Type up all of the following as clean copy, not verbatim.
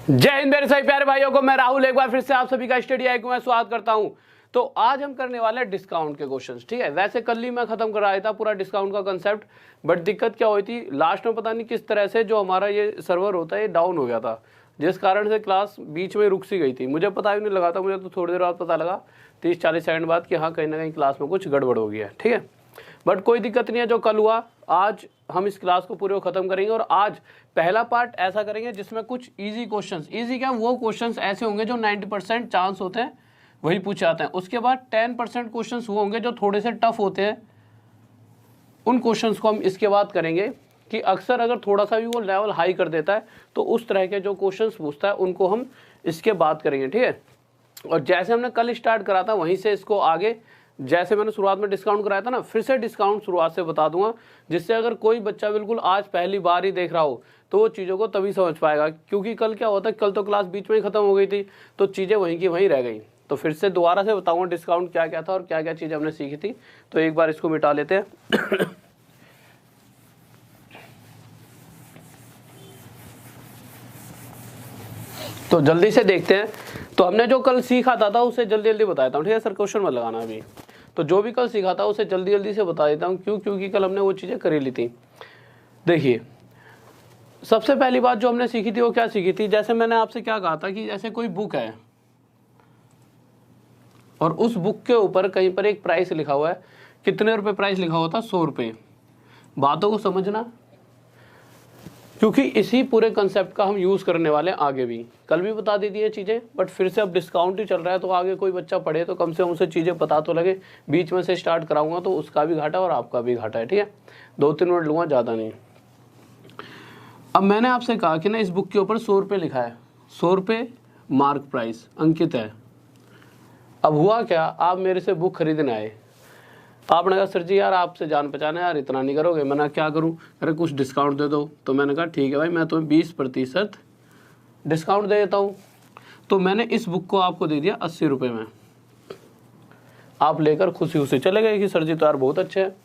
जय हिंद मेरे सभी प्यारे भाइयों को, मैं राहुल एक बार फिर से आप सभी का स्टडी आई में स्वागत करता हूं। तो आज हम करने वाले हैं डिस्काउंट के क्वेश्चंस। ठीक है, वैसे कल ही मैं खत्म कर रहा था पूरा डिस्काउंट का कंसेप्ट, बट दिक्कत क्या हुई थी लास्ट में, पता नहीं किस तरह से जो हमारा ये सर्वर होता है ये डाउन हो गया था, जिस कारण से क्लास बीच में रुक सी गई थी। मुझे पता ही नहीं लगा था, मुझे तो थोड़ी देर बाद पता लगा 30-40 सेकंड बाद कि हाँ कहीं ना कहीं क्लास में कुछ गड़बड़ हो गया है। ठीक है, बट कोई दिक्कत नहीं है, जो कल हुआ आज हम इस क्लास को पूरे खत्म करेंगे। और आज पहला पार्ट ऐसा करेंगे जिसमें कुछ इजी क्वेश्चंस, इजी क्या वो क्वेश्चंस ऐसे होंगे जो 90% चांस होते हैं वही पूछे जाते हैं। उसके बाद 10% क्वेश्चंस वो होंगे जो थोड़े से टफ होते हैं, उन क्वेश्चंस को हम इसके बाद करेंगे कि अक्सर अगर थोड़ा सा भी वो लेवल हाई कर देता है तो उस तरह के जो क्वेश्चंस पूछता है उनको हम इसके बाद करेंगे। ठीक है, और जैसे हमने कल स्टार्ट करा था वहीं से इसको आगे, जैसे मैंने शुरुआत में डिस्काउंट कराया था ना, फिर से डिस्काउंट शुरुआत से बता दूंगा, जिससे अगर कोई बच्चा बिल्कुल आज पहली बार ही देख रहा हो तो वो चीज़ों को तभी समझ पाएगा। क्योंकि कल क्या होता है, कल तो क्लास बीच में ही खत्म हो गई थी तो चीज़ें वहीं की वहीं रह गई। तो फिर से दोबारा से बताऊंगा डिस्काउंट क्या क्या था और क्या क्या चीज़ें हमने सीखी थी। तो एक बार इसको मिटा लेते हैं। तो जल्दी से देखते हैं। तो हमने जो कल सीखा था उसे जल्दी जल्दी बता देता हूँ। ठीक है सर, क्वेश्चन मत लगाना अभी। तो जो भी कल सीखा था उसे जल्दी जल्दी से बता देता हूँ, क्योंकि कल हमने वो चीज़ें कर ही ली थी। देखिए, सबसे पहली बात जो हमने सीखी थी वो क्या सीखी थी, जैसे मैंने आपसे क्या कहा था कि जैसे कोई बुक है और उस बुक के ऊपर कहीं पर एक प्राइस लिखा हुआ है, कितने रुपए प्राइस लिखा हुआ था, 100 रुपये। बातों को समझना, क्योंकि इसी पूरे कंसेप्ट का हम यूज़ करने वाले हैं आगे भी। कल भी बता दी थी ये चीज़ें, बट फिर से अब डिस्काउंट ही चल रहा है तो आगे कोई बच्चा पढ़े तो कम से कम उसे चीज़ें पता तो लगे। बीच में से स्टार्ट कराऊंगा तो उसका भी घाटा और आपका भी घाटा है। ठीक है, 2-3 मिनट लूँगा, ज़्यादा नहीं। अब मैंने आपसे कहा कि ना इस बुक के ऊपर 100 रुपये लिखा है, 100 रुपये मार्क प्राइस अंकित है। अब हुआ क्या, आप मेरे से बुक खरीदने आए, आपने कहा सर जी यार आपसे जान पहचान है यार, इतना नहीं करोगे। मैंने क्या करूं, अरे कुछ डिस्काउंट दे दो। तो मैंने कहा ठीक है भाई, मैं तुम्हें 20% डिस्काउंट दे देता हूं। तो मैंने इस बुक को आपको दे दिया 80 रुपये में। आप लेकर खुशी से चले गए कि सर जी तो यार बहुत अच्छे हैं।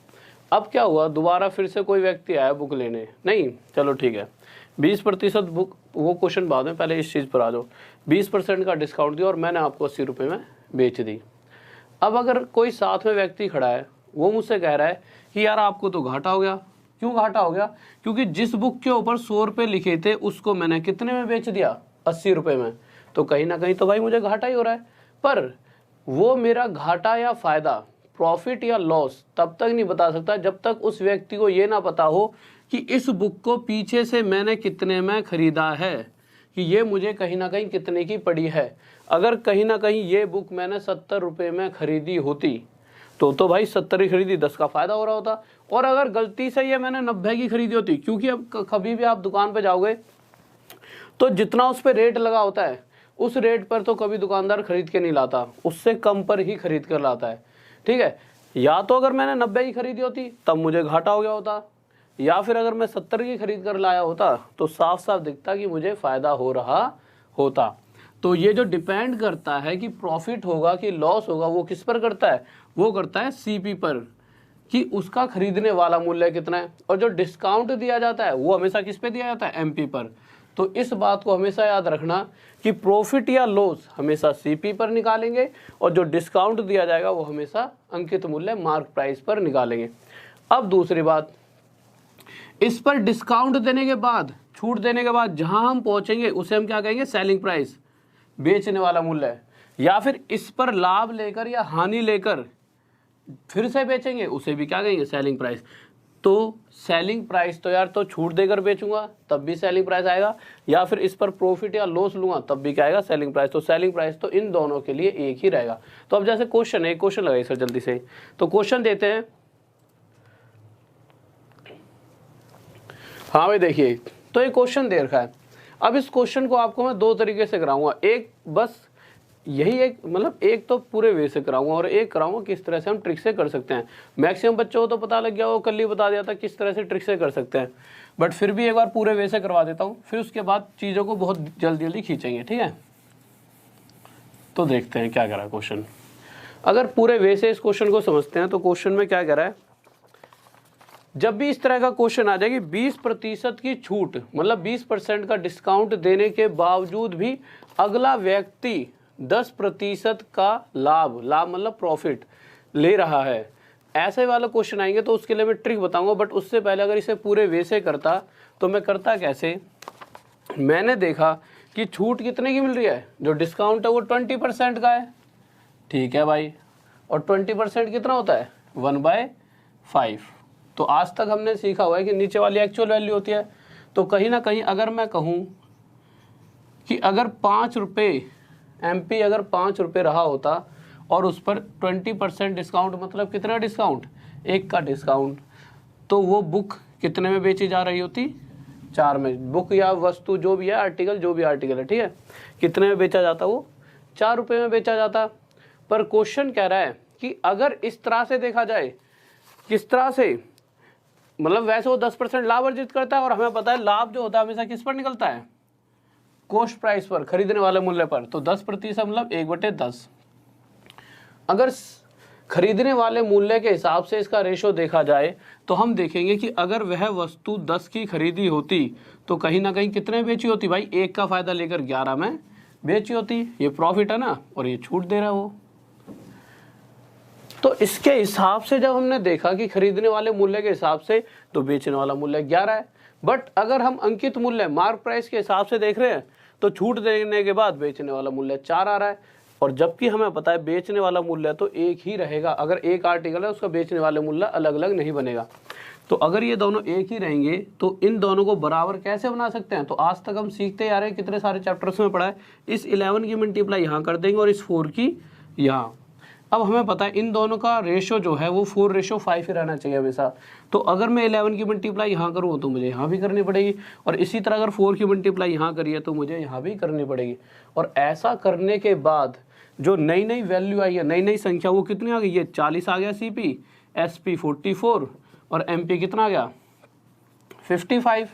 अब क्या हुआ, दोबारा फिर से कोई व्यक्ति आया बुक लेने, नहीं चलो ठीक है 20% बुक, वो क्वेश्चन बाद में, पहले इस चीज़ पर आ जाओ। 20% का डिस्काउंट दिया और मैंने आपको 80 रुपये में बेच दी। अब अगर कोई साथ में व्यक्ति खड़ा है, वो मुझसे कह रहा है कि यार आपको तो घाटा हो गया। क्यों घाटा हो गया, क्योंकि जिस बुक के ऊपर 100 रुपये लिखे थे उसको मैंने कितने में बेच दिया, 80 रुपये में। तो कहीं ना कहीं तो भाई मुझे घाटा ही हो रहा है। पर वो मेरा घाटा या फायदा, प्रॉफिट या लॉस तब तक नहीं बता सकता जब तक उस व्यक्ति को ये ना पता हो कि इस बुक को पीछे से मैंने कितने में खरीदा है, कि ये मुझे कहीं ना कहीं कितने की पड़ी है। अगर कहीं ना कहीं ये बुक मैंने 70 रुपये में खरीदी होती तो भाई 70 ही खरीदी, 10 का फायदा हो रहा होता। और अगर गलती से ये मैंने 90 की खरीदी होती, क्योंकि अब कभी भी आप दुकान पे जाओगे तो जितना उस पर रेट लगा होता है उस रेट पर तो कभी दुकानदार खरीद के नहीं लाता, उससे कम पर ही खरीद कर लाता है। ठीक है, या तो अगर मैंने 90 की खरीदी होती तब मुझे घाटा हो गया होता, या फिर अगर मैं 70 की खरीद कर लाया होता तो साफ साफ दिखता कि मुझे फ़ायदा हो रहा होता। तो ये जो डिपेंड करता है कि प्रॉफिट होगा कि लॉस होगा, वो किस पर करता है, वो करता है सीपी पर, कि उसका खरीदने वाला मूल्य कितना है। और जो डिस्काउंट दिया जाता है वो हमेशा किस पे दिया जाता है, एमपी पर। तो इस बात को हमेशा याद रखना कि प्रॉफिट या लॉस हमेशा सीपी पर निकालेंगे और जो डिस्काउंट दिया जाएगा वो हमेशा अंकित मूल्य मार्क प्राइस पर निकालेंगे। अब दूसरी बात, इस पर डिस्काउंट देने के बाद, छूट देने के बाद जहां हम पहुंचेंगे उसे हम क्या कहेंगे, सेलिंग प्राइस, बेचने वाला मूल्य। या फिर इस पर लाभ लेकर या हानि लेकर फिर से बेचेंगे उसे भी क्या कहेंगे, सेलिंग प्राइस। तो सेलिंग प्राइस तो यार तो छूट देकर बेचूंगा तब भी सेलिंग प्राइस आएगा, या फिर इस पर प्रॉफिट या लॉस लूंगा तब भी क्या आएगा, सेलिंग प्राइस। तो सेलिंग प्राइस तो इन दोनों के लिए एक ही रहेगा। तो अब जैसे क्वेश्चन है, एक क्वेश्चन लगाइए सर जल्दी से। तो क्वेश्चन देते हैं, हाँ भाई देखिए, तो एक क्वेश्चन दे रखा है। अब इस क्वेश्चन को आपको मैं 2 तरीके से कराऊंगा, एक बस यही एक, मतलब एक तो पूरे वे से कराऊंगा और एक कराऊंगा किस तरह से हम ट्रिक से कर सकते हैं। मैक्सिमम बच्चों को तो पता लग गया, वो कल ही बता दिया था किस तरह से ट्रिक से कर सकते हैं, बट फिर भी एक बार पूरे वे से करवा देता हूँ, फिर उसके बाद चीज़ों को बहुत जल्दी जल्दी खींचेंगे। ठीक है, तो देखते हैं क्या करा क्वेश्चन। अगर पूरे वे से इस क्वेश्चन को समझते हैं तो क्वेश्चन में क्या कह रहा है, जब भी इस तरह का क्वेश्चन आ जाएगी 20% की छूट, मतलब 20% का डिस्काउंट देने के बावजूद भी अगला व्यक्ति 10% का लाभ मतलब प्रॉफिट ले रहा है, ऐसे वाला क्वेश्चन आएंगे तो उसके लिए मैं ट्रिक बताऊंगा। बट उससे पहले अगर इसे पूरे वे से करता तो मैं करता कैसे, मैंने देखा कि छूट कितने की मिल रही है, जो डिस्काउंट है वो 20% का है, ठीक है भाई, और 20% कितना होता है 1/5। तो आज तक हमने सीखा हुआ है कि नीचे वाली एक्चुअल वैल्यू होती है। तो कहीं ना कहीं अगर मैं कहूँ कि अगर 5 रुपये MP अगर 5 रुपये रहा होता और उस पर 20% डिस्काउंट, मतलब कितना डिस्काउंट, 1 का डिस्काउंट, तो वो बुक कितने में बेची जा रही होती, 4 में। बुक या वस्तु जो भी है, आर्टिकल जो भी आर्टिकल है, ठीक है, कितने में बेचा जाता, वो 4 रुपये में बेचा जाता। पर क्वेश्चन कह रहा है कि अगर इस तरह से देखा जाए, किस तरह से, मतलब वैसे वो 10% लाभ अर्जित करता है और हमें पता है लाभ जो होता है हमेशा किस पर निकलता है, कॉस्ट प्राइस पर, खरीदने वाले मूल्य पर। तो 10% मतलब 1/10। अगर खरीदने वाले मूल्य के हिसाब से इसका रेशो देखा जाए तो हम देखेंगे कि अगर वह वस्तु 10 की खरीदी होती तो कहीं ना कहीं कितने बेची होती भाई, 1 का फायदा लेकर 11 में बेची होती। ये प्रॉफिट है ना, और ये छूट दे रहा है वो। तो इसके हिसाब से जब हमने देखा कि खरीदने वाले मूल्य के हिसाब से तो बेचने वाला मूल्य 11 है। बट अगर हम अंकित मूल्य मार्क प्राइस के हिसाब से देख रहे हैं तो छूट देने के बाद बेचने वाला मूल्य 4 आ रहा है। और जबकि हमें पता है बेचने वाला मूल्य तो एक ही रहेगा, अगर एक आर्टिकल है उसका बेचने वाले मूल्य अलग अलग नहीं बनेगा। तो अगर ये दोनों एक ही रहेंगे तो इन दोनों को बराबर कैसे बना सकते हैं। तो आज तक हम सीखते आ रहे हैं, कितने सारे चैप्टर्स में पढ़ा है, इस 11 की मल्टीप्लाई यहाँ कर देंगे और इस 4 की यहाँ। अब हमें पता है इन दोनों का रेशो जो है वो 4:5 ही रहना चाहिए हमेशा। तो अगर मैं 11 की मल्टीप्लाई यहाँ करूँ तो मुझे यहाँ भी करनी पड़ेगी, और इसी तरह अगर 4 की मल्टीप्लाई यहाँ करिए तो मुझे यहाँ भी करनी पड़ेगी। और ऐसा करने के बाद जो नई नई वैल्यू आई है, नई नई संख्या, वो कितनी आ गई है, 40 आ गया CP, SP 44 और MP कितना आ गया 55।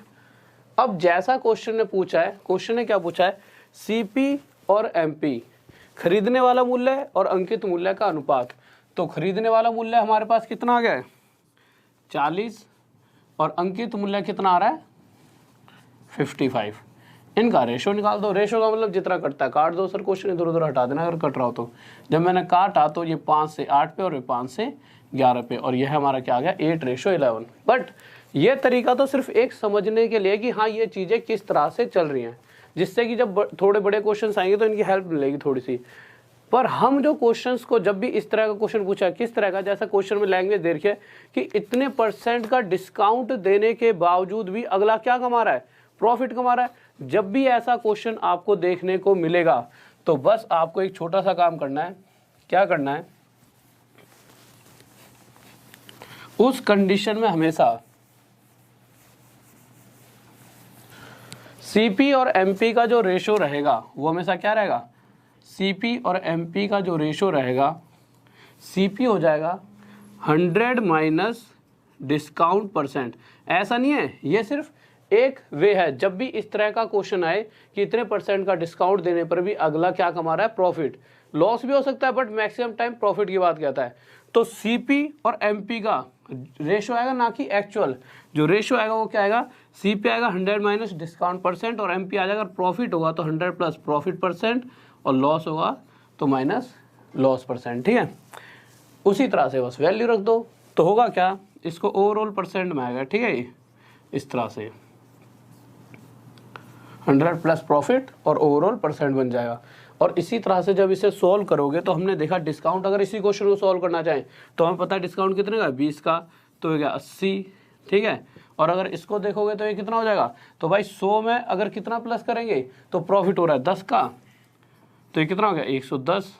अब जैसा क्वेश्चन ने पूछा है, क्वेश्चन ने क्या पूछा है, CP और MP खरीदने वाला मूल्य और अंकित मूल्य का अनुपात। तो खरीदने वाला मूल्य हमारे पास कितना आ गया है 40 और अंकित मूल्य कितना आ रहा है 55। इनका रेशो निकाल दो। रेशो का मतलब जितना कटता है काट दो। सर क्वेश्चन इधर उधर हटा देना अगर कट रहा हो तो। जब मैंने काटा तो ये 5 से 8 पे और ये 5 से 11 पे, और यह हमारा क्या आ गया 8:11। बट ये तरीका तो सिर्फ एक समझने के लिए कि हाँ ये चीज़ें किस तरह से चल रही हैं, जिससे कि जब थोड़े बड़े क्वेश्चन आएंगे तो इनकी हेल्प मिलेगी थोड़ी सी। पर हम जो क्वेश्चंस को, जब भी इस तरह का क्वेश्चन पूछा, किस तरह का, जैसा क्वेश्चन में लैंग्वेज देखिए कि इतने % का डिस्काउंट देने के बावजूद भी अगला क्या कमा रहा है, प्रॉफिट कमा रहा है। जब भी ऐसा क्वेश्चन आपको देखने को मिलेगा तो बस आपको एक छोटा सा काम करना है। क्या करना है, उस कंडीशन में हमेशा CP और MP का जो रेशो रहेगा वो हमेशा क्या रहेगा, CP और MP का जो रेशो रहेगा, CP हो जाएगा 100 माइनस डिस्काउंट %। ऐसा नहीं है, ये सिर्फ एक वे है। जब भी इस तरह का क्वेश्चन आए कि इतने % का डिस्काउंट देने पर भी अगला क्या कमा रहा है, प्रॉफिट। लॉस भी हो सकता है बट मैक्सिमम टाइम प्रॉफिट की बात कहता है। तो CP और MP का रेशो आएगा, ना कि एक्चुअल। जो रेशो आएगा वो क्या आएगा, CP आएगा 100 माइनस डिस्काउंट %, और MP आ जाएगा, अगर प्रॉफिट होगा तो 100 प्लस प्रॉफिट %, और लॉस होगा तो माइनस लॉस %। ठीक है, उसी तरह से बस वैल्यू रख दो तो होगा क्या, इसको ओवरऑल % में आएगा। ठीक है, इस तरह से 100 प्लस प्रॉफिट और ओवरऑल % बन जाएगा। और इसी तरह से जब इसे सॉल्व करोगे तो हमने देखा डिस्काउंट, अगर इसी क्वेश्चन को सॉल्व करना चाहें तो हमें पता है डिस्काउंट कितने का, 20 का, तो हो गया 80। ठीक है, और अगर इसको देखोगे तो ये कितना हो जाएगा, तो भाई 100 में अगर कितना प्लस करेंगे तो प्रॉफिट हो रहा है 10 का, तो ये कितना हो गया 110।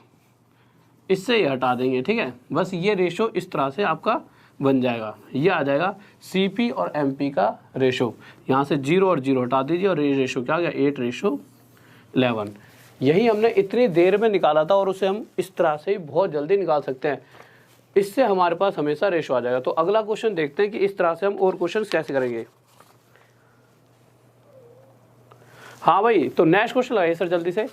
इससे ये हटा देंगे। ठीक है, बस ये रेशो इस तरह से आपका बन जाएगा। ये आ जाएगा CP और MP का रेशो। यहाँ से 0 और 0 हटा दीजिए और ये रेशो क्या आ गया 8:11। यही हमने इतनी देर में निकाला था और उसे हम इस तरह से बहुत जल्दी निकाल सकते हैं। इससे हमारे पास हमेशा रेशो आ जाएगा। तो अगला क्वेश्चन देखते हैं कि इस तरह से हम और क्वेश्चन कैसे करेंगे। हाँ भाई, तो नेक्स्ट क्वेश्चन लगाइए सर जल्दी से।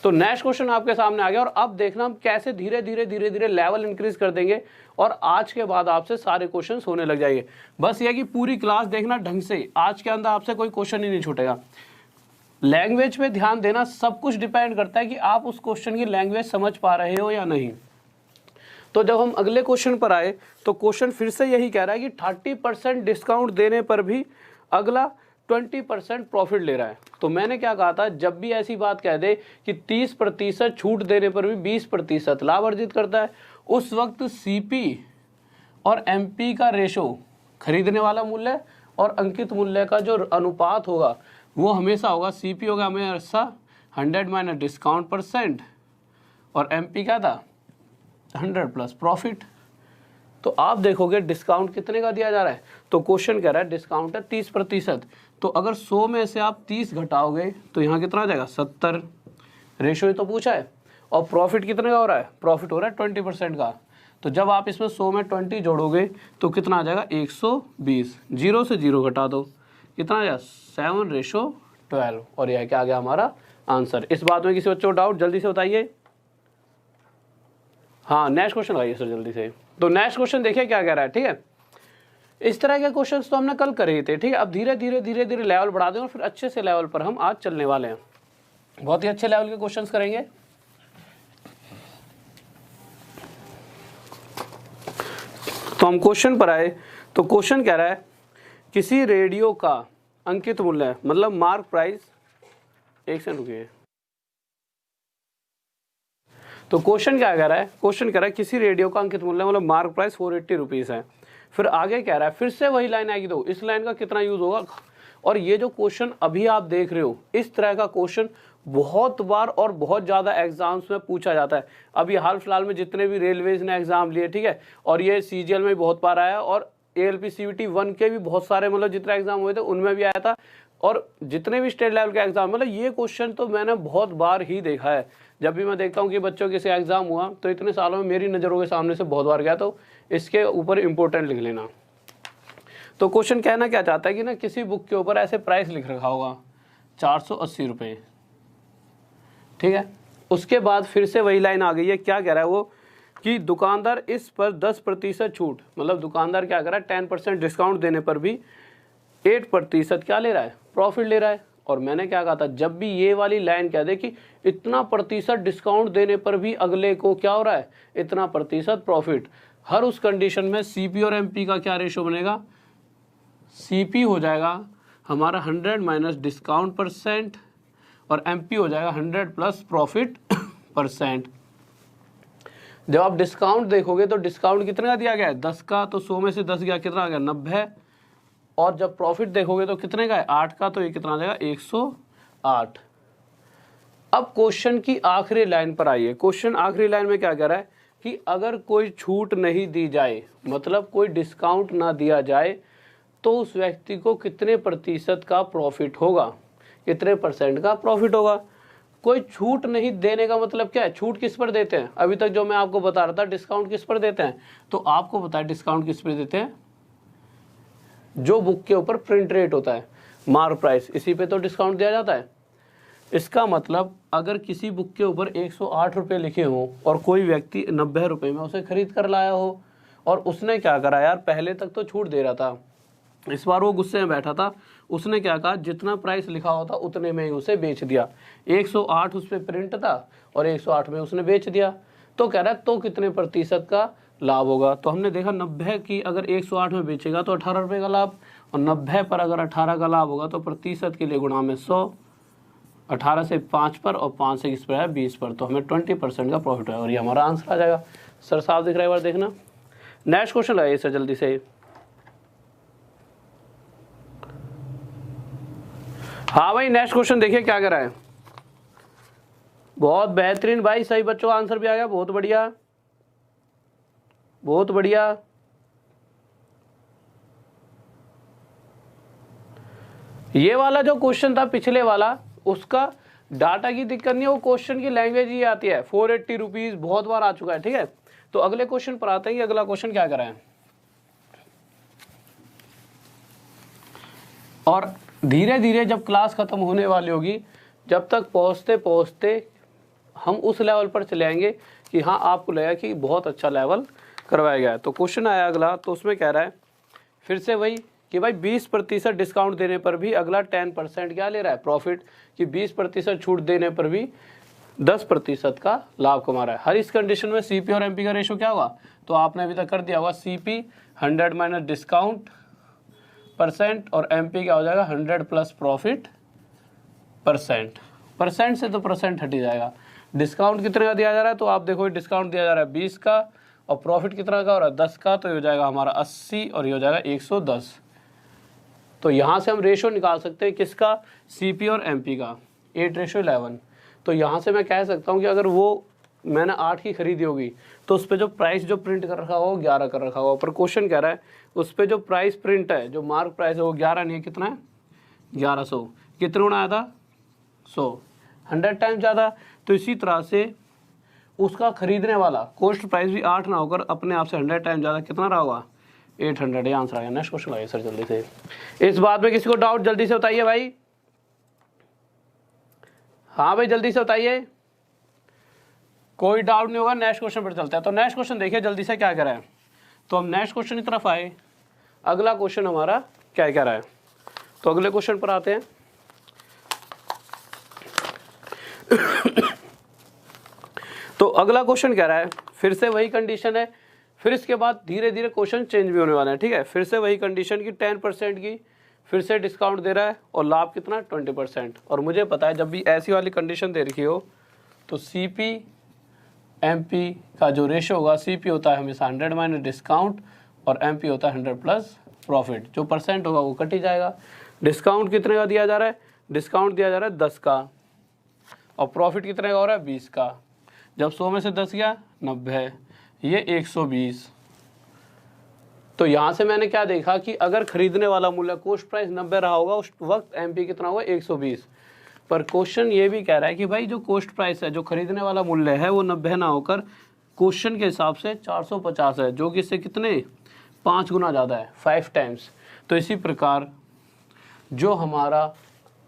तो नेक्स्ट क्वेश्चन आपके सामने आ गया और अब देखना हम कैसे धीरे धीरे लेवल इंक्रीज कर देंगे और आज के बाद आपसे सारे क्वेश्चन होने लग जाएंगे। बस ये कि पूरी क्लास देखना ढंग से, आज के अंदर आपसे कोई क्वेश्चन ही नहीं छूटेगा। लैंग्वेज पे ध्यान देना, सब कुछ डिपेंड करता है कि आप उस क्वेश्चन की लैंग्वेज समझ पा रहे हो या नहीं। तो जब हम अगले क्वेश्चन पर आए तो क्वेश्चन फिर से यही कह रहा है कि 30% डिस्काउंट देने पर भी अगला 20% प्रॉफिट ले रहा है। तो मैंने क्या कहा था, जब भी ऐसी बात कह दे कि 30% छूट देने पर भी 20% लाभ अर्जित करता है, उस वक्त सीपी और एमपी का रेशो, खरीदने वाला मूल्य और अंकित मूल्य का जो अनुपात होगा वो हमेशा होगा, सीपी होगा हमेशा 100 माइनस डिस्काउंट परसेंट और एमपी क्या था 100 प्लस प्रॉफिट। तो आप देखोगे डिस्काउंट कितने का दिया जा रहा है, तो क्वेश्चन कह रहा है डिस्काउंट है 30%। तो अगर 100 में से आप 30 घटाओगे तो यहाँ कितना आ जाएगा 70, रेशो ही तो पूछा है। और प्रॉफिट कितने का हो रहा है, प्रॉफिट हो रहा है 20% का। तो जब आप इसमें 100 में 20 जोड़ोगे तो कितना आ जाएगा 120, 0 से 0 घटा दो कितना आ जाएगा 7:12 और यह क्या आ गया हमारा आंसर। इस बात में किसी बच्चों को डाउट, जल्दी से बताइए। हाँ नेक्स्ट क्वेश्चन आइए सर जल्दी से। तो नेक्स्ट क्वेश्चन देखिए क्या कह रहा है, ठीक है। इस तरह के क्वेश्चंस तो हमने कल करे थे, ठीक है। अब धीरे धीरे लेवल बढ़ा दें और फिर अच्छे से लेवल पर हम आज चलने वाले हैं, बहुत ही अच्छे लेवल के क्वेश्चंस करेंगे। तो हम क्वेश्चन पर आए तो क्वेश्चन कह रहा है किसी रेडियो का अंकित मूल्य मतलब मार्क प्राइस, एक सेकंड रुकिए। तो क्वेश्चन क्या कह रहा है, क्वेश्चन कह रहा है किसी रेडियो का अंकित मूल्य मतलब मार्क प्राइस 480 रुपीज है। फिर आगे कह रहा है, फिर से वही लाइन आएगी, तो इस लाइन का कितना यूज होगा। और ये जो क्वेश्चन अभी आप देख रहे हो, इस तरह का क्वेश्चन बहुत बार और बहुत ज़्यादा एग्जाम्स में पूछा जाता है। अभी हाल फिलहाल में जितने भी रेलवेज ने एग्जाम लिए, ठीक है, और ये सीजीएल में बहुत बार आया और ALP CVT 1 के भी बहुत सारे मतलब जितने एग्जाम हुए थे उनमें भी आया था, और जितने भी स्टेट लेवल के एग्जाम मतलब ये क्वेश्चन तो मैंने बहुत बार ही देखा है। जब भी मैं देखता हूँ कि बच्चों के से एग्जाम हुआ तो इतने सालों में मेरी नज़रों के सामने से बहुत बार गया, तो इसके ऊपर इम्पोर्टेंट लिख लेना। तो क्वेश्चन कहना क्या चाहता है कि ना किसी बुक के ऊपर ऐसे प्राइस लिख रखा होगा 480 रुपये, ठीक है। उसके बाद फिर से वही लाइन आ गई है, क्या कह रहा है वो कि दुकानदार इस पर 10% छूट, मतलब दुकानदार क्या कर रहा है 10% डिस्काउंट देने पर भी 8% क्या ले रहा है, प्रॉफिट ले रहा है। और मैंने क्या कहा था, जब भी ये वाली लाइन कह दे कि इतना प्रतिशत डिस्काउंट देने पर भी अगले को क्या हो रहा है इतना प्रतिशत प्रॉफिट, हर उस कंडीशन में सीपी और एमपी का क्या रेशो बनेगा, सीपी हो जाएगा हमारा 100 माइनस डिस्काउंट परसेंट और एमपी हो जाएगा 100 प्लस प्रॉफिट परसेंट। जब आप डिस्काउंट देखोगे तो डिस्काउंट कितने का दिया गया है 10 का, तो 100 में से 10 गया कितना आ गया 90। और जब प्रॉफिट देखोगे तो कितने का है 8 का, तो ये कितना आ जाएगा 108। अब क्वेश्चन की आखिरी लाइन पर आइए। क्वेश्चन आखिरी लाइन में क्या कह रहा है कि अगर कोई छूट नहीं दी जाए, मतलब कोई डिस्काउंट ना दिया जाए, तो उस व्यक्ति को कितने प्रतिशत का प्रॉफिट होगा, कितने परसेंट का प्रॉफिट होगा। कोई छूट नहीं देने का मतलब क्या है, छूट किस पर देते हैं, अभी तक जो मैं आपको बता रहा था डिस्काउंट किस पर देते हैं, तो आपको बताया डिस्काउंट किस पर देते हैं, जो बुक के ऊपर प्रिंट रेट होता है मार्क प्राइस, इसी पे तो डिस्काउंट दिया जाता है। इसका मतलब अगर किसी बुक के ऊपर 108 रुपये लिखे हों और कोई व्यक्ति 90 रुपये में उसे खरीद कर लाया हो, और उसने क्या करा यार, पहले तक तो छूट दे रहा था, इस बार वो गुस्से में बैठा था, उसने क्या कहा जितना प्राइस लिखा होता उतने में ही उसे बेच दिया। 108 उस पर प्रिंट था और 108 में उसने बेच दिया। तो कह रहा है तो कितने प्रतिशत का लाभ होगा। तो हमने देखा 90 की अगर 108 में बेचेगा तो 18 रुपये का लाभ, और 90 पर अगर 18 का लाभ होगा तो प्रतिशत के लिए गुणा में 100, 18 से 5 पर और 5 से किस पर है 20 पर, तो हमें 20% का प्रॉफिट है और ये हमारा आंसर आ जाएगा। सर साफ दिख रहा है, एक बार देखना। नेक्स्ट क्वेश्चन लगाइए सर जल्दी से। हाँ भाई नेक्स्ट क्वेश्चन देखिए क्या कर रहा है। बहुत बेहतरीन भाई, सही बच्चों का आंसर भी आ गया, बहुत बढ़िया बहुत बढ़िया। ये वाला जो क्वेश्चन था पिछले वाला, उसका डाटा की दिक्कत नहीं है, वो क्वेश्चन की लैंग्वेज ही आती है। 480 रुपीज बहुत बार आ चुका है, ठीक है। तो अगले क्वेश्चन पर आते हैं कि अगला क्वेश्चन क्या कर रहा है। और धीरे धीरे जब क्लास खत्म होने वाली होगी, जब तक पहुंचते पहुंचते हम उस लेवल पर चले आएंगे कि हाँ आपको लगेगा कि बहुत अच्छा लेवल करवाया गया है। तो क्वेश्चन आया अगला, तो उसमें कह रहा है फिर से वही कि भाई 20% डिस्काउंट देने पर भी अगला 10% क्या ले रहा है, प्रॉफिट, कि 20% छूट देने पर भी 10% का लाभ कमा रहा है। हर इस कंडीशन में सीपी और एमपी का रेशो क्या होगा, तो आपने अभी तक कर दिया होगा, सीपी 100 माइनस डिस्काउंट परसेंट और एमपी क्या हो जाएगा 100 प्लस प्रॉफिट परसेंट। परसेंट से तो परसेंट हट ही जाएगा। डिस्काउंट कितने का दिया जा रहा है, तो आप देखो डिस्काउंट दिया जा रहा है 20 का और प्रॉफिट कितना का हो रहा है 10 का, तो ये हो जाएगा हमारा 80 और ये हो जाएगा 110। तो यहाँ से हम रेशो निकाल सकते हैं किसका, सीपी और एमपी का, 8:11। तो यहाँ से मैं कह सकता हूँ कि अगर वो मैंने 8 की खरीदी होगी तो उस पर जो प्राइस जो प्रिंट कर रखा हो 11 कर रखा होगा, पर क्वेश्चन कह रहा है उस पर जो प्राइस प्रिंट है, जो मार्क प्राइस है वो 11 नहीं है, कितना है 1100। कितना गुना आया था 100, 100 टाइम ज़्यादा। तो इसी तरह से उसका खरीदने वाला कॉस्ट प्राइस भी 8 ना होकर अपने आप से 100 टाइम ज़्यादा कितना रहा होगा 800। ये आंसर आ गया। नेक्स्ट क्वेश्चन लगाइए सर जल्दी से। इस बात में किसी को डाउट जल्दी से बताइए भाई, हाँ भाई जल्दी से बताइए, कोई डाउट नहीं होगा। नेक्स्ट क्वेश्चन पर चलता है। तो नेक्स्ट क्वेश्चन देखिए जल्दी से क्या कह रहा है। तो हम नेक्स्ट क्वेश्चन की तरफ आए। अगला क्वेश्चन हमारा क्या कह रहा है, तो अगले क्वेश्चन पर आते हैं। तो अगला क्वेश्चन कह रहा है फिर से वही कंडीशन है, फिर इसके बाद धीरे धीरे क्वेश्चन चेंज भी होने वाले हैं, ठीक है। फिर से वही कंडीशन की 10% की फिर से डिस्काउंट दे रहा है और लाभ कितना 20%। और मुझे पता है जब भी ऐसी वाली कंडीशन दे रखी हो तो सीपी एमपी का जो रेशो होगा, सीपी होता है हमेशा 100 माइनस डिस्काउंट और एमपी होता है 100 प्लस प्रॉफिट। जो परसेंट होगा वो कट ही जाएगा। डिस्काउंट कितने का दिया जा रहा है, डिस्काउंट दिया जा रहा है 10 का और प्रॉफिट कितने का हो रहा है 20 का। जब 100 में से 10 गया 90, ये 120। तो यहाँ से मैंने क्या देखा कि अगर खरीदने वाला मूल्य कॉस्ट प्राइस 90 रहा होगा उस वक्त एमपी कितना होगा 120। पर क्वेश्चन ये भी कह रहा है कि भाई जो कॉस्ट प्राइस है, जो खरीदने वाला मूल्य है वो 90 ना होकर क्वेश्चन के हिसाब से 450 है, जो कि इससे कितने 5 गुना ज़्यादा है, 5 टाइम्स। तो इसी प्रकार जो हमारा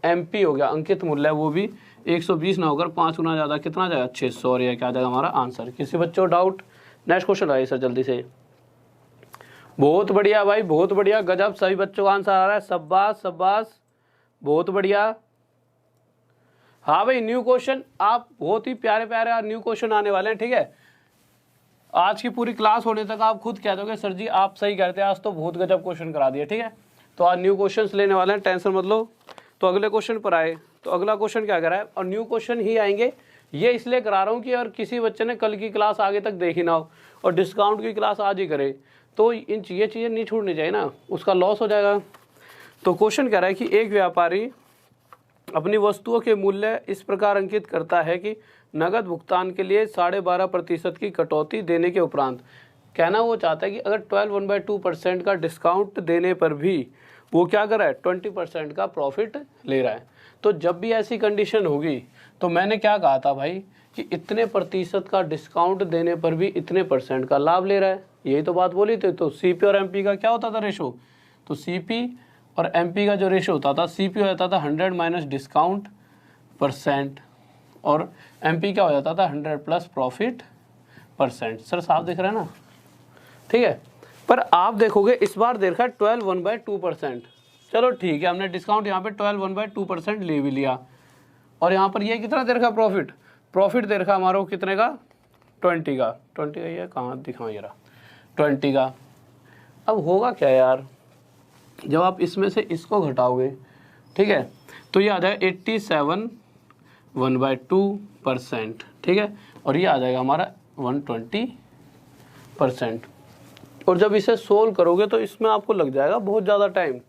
एमपी हो गया अंकित मूल्य, वो भी 120 ना होकर 5 गुना ज़्यादा कितना जाएगा 600, और यह क्या जाएगा हमारा आंसर। किसी बच्चों डाउट? नेक्स्ट क्वेश्चन आइए सर जल्दी से। बहुत बढ़िया भाई, बहुत बढ़िया, गजब, सभी बच्चों का आंसर आ रहा है, शाबाश शाबाश, बहुत बढ़िया। हाँ भाई न्यू क्वेश्चन, आप बहुत ही प्यारे प्यारे न्यू क्वेश्चन आने वाले हैं, ठीक है। आज की पूरी क्लास होने तक आप खुद कह दोगे सर जी आप सही कहते हैं, आज तो बहुत गजब क्वेश्चन करा दिए, ठीक है। तो आज न्यू क्वेश्चंस लेने वाले हैं, टेंशन मत लो। तो अगले क्वेश्चन पर आए। तो अगला क्वेश्चन क्या करा है, और न्यू क्वेश्चन ही आएंगे, ये इसलिए करा रहा हूँ कि और किसी बच्चे ने कल की क्लास आगे तक देखी ना हो और डिस्काउंट की क्लास आज ही करे, तो ये चीज़ें नहीं छूटनी चाहिए ना, उसका लॉस हो जाएगा। तो क्वेश्चन कह रहा है कि एक व्यापारी अपनी वस्तुओं के मूल्य इस प्रकार अंकित करता है कि नगद भुगतान के लिए 12.5% की कटौती देने के उपरांत, कहना वो चाहता है कि अगर 12/2% का डिस्काउंट देने पर भी वो क्या कर रहा है 20% का प्रॉफिट ले रहा है। तो जब भी ऐसी कंडीशन होगी तो मैंने क्या कहा था भाई कि इतने प्रतिशत का डिस्काउंट देने पर भी इतने % का लाभ ले रहा है, यही तो बात बोली थी। तो सीपी और एमपी का क्या होता था रेशो, तो सीपी और एमपी का जो रेशो होता था, सीपी हो जाता था 100 माइनस डिस्काउंट % और एमपी क्या हो जाता था 100 प्लस प्रॉफिट %। सर साफ दिख रहा है ना, ठीक है। पर आप देखोगे इस बार देखा है 12/2%। चलो ठीक है, हमने डिस्काउंट यहाँ पे 12/2% ले भी लिया और यहाँ पर ये कितना दे रखा प्रॉफिट दे रखा हमारा कितने का 20 का ये कहाँ दिखाऊँ जरा 20 का। अब होगा क्या यार, जब आप इसमें से इसको घटाओगे, ठीक है, तो ये आ जाएगा 87 1/2%, ठीक है, और ये आ जाएगा हमारा 120%। और जब इसे सोल्व करोगे तो इसमें आपको लग जाएगा बहुत ज़्यादा टाइम,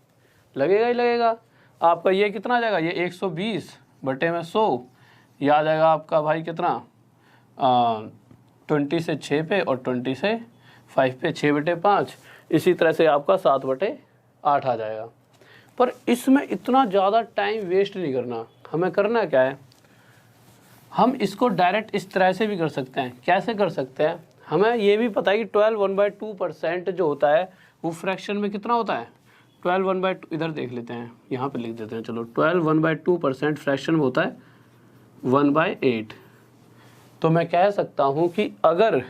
लगेगा ही लगेगा। आपका ये कितना आ जाएगा, ये 120/100, ये आ जाएगा आपका भाई कितना 20 से 6 पे और 20 से 5 पे, 6/5, इसी तरह से आपका 7/8 आ जाएगा। पर इसमें इतना ज़्यादा टाइम वेस्ट नहीं करना, हमें करना क्या है, हम इसको डायरेक्ट इस तरह से भी कर सकते हैं। कैसे कर सकते हैं, हमें ये भी पता है कि 12/1/2% जो होता है वो फ्रैक्शन में कितना होता है 12/1/2, इधर देख लेते हैं, यहाँ पे लिख देते हैं, चलो 12/1/2% फ्रैक्शन में होता है 1/8, तो मैं कह सकता हूँ कि अगर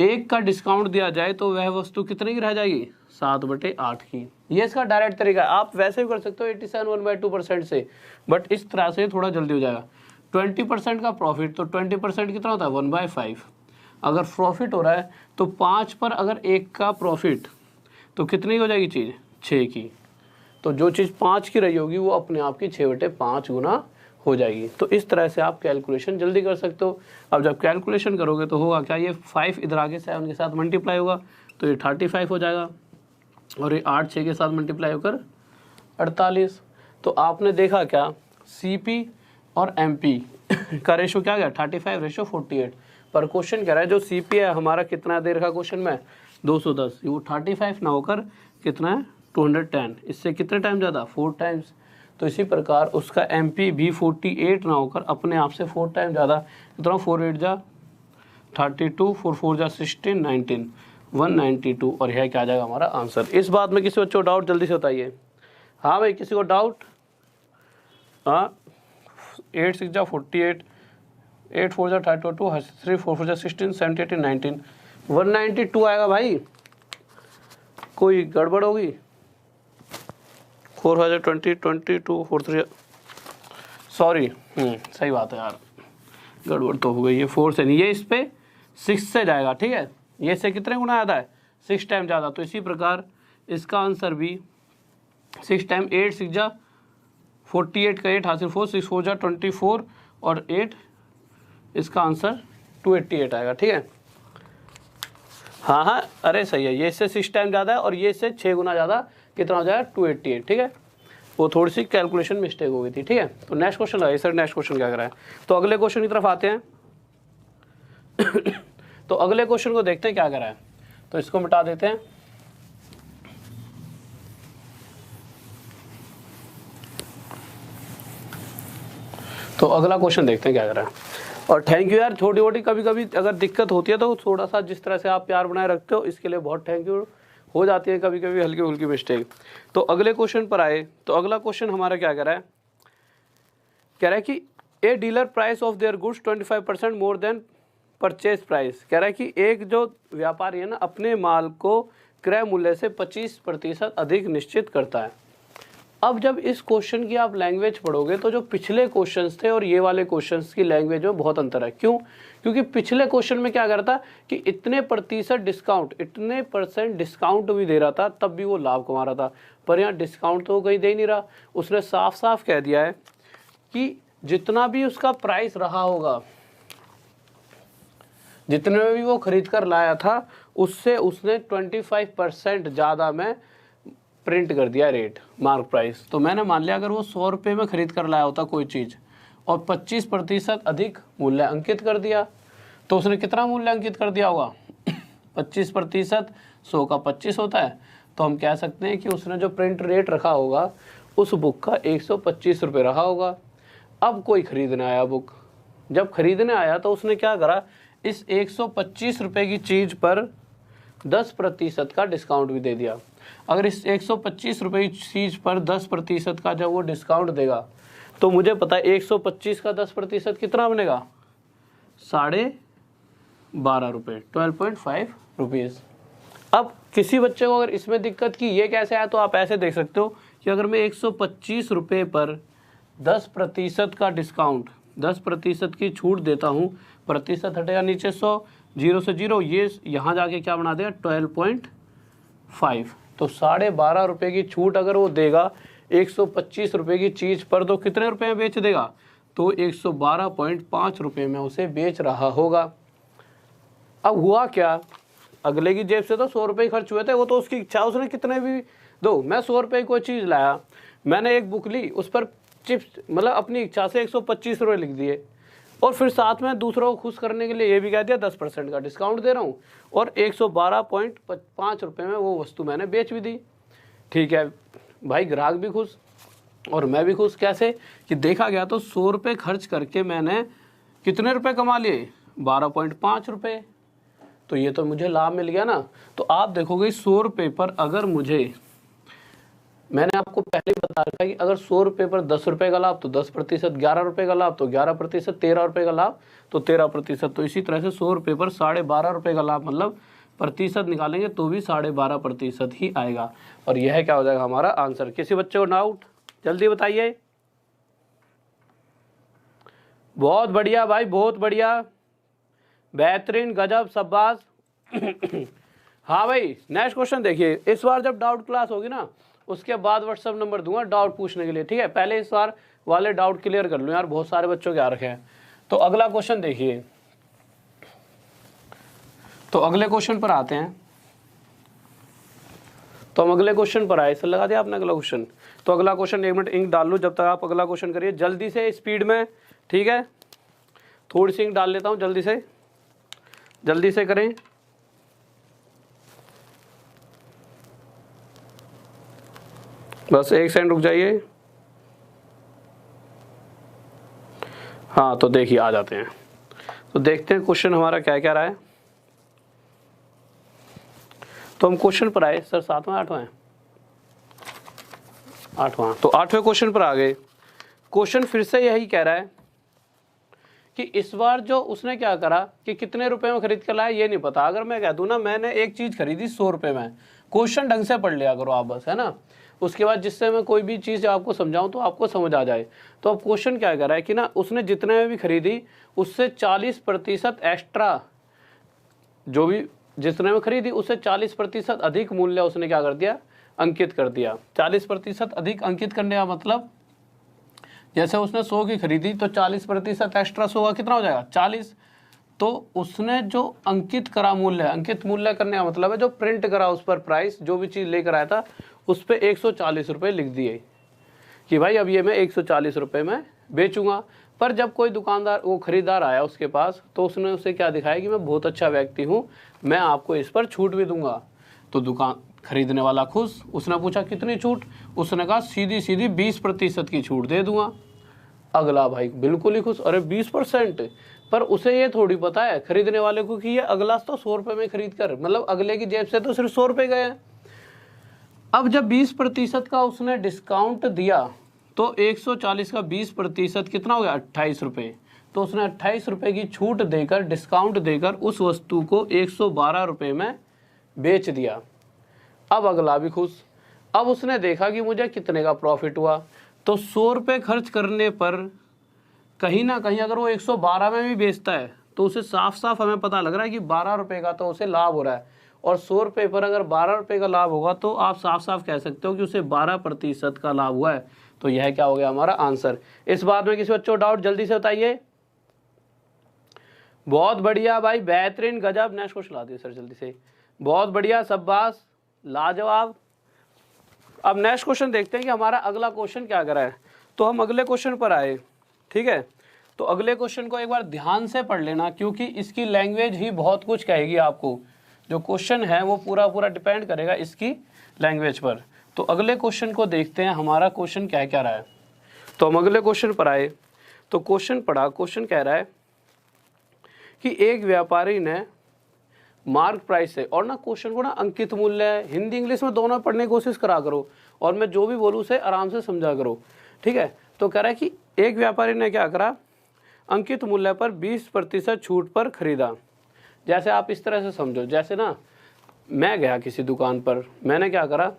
1 का डिस्काउंट दिया जाए तो वह वस्तु कितने की रह जाएगी, 7/8 की। ये इसका डायरेक्ट तरीका है। आप वैसे भी कर सकते हो 87 1/2% से, बट इस तरह से थोड़ा जल्दी हो जाएगा। 20% का प्रॉफिट, तो 20% कितना होता है, 1/5। अगर प्रॉफिट हो रहा है तो 5 पर अगर 1 का प्रॉफिट, तो कितनी हो जाएगी चीज़, 6 की। तो जो चीज़ 5 की रही होगी वो अपने आप की 6/5 गुना हो जाएगी। तो इस तरह से आप कैलकुलेशन जल्दी कर सकते हो। अब जब कैलकुलेशन करोगे तो होगा क्या, ये 5 इधर आगे 7 के साथ मल्टीप्लाई होगा तो ये 35 हो जाएगा, और ये 8 6 के साथ मल्टीप्लाई होकर 48। तो आपने देखा क्या, CP और MP का रेशो क्या गया, 35:48। पर क्वेश्चन कह रहा है जो CP है हमारा कितना दे रखा क्वेश्चन में, 210, वो 35 ना होकर कितना है, 210। इससे कितने टाइम ज़्यादा, 4 टाइम्स। तो इसी प्रकार उसका MP भी 48 ना होकर अपने आप से 4 टाइम ज़्यादा। कितना, 4 8 जा 32, 4 4 जा 16, 19, 192। और यह क्या आ जाएगा हमारा आंसर। इस बात में किसी बच्चों को डाउट जल्दी से बताइए। हाँ भाई, किसी को डाउट? हाँ, 8 6 जा 48, 8 4 जा 32, 3 4 4 जा 16, 17 18 19, 192 आएगा भाई। कोई गड़बड़ होगी? 4 5 जा 20, 22, 4 3, सॉरी, सही बात है यार, गड़बड़ तो हो गई। ये 4 से नहीं, ये इस पे 6 से जाएगा, ठीक है। ये से कितने गुना ज़्यादा है, 6 टाइम ज़्यादा। तो इसी प्रकार इसका आंसर भी 6 टाइम 8 6 जा 48 का 8 हासिल 4, 6 4 जा 24 और 8, इसका आंसर 288 आएगा, ठीक है। हाँ हाँ, अरे सही है, ये इससे 6 टाइम ज़्यादा है और ये इससे 6 गुना ज़्यादा, कितना हो जाएगा, 288, ठीक है। वो थोड़ी सी कैलकुलेशन मिस्टेक हो गई थी, ठीक है। तो नेक्स्ट क्वेश्चन लगाइए सर, नेक्स्ट क्वेश्चन क्या कर रहा है। तो अगले क्वेश्चन की तरफ आते हैं। तो अगले क्वेश्चन को देखते हैं क्या कर रहा है। तो इसको मिटा देते हैं। तो अगला क्वेश्चन देखते हैं क्या कर रहा है। और थैंक यू यार, छोटी मोटी कभी कभी अगर दिक्कत होती है तो थोड़ा सा जिस तरह से आप प्यार बनाए रखते हो इसके लिए बहुत थैंक यू। हो जाती है कभी कभी हल्की फुल्की मिस्टेक। तो अगले क्वेश्चन पर आए। तो अगला क्वेश्चन हमारा क्या कह रहा है, कह रहा है कि a dealer price of their goods 25% more than purchase price. कह रहा है कि एक जो व्यापारी है ना, अपने माल को क्रय मूल्य से 25% अधिक निश्चित करता है। अब जब इस क्वेश्चन की आप लैंग्वेज पढ़ोगे तो जो पिछले क्वेश्चंस थे और ये वाले क्वेश्चंस की लैंग्वेज में बहुत अंतर है। क्यों? क्योंकि पिछले क्वेश्चन में क्या करता कि इतने प्रतिशत डिस्काउंट, इतने % डिस्काउंट भी दे रहा था तब भी वो लाभ कमा रहा था। पर यहाँ डिस्काउंट तो कहीं दे नहीं रहा। उसने साफ साफ कह दिया है कि जितना भी उसका प्राइस रहा होगा, जितने में भी वो खरीद कर लाया था उससे उसने 25% ज़्यादा में प्रिंट कर दिया रेट, मार्क प्राइस। तो मैंने मान लिया अगर वो 100 रुपये में खरीद कर लाया होता कोई चीज़ और 25% अधिक मूल्य अंकित कर दिया, तो उसने कितना मूल्य अंकित कर दिया होगा 25%, 100 का 25 होता है। तो हम कह सकते हैं कि उसने जो प्रिंट रेट रखा होगा उस बुक का 125 रुपये रहा होगा। अब कोई खरीदने आया बुक, जब खरीदने आया तो उसने क्या करा, इस 125 रुपये की चीज़ पर 10% का डिस्काउंट भी दे दिया। अगर इस 125 रुपये की चीज़ पर 10% का जब वो डिस्काउंट देगा तो मुझे पता है 125 का 10% कितना बनेगा, 12.5 रुपये, 12.5 रुपीज़। अब किसी बच्चे को अगर इसमें दिक्कत की ये कैसे आया, तो आप ऐसे देख सकते हो कि अगर मैं 125 रुपये पर 10% का डिस्काउंट, 10% की छूट देता हूँ, प्रतिशत हटेगा नीचे 100, 0 से 0, ये यहाँ जाके क्या बना देगा 12.5। तो 12.5 रुपये की छूट अगर वो देगा 125 रुपये की चीज़ पर, तो कितने रुपए में बेच देगा, तो 112.5 रुपये में उसे बेच रहा होगा। अब हुआ क्या, अगले की जेब से तो 100 रुपये खर्च हुए थे, वो तो उसकी इच्छा, उसने कितने भी दो। मैं 100 रुपये की कोई चीज़ लाया, मैंने एक बुक ली, उस पर चिप्स मतलब अपनी इच्छा से 125 रुपये लिख दिए, और फिर साथ में दूसरों को खुश करने के लिए ये भी कह दिया 10% का डिस्काउंट दे रहा हूँ, और 112.5 रुपये में वो वस्तु मैंने बेच भी दी। ठीक है भाई, ग्राहक भी खुश और मैं भी खुश। कैसे कि देखा गया तो 100 रुपये खर्च करके मैंने कितने रुपए कमा लिए, 12.5 रुपये। तो ये तो मुझे लाभ मिल गया ना। तो आप देखोगे 100 रुपये पर अगर मुझे मैंने आपको पहले ही बता रखा है कि अगर 100 रुपये पर 10 रुपये का लाभ तो 10%, 11 रुपये का लाभ तो 11%, 13 रुपये का लाभ तो 13%। तो इसी तरह से 100 रुपये पर 12.5 रुपये का लाभ मतलब प्रतिशत निकालेंगे तो भी 12.5% ही आएगा। और यह क्या हो जाएगा हमारा आंसर। किसी बच्चे को डाउट जल्दी बताइए। बहुत बढ़िया भाई, बहुत बढ़िया, बेहतरीन, गजब, शाबाश। हाँ भाई, नेक्स्ट क्वेश्चन देखिए। इस बार जब डाउट क्लास होगी ना उसके बाद व्हाट्सएप नंबर दूंगा डाउट पूछने के लिए, ठीक है। पहले इस बार वाले डाउट क्लियर कर लो यार, बहुत सारे बच्चों के आ रखे हैं। तो अगला क्वेश्चन देखिए, तो अगले क्वेश्चन पर आते हैं। तो हम अगले क्वेश्चन पर आए। सर लगा दिया आपने अगला क्वेश्चन। तो अगला क्वेश्चन 1 मिनट इंक डाल लो जब तक आप अगला क्वेश्चन करिए जल्दी से, स्पीड में, ठीक है। थोड़ी सी इंक डाल लेता हूँ, जल्दी से करें। बस 1 सेकंड रुक जाइए। हाँ तो देखिए आ जाते हैं। तो देखते हैं क्वेश्चन हमारा क्या क्या रहा है। तो हम क्वेश्चन पर आए। सर 7वां 8वां है? 8वां। तो 8वें क्वेश्चन पर आ गए। क्वेश्चन फिर से यही कह रहा है कि इस बार जो उसने क्या करा कि कितने रुपए में खरीद कर लाया ये नहीं पता। अगर मैं कह दूं ना मैंने एक चीज खरीदी 100 रुपए में, क्वेश्चन ढंग से पढ़ लिया करो आप बस, है ना। उसके बाद जिससे मैं कोई भी चीज़ आपको समझाऊं तो आपको समझ आ जाए। तो अब क्वेश्चन क्या कर रहा है कि ना उसने जितने में भी खरीदी उससे 40% एक्स्ट्रा, जो भी जितने में खरीदी उससे 40% अधिक मूल्य उसने क्या कर दिया, अंकित कर दिया। 40% अधिक अंकित करने का मतलब जैसे उसने 100 की खरीदी तो 40% एक्स्ट्रा 100 का कितना हो जाएगा 40। तो उसने जो अंकित करा मूल्य, अंकित मूल्य करने का मतलब है जो प्रिंट करा उस पर प्राइस, जो भी चीज़ लेकर आया था उस पर 140 रुपये लिख दिए कि भाई अब ये मैं 140 रुपये में बेचूंगा। पर जब कोई दुकानदार वो खरीदार आया उसके पास तो उसने उसे क्या दिखाया कि मैं बहुत अच्छा व्यक्ति हूँ, मैं आपको इस पर छूट भी दूंगा। तो दुकान खरीदने वाला खुश, उसने पूछा कितनी छूट, उसने कहा सीधी सीधी 20% की छूट दे दूंगा। अगला भाई बिल्कुल ही खुश, अरे 20%। पर उसे ये थोड़ी पता है खरीदने वाले को कि ये अगला तो 100 रुपये में खरीद कर, मतलब अगले की जेब से तो सिर्फ 100 रुपये गए हैं। अब जब 20% का उसने डिस्काउंट दिया तो 140 का 20% कितना हो गया 28 रुपये। तो उसने 28 रुपये की छूट देकर, डिस्काउंट देकर उस वस्तु को 112 रुपये में बेच दिया। अब अगला भी खुश। अब उसने देखा कि मुझे कितने का प्रॉफिट हुआ। तो 100 रुपये खर्च करने पर कहीं ना कहीं अगर वो 112 में भी बेचता है तो उसे साफ साफ हमें पता लग रहा है कि 12 रुपये का तो उसे लाभ हो रहा है। और 100 रुपये पर अगर 12 रुपये का लाभ होगा तो आप साफ साफ कह सकते हो कि उसे 12% का लाभ हुआ है। तो यह क्या हो गया हमारा आंसर। इस बात में किसी बच्चों को डाउट जल्दी से बताइए। बहुत बढ़िया भाई, बेहतरीन, गजब। नेक्स्ट क्वेश्चन ला दिए सर जल्दी से। बहुत बढ़िया, शाबाश, लाजवाब। अब नेक्स्ट क्वेश्चन देखते हैं कि हमारा अगला क्वेश्चन क्या कर रहा है। तो हम अगले क्वेश्चन पर आए, ठीक है। तो अगले क्वेश्चन को एक बार ध्यान से पढ़ लेना क्योंकि इसकी लैंग्वेज ही बहुत कुछ कहेगी आपको। जो क्वेश्चन है वो पूरा पूरा डिपेंड करेगा इसकी लैंग्वेज पर। तो अगले क्वेश्चन को देखते हैं हमारा क्वेश्चन क्या क्या रहा है। तो हम अगले क्वेश्चन पर आए। तो क्वेश्चन पढ़ा, क्वेश्चन कह रहा है कि एक व्यापारी ने मार्क प्राइस है, और ना क्वेश्चन को ना अंकित मूल्य है, हिंदी इंग्लिश में दोनों पढ़ने की कोशिश करा करो और मैं जो भी बोलूँ उसे आराम से समझा करो, ठीक है। तो कह रहा है कि एक व्यापारी ने क्या करा, अंकित मूल्य पर 20% छूट पर खरीदा। जैसे आप इस तरह से समझो, जैसे ना मैं गया किसी दुकान पर, मैंने क्या करा,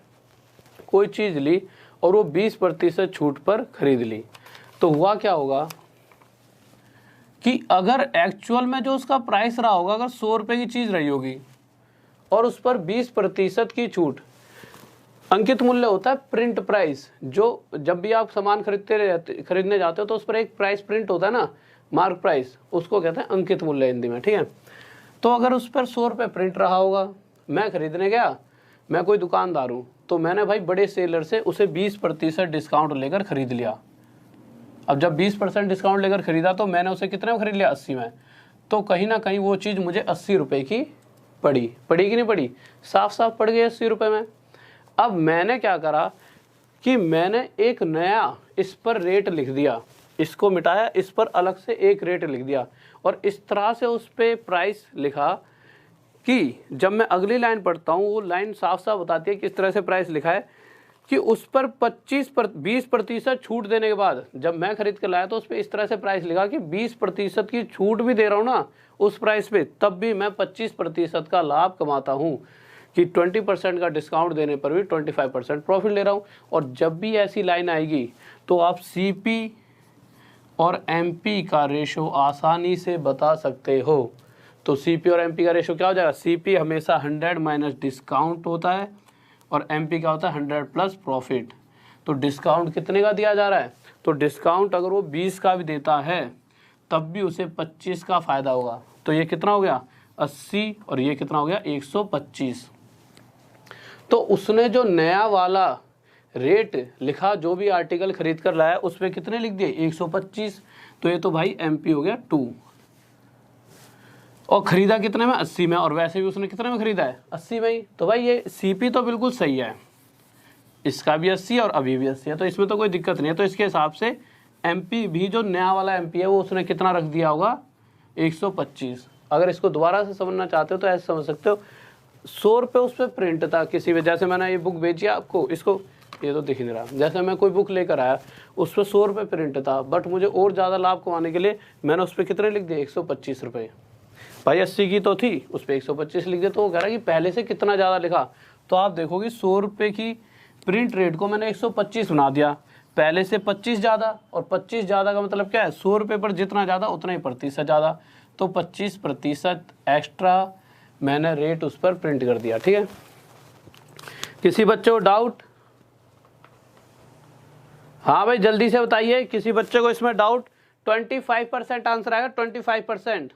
कोई चीज़ ली और वो 20% छूट पर खरीद ली। तो हुआ क्या होगा कि अगर एक्चुअल में जो उसका प्राइस रहा होगा, अगर 100 रुपये की चीज़ रही होगी और उस पर 20% की छूट, अंकित मूल्य होता है प्रिंट प्राइस। जो जब भी आप सामान खरीदने जाते हो तो उस पर एक प्राइस प्रिंट होता है ना, मार्क प्राइस, उसको कहते हैं अंकित मूल्य हिंदी में, ठीक है। तो अगर उस पर 100 रुपये प्रिंट रहा होगा, मैं खरीदने गया, मैं कोई दुकानदार हूँ, तो मैंने भाई बड़े सेलर से उसे 20% डिस्काउंट लेकर खरीद लिया। अब जब 20% डिस्काउंट लेकर खरीदा तो मैंने उसे कितने में खरीद लिया, 80 में। तो कहीं ना कहीं वो चीज़ मुझे 80 रुपये की पड़ी कि नहीं पड़ी, साफ साफ पड़ गई 80 रुपये में। अब मैंने क्या करा कि मैंने एक नया इस पर रेट लिख दिया, इसको मिटाया, इस पर अलग से एक रेट लिख दिया और इस तरह से उस पर प्राइस लिखा कि जब मैं अगली लाइन पढ़ता हूँ वो लाइन साफ साफ बताती है किस तरह से प्राइस लिखा है कि उस पर 20% छूट देने के बाद जब मैं खरीद कर लाया तो उस पर इस तरह से प्राइस लिखा कि 20% की छूट भी दे रहा हूँ ना उस प्राइस पे, तब भी मैं 25% का लाभ कमाता हूँ, कि 20% का डिस्काउंट देने पर भी 25% प्रॉफिट ले रहा हूँ। और जब भी ऐसी लाइन आएगी तो आप CP और MP का रेशो आसानी से बता सकते हो। तो CP और MP का रेशो क्या हो जाएगा, CP हमेशा 100 माइनस डिस्काउंट होता है और MP क्या होता है 100 प्लस प्रॉफिट। तो डिस्काउंट कितने का दिया जा रहा है, तो डिस्काउंट अगर वो 20 का भी देता है तब भी उसे 25 का फ़ायदा होगा। तो ये कितना हो गया 80 और ये कितना हो गया 125। तो उसने जो नया वाला रेट लिखा जो भी आर्टिकल खरीद कर लाया उस पर कितने लिख दिए 125। तो ये तो भाई MP हो गया 2। और खरीदा कितने में 80 में, और वैसे भी उसने कितने में खरीदा है 80 में ही। तो भाई ये CP तो बिल्कुल सही है, इसका भी 80 और अभी भी 80 है, तो इसमें तो कोई दिक्कत नहीं है। तो इसके हिसाब से MP भी जो नया वाला MP है वो उसने कितना रख दिया होगा 125। अगर इसको दोबारा से समझना चाहते हो तो ऐसे समझ सकते हो, 100 रुपये उस पर प्रिंट था किसी वजह से, मैंने ये बुक बेची आपको, इसको ये तो दिख नहीं रहा, जैसे मैं कोई बुक लेकर आया उस पर 100 रुपये प्रिंट था, बट मुझे और ज़्यादा लाभ कमाने के लिए मैंने उस पर कितने लिख दिए 125 रुपये। भाई 80 की तो थी उस पर 125 लिख दिया, तो वो कह रहा है कि पहले से कितना ज़्यादा लिखा। तो आप देखोगे 100 रुपये की प्रिंट रेट को मैंने 125 बना दिया, पहले से 25 ज़्यादा, और 25 ज़्यादा का मतलब क्या है 100 रुपये पर जितना ज़्यादा उतना ही प्रतिशत ज़्यादा, तो 25% एक्स्ट्रा मैंने रेट उस पर प्रिंट कर दिया। ठीक है, किसी बच्चे को डाउट? हाँ भाई जल्दी से बताइए, किसी बच्चे को इसमें डाउट? 25% आंसर आएगा, 25%।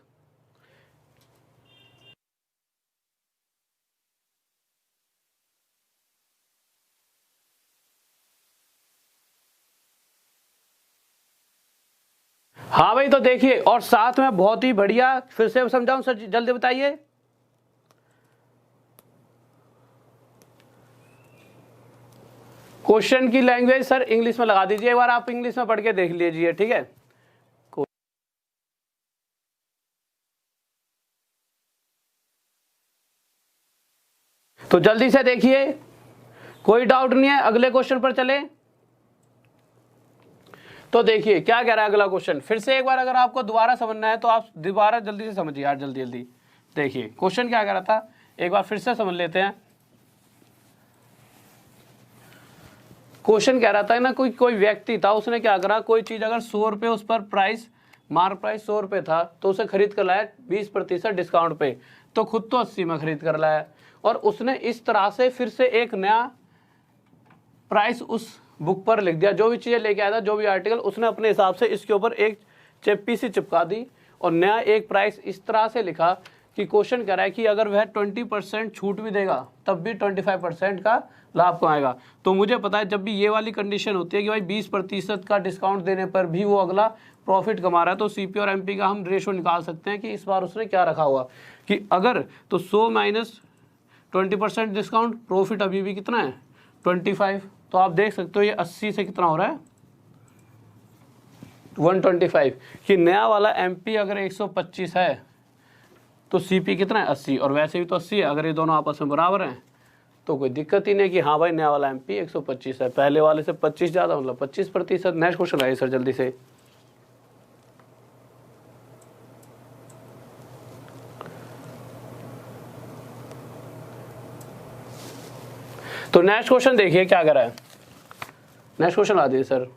हाँ भाई, तो देखिए, और साथ में बहुत ही बढ़िया फिर से समझाऊं सर, जल्दी बताइए। क्वेश्चन की लैंग्वेज सर इंग्लिश में लगा दीजिए, एक बार आप इंग्लिश में पढ़ के देख लीजिए। ठीक है, तो जल्दी से देखिए, कोई डाउट नहीं है, अगले क्वेश्चन पर चले। तो देखिए क्या कह रहा है अगला क्वेश्चन, फिर से एक बार अगर आपको दोबारा समझना है तो आप दोबारा जल्दी से समझिए यार, जल्दी जल्दी। देखिए क्वेश्चन क्या कह रहा था, एक बार फिर से समझ लेते हैं। क्वेश्चन कह रहा था ना, कोई व्यक्ति था, उसने क्या करा, कोई चीज अगर 100 रुपये उस पर प्राइस, मार्क प्राइस 100 रुपये था, तो उसे खरीद कर लाया 20% डिस्काउंट पे, तो खुद तो 80 में खरीद कर लाया, और उसने इस तरह से फिर से एक नया प्राइस उस बुक पर लिख दिया। जो भी चीज़ें लेके आया था, जो भी आर्टिकल, उसने अपने हिसाब से इसके ऊपर एक चेप्पी सी चिपका दी और नया एक प्राइस इस तरह से लिखा कि क्वेश्चन कह रहा है कि अगर वह 20% छूट भी देगा तब भी 25% का लाभ कमाएगा। तो मुझे पता है जब भी ये वाली कंडीशन होती है कि भाई 20% का डिस्काउंट देने पर भी वो अगला प्रॉफिट कमा रहा है, तो CP और MP का हम रेशो निकाल सकते हैं कि इस बार उसने क्या रखा हुआ, कि अगर तो 100 माइनस 20% डिस्काउंट, प्रॉफिट अभी भी कितना है 25। तो आप देख सकते हो ये 80 से कितना हो रहा है 125, कि नया वाला MP अगर 125 है तो CP कितना है 80, और वैसे भी तो 80 है, अगर ये दोनों आपस में बराबर हैं तो कोई दिक्कत ही नहीं कि हाँ भाई नया वाला MP 125 है, पहले वाले से 25 ज़्यादा, मतलब 25%। नेक्स्ट क्वेश्चन आइए सर जल्दी से। तो नेक्स्ट क्वेश्चन देखिए क्या कर रहा है, नेक्स्ट क्वेश्चन आ दीजिए सर।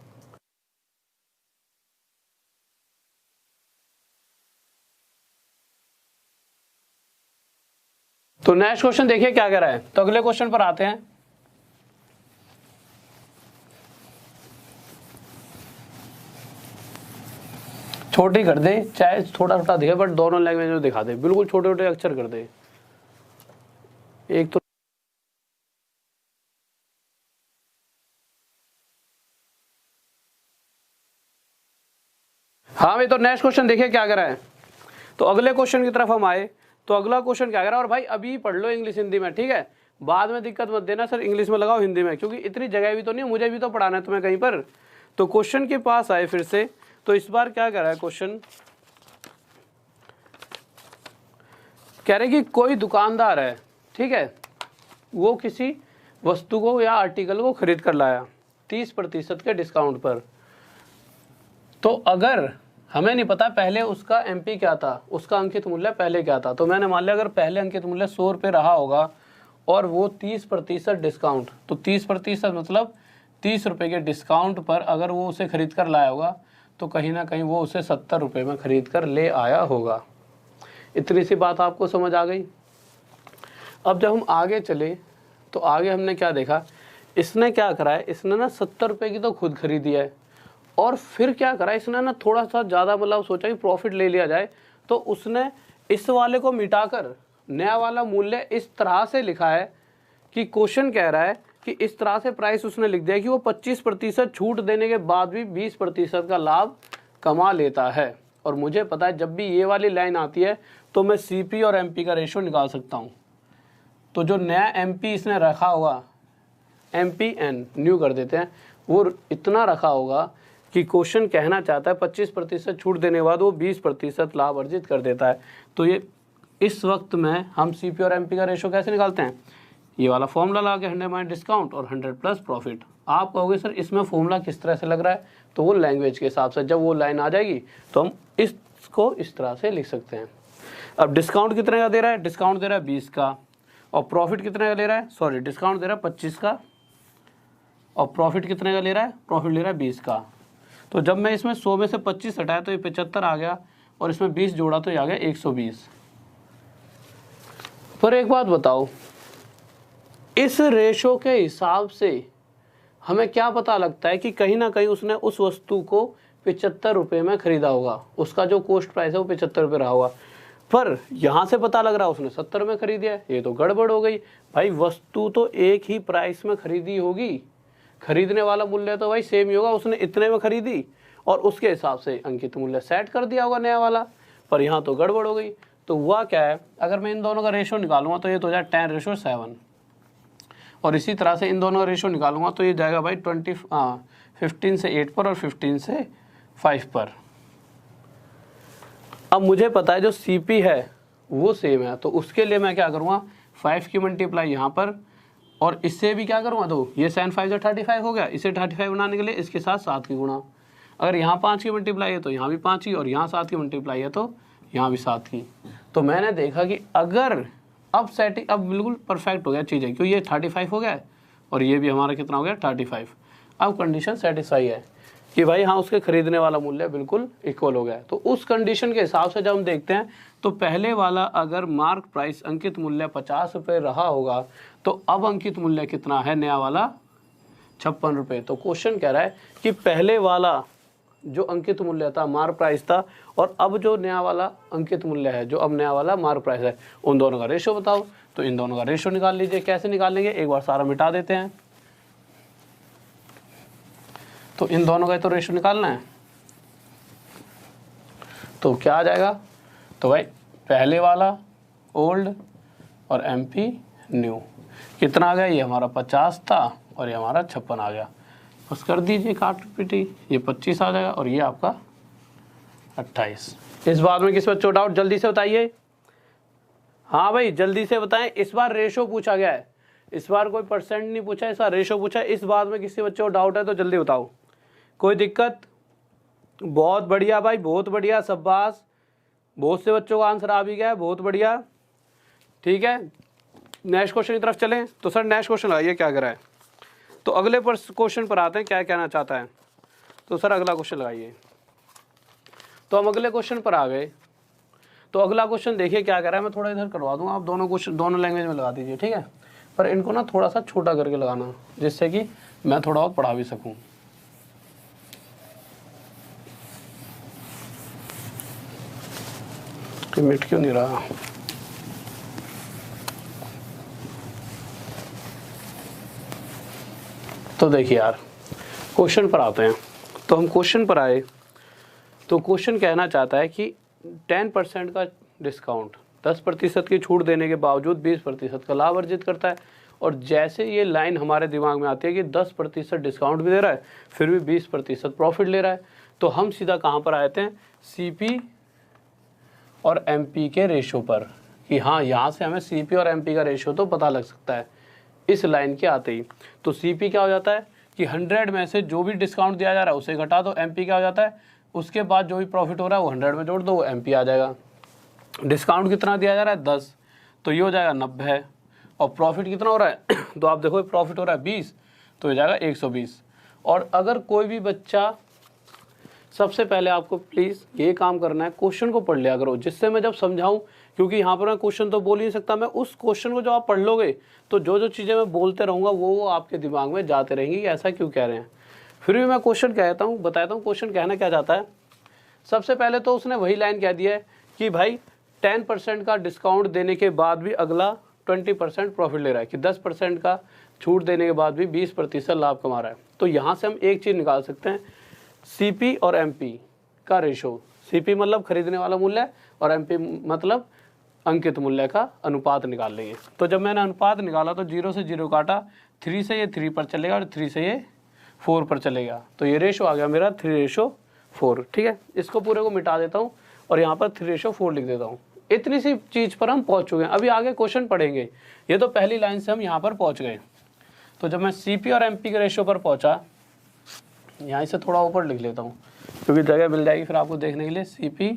तो नेक्स्ट क्वेश्चन देखिए क्या कह रहा है, तो अगले क्वेश्चन पर आते हैं। छोटी कर दे, चाहे थोड़ा छोटा दिखे, बट दोनों लैंग्वेज में दिखा दे, बिल्कुल छोटे छोटे अक्षर कर दे। एक तो हाँ भाई, तो नेक्स्ट क्वेश्चन देखिए क्या कर रहा है। तो अगले क्वेश्चन की तरफ हम आए, तो अगला क्वेश्चन क्या कर रहा है, और भाई अभी पढ़ लो इंग्लिश हिंदी में, ठीक है, बाद में दिक्कत मत देना सर, इंग्लिश में लगाओ हिंदी में, क्योंकि इतनी जगह भी तो नहीं, मुझे भी तो पढ़ाना है तुम्हें कहीं पर। तो क्वेश्चन के पास आए फिर से, तो इस बार क्या कर रहा है क्वेश्चन, कह रहे कि कोई दुकानदार है, ठीक है, वो किसी वस्तु को या आर्टिकल को खरीद कर लाया 30% के डिस्काउंट पर। तो अगर हमें नहीं पता पहले उसका एमपी क्या था, उसका अंकित मूल्य पहले क्या था, तो मैंने मान लिया अगर पहले अंकित मूल्य 100 रुपये रहा होगा और वो 30% डिस्काउंट, तो 30% मतलब 30 रुपये के डिस्काउंट पर अगर वो उसे खरीद कर लाया होगा तो कहीं ना कहीं वो उसे 70 रुपये में खरीद कर ले आया होगा। इतनी सी बात आपको समझ आ गई। अब जब हम आगे चले तो आगे हमने क्या देखा, इसने क्या करा है, इसने ना 70 रुपये की तो खुद खरीदी है और फिर क्या करा, इसने ना थोड़ा सा ज़्यादा मतलब सोचा कि प्रॉफिट ले लिया जाए, तो उसने इस वाले को मिटाकर नया वाला मूल्य इस तरह से लिखा है कि क्वेश्चन कह रहा है कि इस तरह से प्राइस उसने लिख दिया कि वो 25% छूट देने के बाद भी 20% का लाभ कमा लेता है। और मुझे पता है जब भी ये वाली लाइन आती है तो मैं सीपी और एमपी का रेशो निकाल सकता हूँ। तो जो नया एमपी इसने रखा होगा, एमपी एन न्यू कर देते हैं, वो इतना रखा होगा कि क्वेश्चन कहना चाहता है 25% छूट देने के बाद वो 20% लाभ अर्जित कर देता है। तो ये इस वक्त में हम सीपी और एमपी का रेशो कैसे निकालते हैं, ये वाला फॉर्मूला लगा के 100 माइनस डिस्काउंट और 100 प्लस प्रॉफिट। आप कहोगे सर इसमें फॉर्मूला किस तरह से लग रहा है, तो वो लैंग्वेज के हिसाब से जब वो लाइन आ जाएगी तो हम इसको इस तरह से लिख सकते हैं। अब डिस्काउंट कितने का दे रहा है, डिस्काउंट दे रहा है 20 का, और प्रॉफिट कितने का ले रहा है, सॉरी डिस्काउंट दे रहा है 25 का और प्रॉफिट कितने का ले रहा है, प्रॉफिट ले रहा है 20 का। तो जब मैं इसमें 100 में से 25 हटाया तो ये 75 आ गया और इसमें 20 जोड़ा तो ये आ गया 120। पर एक बात बताओ, इस रेशो के हिसाब से हमें क्या पता लगता है कि कहीं ना कहीं उसने उस वस्तु को 75 रुपये में खरीदा होगा, उसका जो कॉस्ट प्राइस है वो 75 रुपये रहा होगा, पर यहाँ से पता लग रहा है उसने 70 में खरीदी है। ये तो गड़बड़ हो गई भाई, वस्तु तो एक ही प्राइस में खरीदी होगी, खरीदने वाला मूल्य तो भाई सेम ही होगा, उसने इतने में खरीदी और उसके हिसाब से अंकित मूल्य सेट कर दिया होगा नया वाला, पर यहाँ तो गड़बड़ हो गई। तो हुआ क्या है, अगर मैं इन दोनों का रेशो निकालूंगा तो ये तो हो जाए 10:7, और इसी तरह से इन दोनों का रेशो निकालूंगा तो ये जाएगा भाई 15 से 8 पर और 15 से 5 पर। अब मुझे पता है जो सीपी है वो सेम है, तो उसके लिए मैं क्या करूँगा, 5 की मल्टीप्लाई यहाँ पर और इससे भी क्या करूँगा, तो ये sin 5 से 35 हो गया, इसे 35 बनाने के लिए इसके साथ 7 की गुणा। अगर यहाँ 5 की मल्टीप्लाई है तो यहाँ भी 5 की, और यहाँ 7 की मल्टीप्लाई है तो यहाँ भी 7 की। तो मैंने देखा कि अगर अब सेटिंग अब बिल्कुल परफेक्ट हो गया चीज़ें, क्यों ये 35 हो गया है और ये भी हमारा कितना हो गया 35। अब कंडीशन सेटिस्फाई है कि भाई हाँ उसके खरीदने वाला मूल्य बिल्कुल इक्वल हो गया है। तो उस कंडीशन के हिसाब से जब हम देखते हैं तो पहले वाला अगर मार्क प्राइस अंकित मूल्य 50 रुपये रहा होगा तो अब अंकित मूल्य कितना है नया वाला 56 रुपये। तो क्वेश्चन कह रहा है कि पहले वाला जो अंकित मूल्य था मार्क प्राइस था और अब जो नया वाला अंकित मूल्य है, जो अब नया वाला मार्क प्राइस है, उन दोनों का रेशो बताओ। तो इन दोनों का रेशो निकाल लीजिए। कैसे निकालेंगे, एक बार सारा मिटा देते हैं। तो इन दोनों का तो रेशो निकालना है, तो क्या आ जाएगा, तो भाई पहले वाला ओल्ड और एमपी न्यू कितना आ गया, ये हमारा 50 था और ये हमारा 56 आ गया। बस कर दीजिए काट पीटी, ये 25 आ जाएगा और ये आपका 28। इस बात में किस बच्चों डाउट, जल्दी से बताइए। हाँ भाई जल्दी से बताएं। इस बार रेशो पूछा गया है, इस बार कोई परसेंट नहीं पूछा है, इस बार रेशो पूछा है। इस बात में किसी बच्चों को डाउट है तो जल्दी बताओ। कोई दिक्कत? बहुत बढ़िया भाई, बहुत बढ़िया, शाबाश। बहुत से बच्चों का आंसर आ भी गया है, बहुत बढ़िया। ठीक है, नेक्स्ट क्वेश्चन की तरफ चलें। तो सर नेक्स्ट क्वेश्चन लगाइए क्या करा है। तो अगले क्वेश्चन पर आते हैं, क्या कहना चाहता है। तो सर अगला क्वेश्चन लगाइए। तो हम अगले क्वेश्चन पर आ गए। तो अगला क्वेश्चन देखिए क्या कह रहा है। मैं थोड़ा इधर करवा दूंगा, आप दोनों क्वेश्चन दोनों लैंग्वेज में लगा दीजिए, ठीक है। पर इनको ना थोड़ा सा छोटा करके लगाना, जिससे कि मैं थोड़ा और पढ़ा भी सकूं। मिट क्यों नहीं रहा। तो देखिए यार, क्वेश्चन पर आते हैं। तो हम क्वेश्चन पर आए तो क्वेश्चन कहना चाहता है कि 10% का डिस्काउंट, 10% की छूट देने के बावजूद 20% का लाभ अर्जित करता है। और जैसे ये लाइन हमारे दिमाग में आती है कि 10% डिस्काउंट भी दे रहा है फिर भी 20% प्रॉफिट ले रहा है, तो हम सीधा कहाँ पर आते हैं, सीपी और एमपी के रेशो पर, कि हाँ यहाँ से हमें सीपी और एमपी का रेशो तो पता लग सकता है इस लाइन के आते ही। तो CP क्या हो जाता है कि 100 में से जो भी डिस्काउंट दिया जा रहा है उसे घटा दो, MP क्या हो जाता है उसके बाद जो भी प्रॉफिट हो रहा है वो 100 में जोड़ दो, वो MP आ जाएगा। डिस्काउंट कितना दिया जा रहा है 10, तो ये हो जाएगा 90, और प्रॉफिट कितना हो रहा है तो आप देखो प्रॉफिट हो रहा है 20, तो हो जाएगा 120। और अगर कोई भी बच्चा, सबसे पहले आपको प्लीज़ ये काम करना है, क्वेश्चन को पढ़ लिया करो, जिससे मैं जब समझाऊं, क्योंकि यहाँ पर मैं क्वेश्चन तो बोल ही नहीं सकता, मैं उस क्वेश्चन को जो आप पढ़ लोगे तो जो जो चीज़ें मैं बोलते रहूँगा वो आपके दिमाग में जाते रहेंगी कि ऐसा क्यों कह रहे हैं। फिर भी मैं क्वेश्चन कहता हूँ, बताता हूँ क्वेश्चन कहना क्या चाहता है। सबसे पहले तो उसने वही लाइन कह दिया है कि भाई 10% का डिस्काउंट देने के बाद भी अगला 20% प्रॉफिट ले रहा है, कि 10% का छूट देने के बाद भी 20% लाभ कमा रहा है। तो यहाँ से हम एक चीज़ निकाल सकते हैं, CP और MP का रेशो। CP मतलब खरीदने वाला मूल्य और MP मतलब अंकित मूल्य का अनुपात निकाल लेंगे। तो जब मैंने अनुपात निकाला तो 0 से 0 काटा, 3 से ये 3 पर चलेगा और 3 से ये 4 पर चलेगा, तो ये रेशो आ गया मेरा 3:4। ठीक है, इसको पूरे को मिटा देता हूँ और यहाँ पर 3:4 लिख देता हूँ। इतनी सी चीज़ पर हम पहुँच चुके हैं। अभी आगे क्वेश्चन पढ़ेंगे, ये तो पहली लाइन से हम यहाँ पर पहुँच गए। तो जब मैं CP और MP के रेशो पर पहुँचा, यहाँ से थोड़ा ऊपर लिख लेता हूँ क्योंकि जगह मिल जाएगी फिर आपको देखने के लिए। CP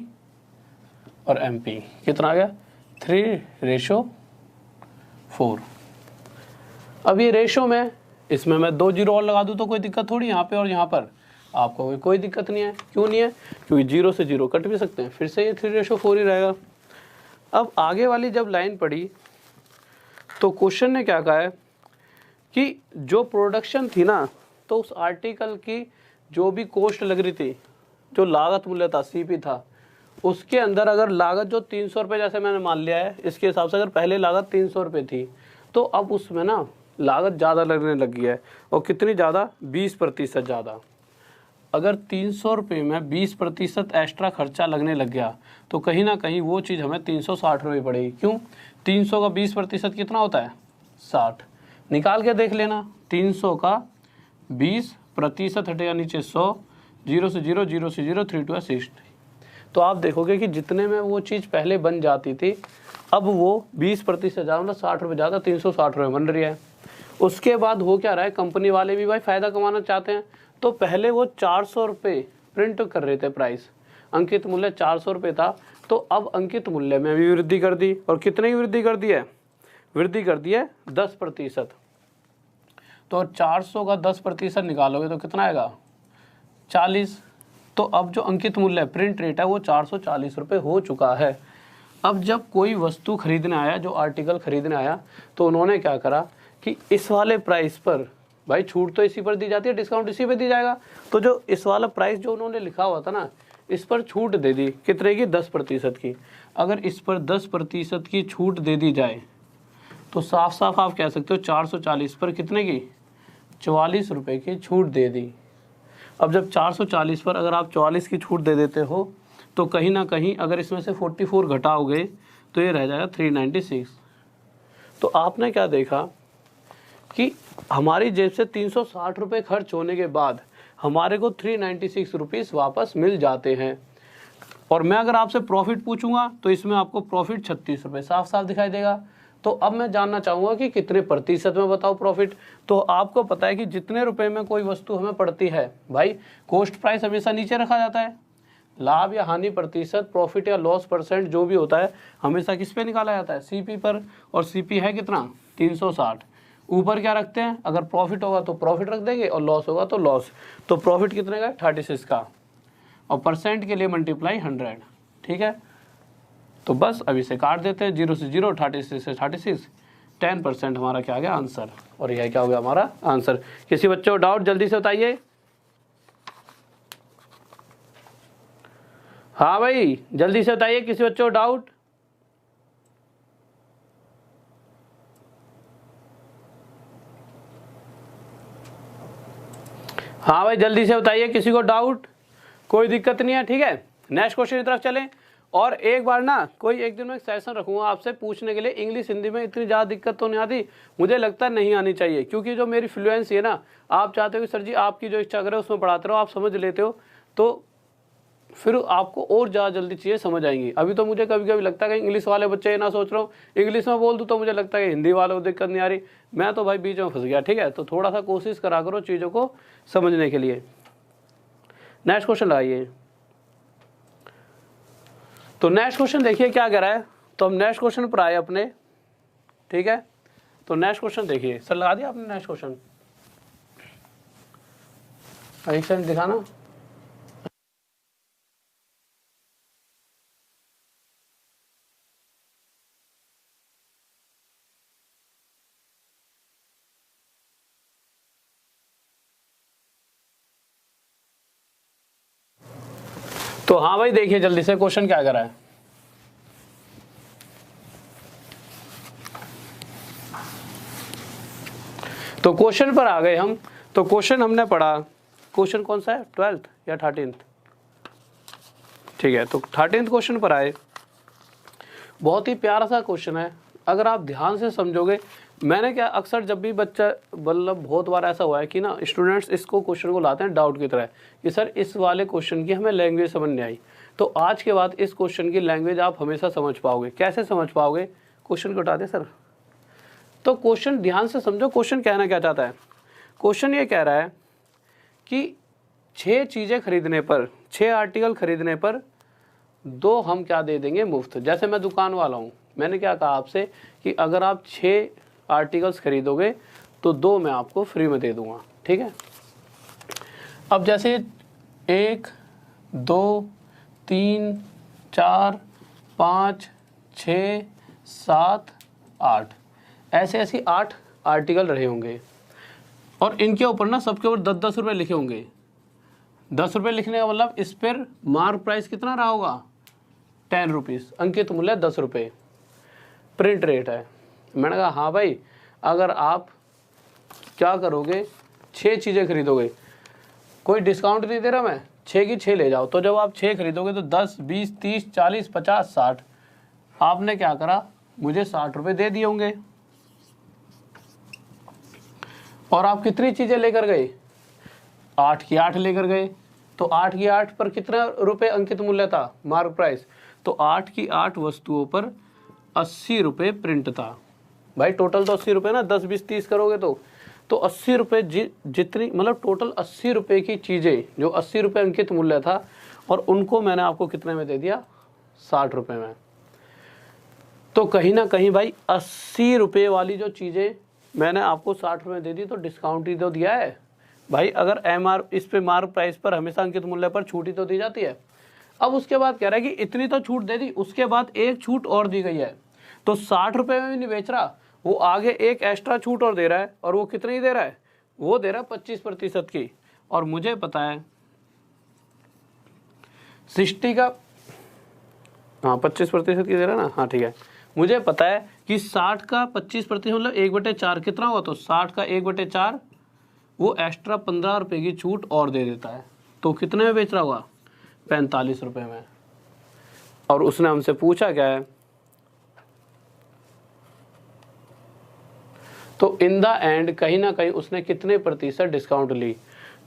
और MP कितना आ गया 3:4। अब ये रेशो में, इसमें मैं 2 जीरो और लगा दूँ तो कोई दिक्कत थोड़ी, यहाँ पे और यहाँ पर आपको कोई दिक्कत नहीं है। क्यों नहीं है? क्योंकि 0 से 0 कट भी सकते हैं, फिर से ये 3:4 ही रहेगा। अब आगे वाली जब लाइन पढ़ी तो क्वेश्चन ने क्या कहा है कि जो प्रोडक्शन थी ना, तो उस आर्टिकल की जो भी कॉस्ट लग रही थी, जो लागत मूल्य था CP था, उसके अंदर अगर लागत जो 300 रुपये जैसे मैंने मान लिया है, इसके हिसाब से अगर पहले लागत 300 रुपये थी तो अब उसमें ना लागत ज़्यादा लगने लगी है। और कितनी ज़्यादा? 20% ज़्यादा। अगर 300 रुपये में 20% एक्स्ट्रा खर्चा लगने लग गया तो कहीं ना कहीं वो चीज़ हमें 360 रुपये पड़ेगी। क्यों? 300 का 20% कितना होता है? 60। निकाल के देख लेना, 300 का 20% हटेगा नीचे 100, 0 से 0, 0 से 0, 3 2 60। तो आप देखोगे कि जितने में वो चीज़ पहले बन जाती थी, अब वो 20% ज़्यादा, मतलब 60 रुपये ज़्यादा, 360 रुपये बन रही है। उसके बाद हो क्या रहा है, कंपनी वाले भी भाई फ़ायदा कमाना चाहते हैं, तो पहले वो 400 रुपये प्रिंट कर रहे थे प्राइस, अंकित मूल्य 400 रुपये था, तो अब अंकित मूल्य में भी वृद्धि कर दी। और कितने की वृद्धि कर दी है? वृद्धि कर दी है 10%। तो 400 का 10% निकालोगे तो कितना आएगा? 40। तो अब जो अंकित मूल्य प्रिंट रेट है वो 440 रुपये हो चुका है। अब जब कोई वस्तु खरीदने आया, जो आर्टिकल खरीदने आया, तो उन्होंने क्या करा कि इस वाले प्राइस पर, भाई छूट तो इसी पर दी जाती है, डिस्काउंट इसी पे दी जाएगा, तो जो इस वाला प्राइस जो उन्होंने लिखा हुआ था ना, इस पर छूट दे दी। कितने की? 10% की। अगर इस पर 10% की छूट दे दी जाए तो साफ साफ आप कह सकते हो 440 पर कितने की? 44 रुपये की छूट दे दी। अब जब 440 पर अगर आप 44 की छूट दे देते हो तो कहीं ना कहीं अगर इसमें से 44 घटाओगे तो ये रह जाएगा 396। तो आपने क्या देखा कि हमारी जेब से 360 रुपये खर्च होने के बाद हमारे को 396 रुपीज़ वापस मिल जाते हैं। और मैं अगर आपसे प्रॉफिट पूछूंगा तो इसमें आपको प्रॉफिट 36 रुपये साफ साफ दिखाई देगा। तो अब मैं जानना चाहूँगा कि कितने प्रतिशत में बताओ प्रॉफिट। तो आपको पता है कि जितने रुपए में कोई वस्तु हमें पड़ती है, भाई कॉस्ट प्राइस हमेशा नीचे रखा जाता है, लाभ या हानि प्रतिशत, प्रॉफिट या लॉस परसेंट जो भी होता है हमेशा किस पे निकाला जाता है? CP पर। और CP है कितना? 360। ऊपर क्या रखते हैं? अगर प्रॉफिट होगा तो प्रॉफिट रख देंगे और लॉस होगा तो लॉस। तो प्रॉफिट कितने का? 36 का, और परसेंट के लिए मल्टीप्लाई 100। ठीक है, तो बस अभी से काट देते हैं, 0 से 0, 36 से 36, 10% हमारा क्या आ गया? आंसर। और यह क्या हो गया हमारा? आंसर। किसी बच्चों को डाउट जल्दी से बताइए। हाँ भाई जल्दी से बताइए, किसी बच्चों को डाउट? हाँ भाई जल्दी से बताइए, किसी को डाउट? कोई दिक्कत नहीं है, ठीक है। नेक्स्ट क्वेश्चन की तरफ चलें। और एक बार ना कोई एक दिन में एक सेशन रखूंगा आपसे पूछने के लिए, इंग्लिश हिंदी में इतनी ज़्यादा दिक्कत तो नहीं आती, मुझे लगता है नहीं आनी चाहिए, क्योंकि जो मेरी फ्लुएंसी है ना, आप चाहते हो कि सर जी आपकी जो इच्छा करे उसमें पढ़ाते रहो, आप समझ लेते हो, तो फिर आपको और ज़्यादा जल्दी चीज़ें समझ आएंगी। अभी तो मुझे कभी कभी लगता है कि इंग्लिश वाले बच्चे ना सोच रहा हूँ इंग्लिश में बोल दूँ तो मुझे लगता है कि हिंदी वालों को दिक्कत नहीं आ रही, मैं तो भाई बीच में फंस गया। ठीक है, तो थोड़ा सा कोशिश करा करो चीज़ों को समझने के लिए। नेक्स्ट क्वेश्चन लगाइए। तो नेक्स्ट क्वेश्चन देखिए क्या कह रहा है। तो हम नेक्स्ट क्वेश्चन पर आए अपने। ठीक है, तो नेक्स्ट क्वेश्चन देखिए। सर लगा दिया आपने नेक्स्ट क्वेश्चन, एक सेकंड दिखाना। तो हाँ भाई देखिए जल्दी से क्वेश्चन क्या कर रहा है। तो क्वेश्चन पर आ गए हम। तो क्वेश्चन हमने पढ़ा, क्वेश्चन कौन सा है, 12th या 13th? ठीक है, तो 13th क्वेश्चन पर आए। बहुत ही प्यारा सा क्वेश्चन है, अगर आप ध्यान से समझोगे। मैंने क्या अक्सर जब भी बच्चा मतलब बहुत बार ऐसा हुआ है कि ना स्टूडेंट्स इसको क्वेश्चन को लाते हैं डाउट की तरह कि सर इस वाले क्वेश्चन की हमें लैंग्वेज समझ नहीं आई। तो आज के बाद इस क्वेश्चन की लैंग्वेज आप हमेशा समझ पाओगे। कैसे समझ पाओगे? क्वेश्चन को हटा दे सर। तो क्वेश्चन ध्यान से समझो, क्वेश्चन कहना क्या चाहता है। क्वेश्चन ये कह रहा है कि 6 चीज़ें खरीदने पर, 6 आर्टिकल खरीदने पर 2 हम क्या दे देंगे मुफ्त। जैसे मैं दुकान वाला हूँ, मैंने क्या कहा आपसे कि अगर आप 6 आर्टिकल्स खरीदोगे तो 2 मैं आपको फ्री में दे दूंगा। ठीक है, अब जैसे 1 2 3 4 5 6 7 8 ऐसे ऐसे 8 आर्टिकल रहे होंगे और इनके ऊपर ना सबके ऊपर 10-10 रुपये लिखे होंगे। 10 रुपये लिखने का मतलब इस पर मार्क प्राइस कितना रहा होगा, 10 रुपीज़, अंकित मूल्य 10 रुपये, प्रिंट रेट है। मैंने कहा हाँ भाई, अगर आप क्या करोगे 6 चीज़ें खरीदोगे, कोई डिस्काउंट नहीं दे रहा मैं, 6 की 6 ले जाओ। तो जब आप 6 खरीदोगे तो 10 20 30 40 50 60, आपने क्या करा, मुझे 60 रुपये दे दिए होंगे। और आप कितनी चीज़ें लेकर गए, 8 की 8 लेकर गए। तो 8 की 8 पर कितना रुपए अंकित मूल्य था, मार्क प्राइस। तो 8 की 8 वस्तुओं पर 80 रुपये प्रिंट था। भाई टोटल तो 80 रुपये ना, 10 20 30 करोगे तो 80 रुपये जितनी मतलब टोटल 80 रुपये की चीज़ें, जो 80 रुपये अंकित मूल्य था, और उनको मैंने आपको कितने में दे दिया, 60 रुपये में। तो कहीं ना कहीं भाई 80 रुपये वाली जो चीज़ें मैंने आपको 60 रुपये दे दी, तो डिस्काउंट ही तो दिया है भाई। अगर MR इस पे मार्क प्राइस पर हमेशा अंकित मूल्य पर छूट ही तो दी जाती है। अब उसके बाद कह रहा है कि इतनी तो छूट दे दी, उसके बाद एक छूट और दी गई है। तो 60 रुपये में भी नहीं बेच रहा, वो आगे एक एक्स्ट्रा छूट और दे रहा है। और वो कितनी दे रहा है, वो दे रहा है 25% की। और मुझे पता है 60 का, हाँ 25% की दे रहा है ना, हाँ ठीक है। मुझे पता है कि 60 का 25% मतलब 1/4 कितना हुआ, तो 60 का 1/4 वो एक्स्ट्रा 15 रुपये की छूट और दे देता है। तो कितने में बेच रहा होगा, 45 रुपये में। और उसने हमसे पूछा क्या है, तो इन द एंड कहीं ना कहीं उसने कितने प्रतिशत डिस्काउंट ली।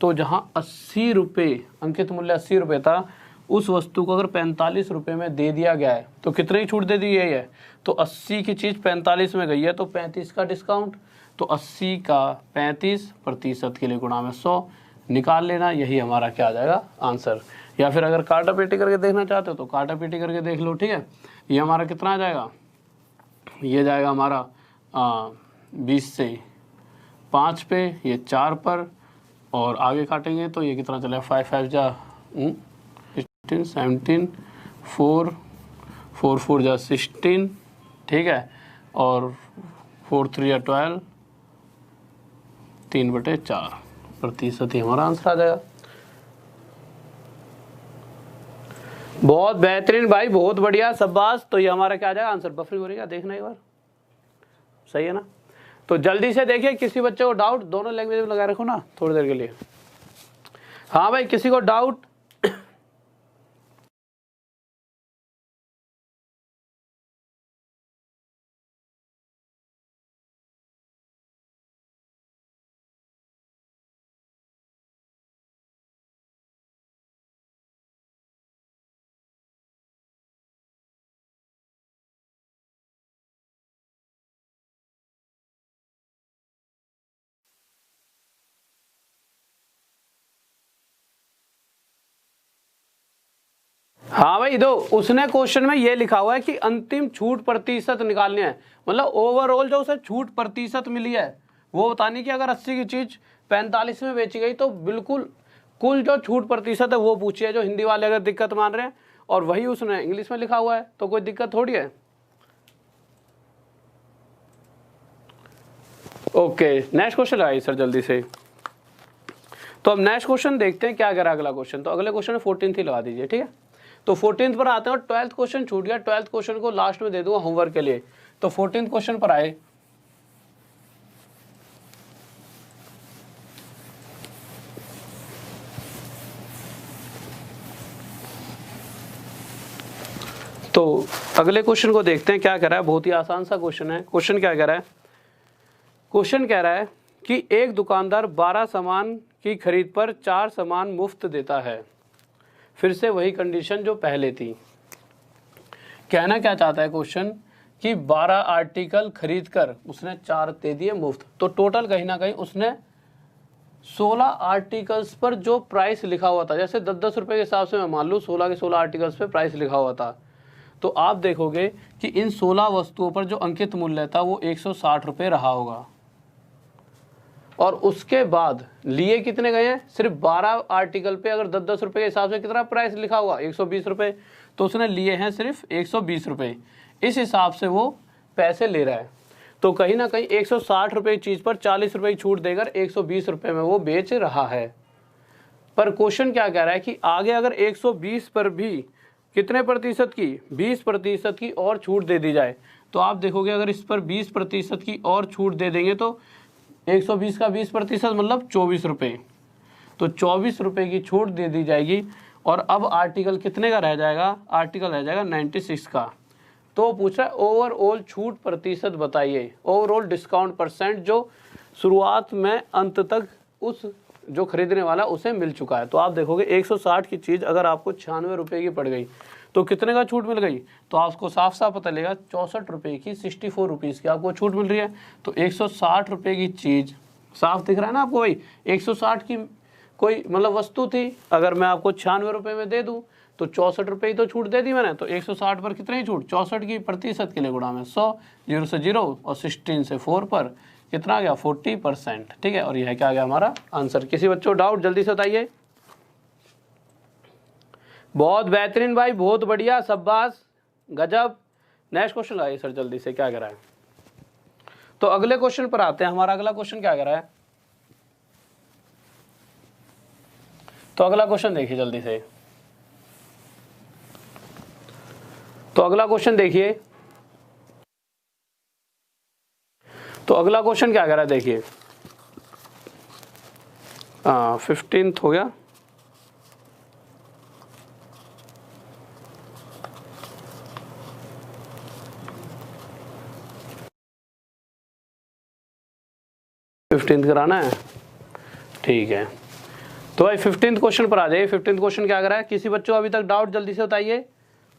तो जहाँ 80 रुपये अंकित मूल्य 80 रुपये था, उस वस्तु को अगर 45 रुपये में दे दिया गया है तो कितनी ही छूट दे दी गई है। तो 80 की चीज़ 45 में गई है तो 35 का डिस्काउंट। तो 80 का 35% के लिए गुणा में 100 निकाल लेना, यही हमारा क्या आ जाएगा आंसर। या फिर अगर काटा पेटी करके देखना चाहते हो तो काटा पेटी करके देख लो। ठीक है, ये हमारा कितना आ जाएगा, ये जाएगा हमारा 20 से 5 पे, ये 4 पर, और आगे काटेंगे तो ये कितना चलेगा, 5 5 जा 16 17 4 4 4 जा 16, ठीक है, और 4 3 या 12, 3/4% ही हमारा आंसर आ जाएगा। बहुत बेहतरीन भाई, बहुत बढ़िया, शाबाश। तो ये हमारा क्या आ जाएगा आंसर। बफरिंग हो रही है, देखना एक बार, सही है ना। तो जल्दी से देखिए, किसी बच्चे को डाउट, दोनों लैंग्वेज में लगा रखो ना थोड़ी देर के लिए। हाँ भाई, किसी को डाउट? हाँ भाई, दो उसने क्वेश्चन में ये लिखा हुआ है कि अंतिम छूट प्रतिशत निकालनी है, मतलब ओवरऑल जो उसे छूट प्रतिशत मिली है वो बतानी कि अगर 80 की चीज 45 में बेची गई तो बिल्कुल कुल जो छूट प्रतिशत है वो पूछी है, जो हिंदी वाले अगर दिक्कत मान रहे हैं, और वही उसने इंग्लिश में लिखा हुआ है तो कोई दिक्कत थोड़ी है। ओके, नेक्स्ट क्वेश्चन लगाइए सर जल्दी से। तो अब नेक्स्ट क्वेश्चन देखते हैं क्या करा अगला क्वेश्चन। तो अगले क्वेश्चन में 14th ही लगा दीजिए, ठीक है। तो 14th पर आते हैं और 12th क्वेश्चन छूट गया, 12th क्वेश्चन को लास्ट में दे दूंगा होमवर्क के लिए। तो 14th क्वेश्चन पर आए। तो अगले क्वेश्चन को देखते हैं क्या कह रहा है। बहुत ही आसान सा क्वेश्चन है। क्वेश्चन क्या कह रहा है, क्वेश्चन कह रहा है कि एक दुकानदार 12 सामान की खरीद पर 4 सामान मुफ्त देता है। फिर से वही कंडीशन जो पहले थी। कहना क्या चाहता है क्वेश्चन कि 12 आर्टिकल खरीद कर उसने 4 दे दिए मुफ्त, तो टोटल कहीं ना कहीं उसने 16 आर्टिकल्स पर जो प्राइस लिखा हुआ था, जैसे 10-10 रुपए के हिसाब से मैं मान लूँ 16 के 16 आर्टिकल्स पे प्राइस लिखा हुआ था, तो आप देखोगे कि इन 16 वस्तुओं पर जो अंकित मूल्य था वो 160 रुपये रहा होगा। और उसके बाद लिए कितने गए हैं, सिर्फ 12 आर्टिकल पे अगर 10-10 रुपये के हिसाब से कितना प्राइस लिखा हुआ 120 रुपये, तो उसने लिए हैं सिर्फ 120 रुपये। इस हिसाब से वो पैसे ले रहा है, तो कहीं ना कहीं 160 रुपये की चीज़ पर 40 रुपये की छूट देकर 120 रुपये में वो बेच रहा है। पर क्वेश्चन क्या कह रहा है कि आगे अगर 120 पर भी कितने प्रतिशत की, 20% की और छूट दे दी जाए, तो आप देखोगे अगर इस पर 20% की और छूट दे देंगे तो 120 का 20% मतलब 24 रुपये, तो 24 रुपये की छूट दे दी जाएगी। और अब आर्टिकल कितने का रह जाएगा, आर्टिकल रह जाएगा 96 का। तो पूछ रहा है ओवरऑल छूट प्रतिशत बताइए, ओवरऑल डिस्काउंट परसेंट जो शुरुआत में अंत तक उस जो खरीदने वाला उसे मिल चुका है। तो आप देखोगे 160 की चीज़ अगर आपको 96 रुपये की पड़ गई तो कितने का छूट मिल गई, तो आपको साफ साफ पता लगेगा 64 रुपये की, 64 रुपीज़ की आपको छूट मिल रही है। तो 160 रुपये की चीज़, साफ दिख रहा है ना आपको भाई, 160 की कोई मतलब वस्तु थी, अगर मैं आपको 96 रुपये में दे दूं तो 64 रुपये ही तो छूट दे दी मैंने। तो 160 पर कितनी ही छूट, 64 की प्रतिशत के लिए गुणा में 100, 0 से 0 और 16 से 4 पर कितना आ गया 40%, ठीक है। और यह क्या आ गया हमारा आंसर। किसी बच्चों डाउट जल्दी से बताइए। बहुत बेहतरीन भाई, बहुत बढ़िया, शाबाश, गजब। नेक्स्ट क्वेश्चन आइए सर जल्दी से, क्या कह रहा है। तो अगले क्वेश्चन पर आते हैं। हमारा अगला क्वेश्चन क्या कह रहा है, तो अगला क्वेश्चन देखिए जल्दी से। तो अगला क्वेश्चन देखिए, तो अगला क्वेश्चन क्या कह रहा है देखिए। 15th हो गया, कराना है, ठीक है। तो भाई 15th क्वेश्चन पर आ जाइए। 15th क्वेश्चन क्या कर रहा है, किसी बच्चों अभी तक डाउट जल्दी से बताइए,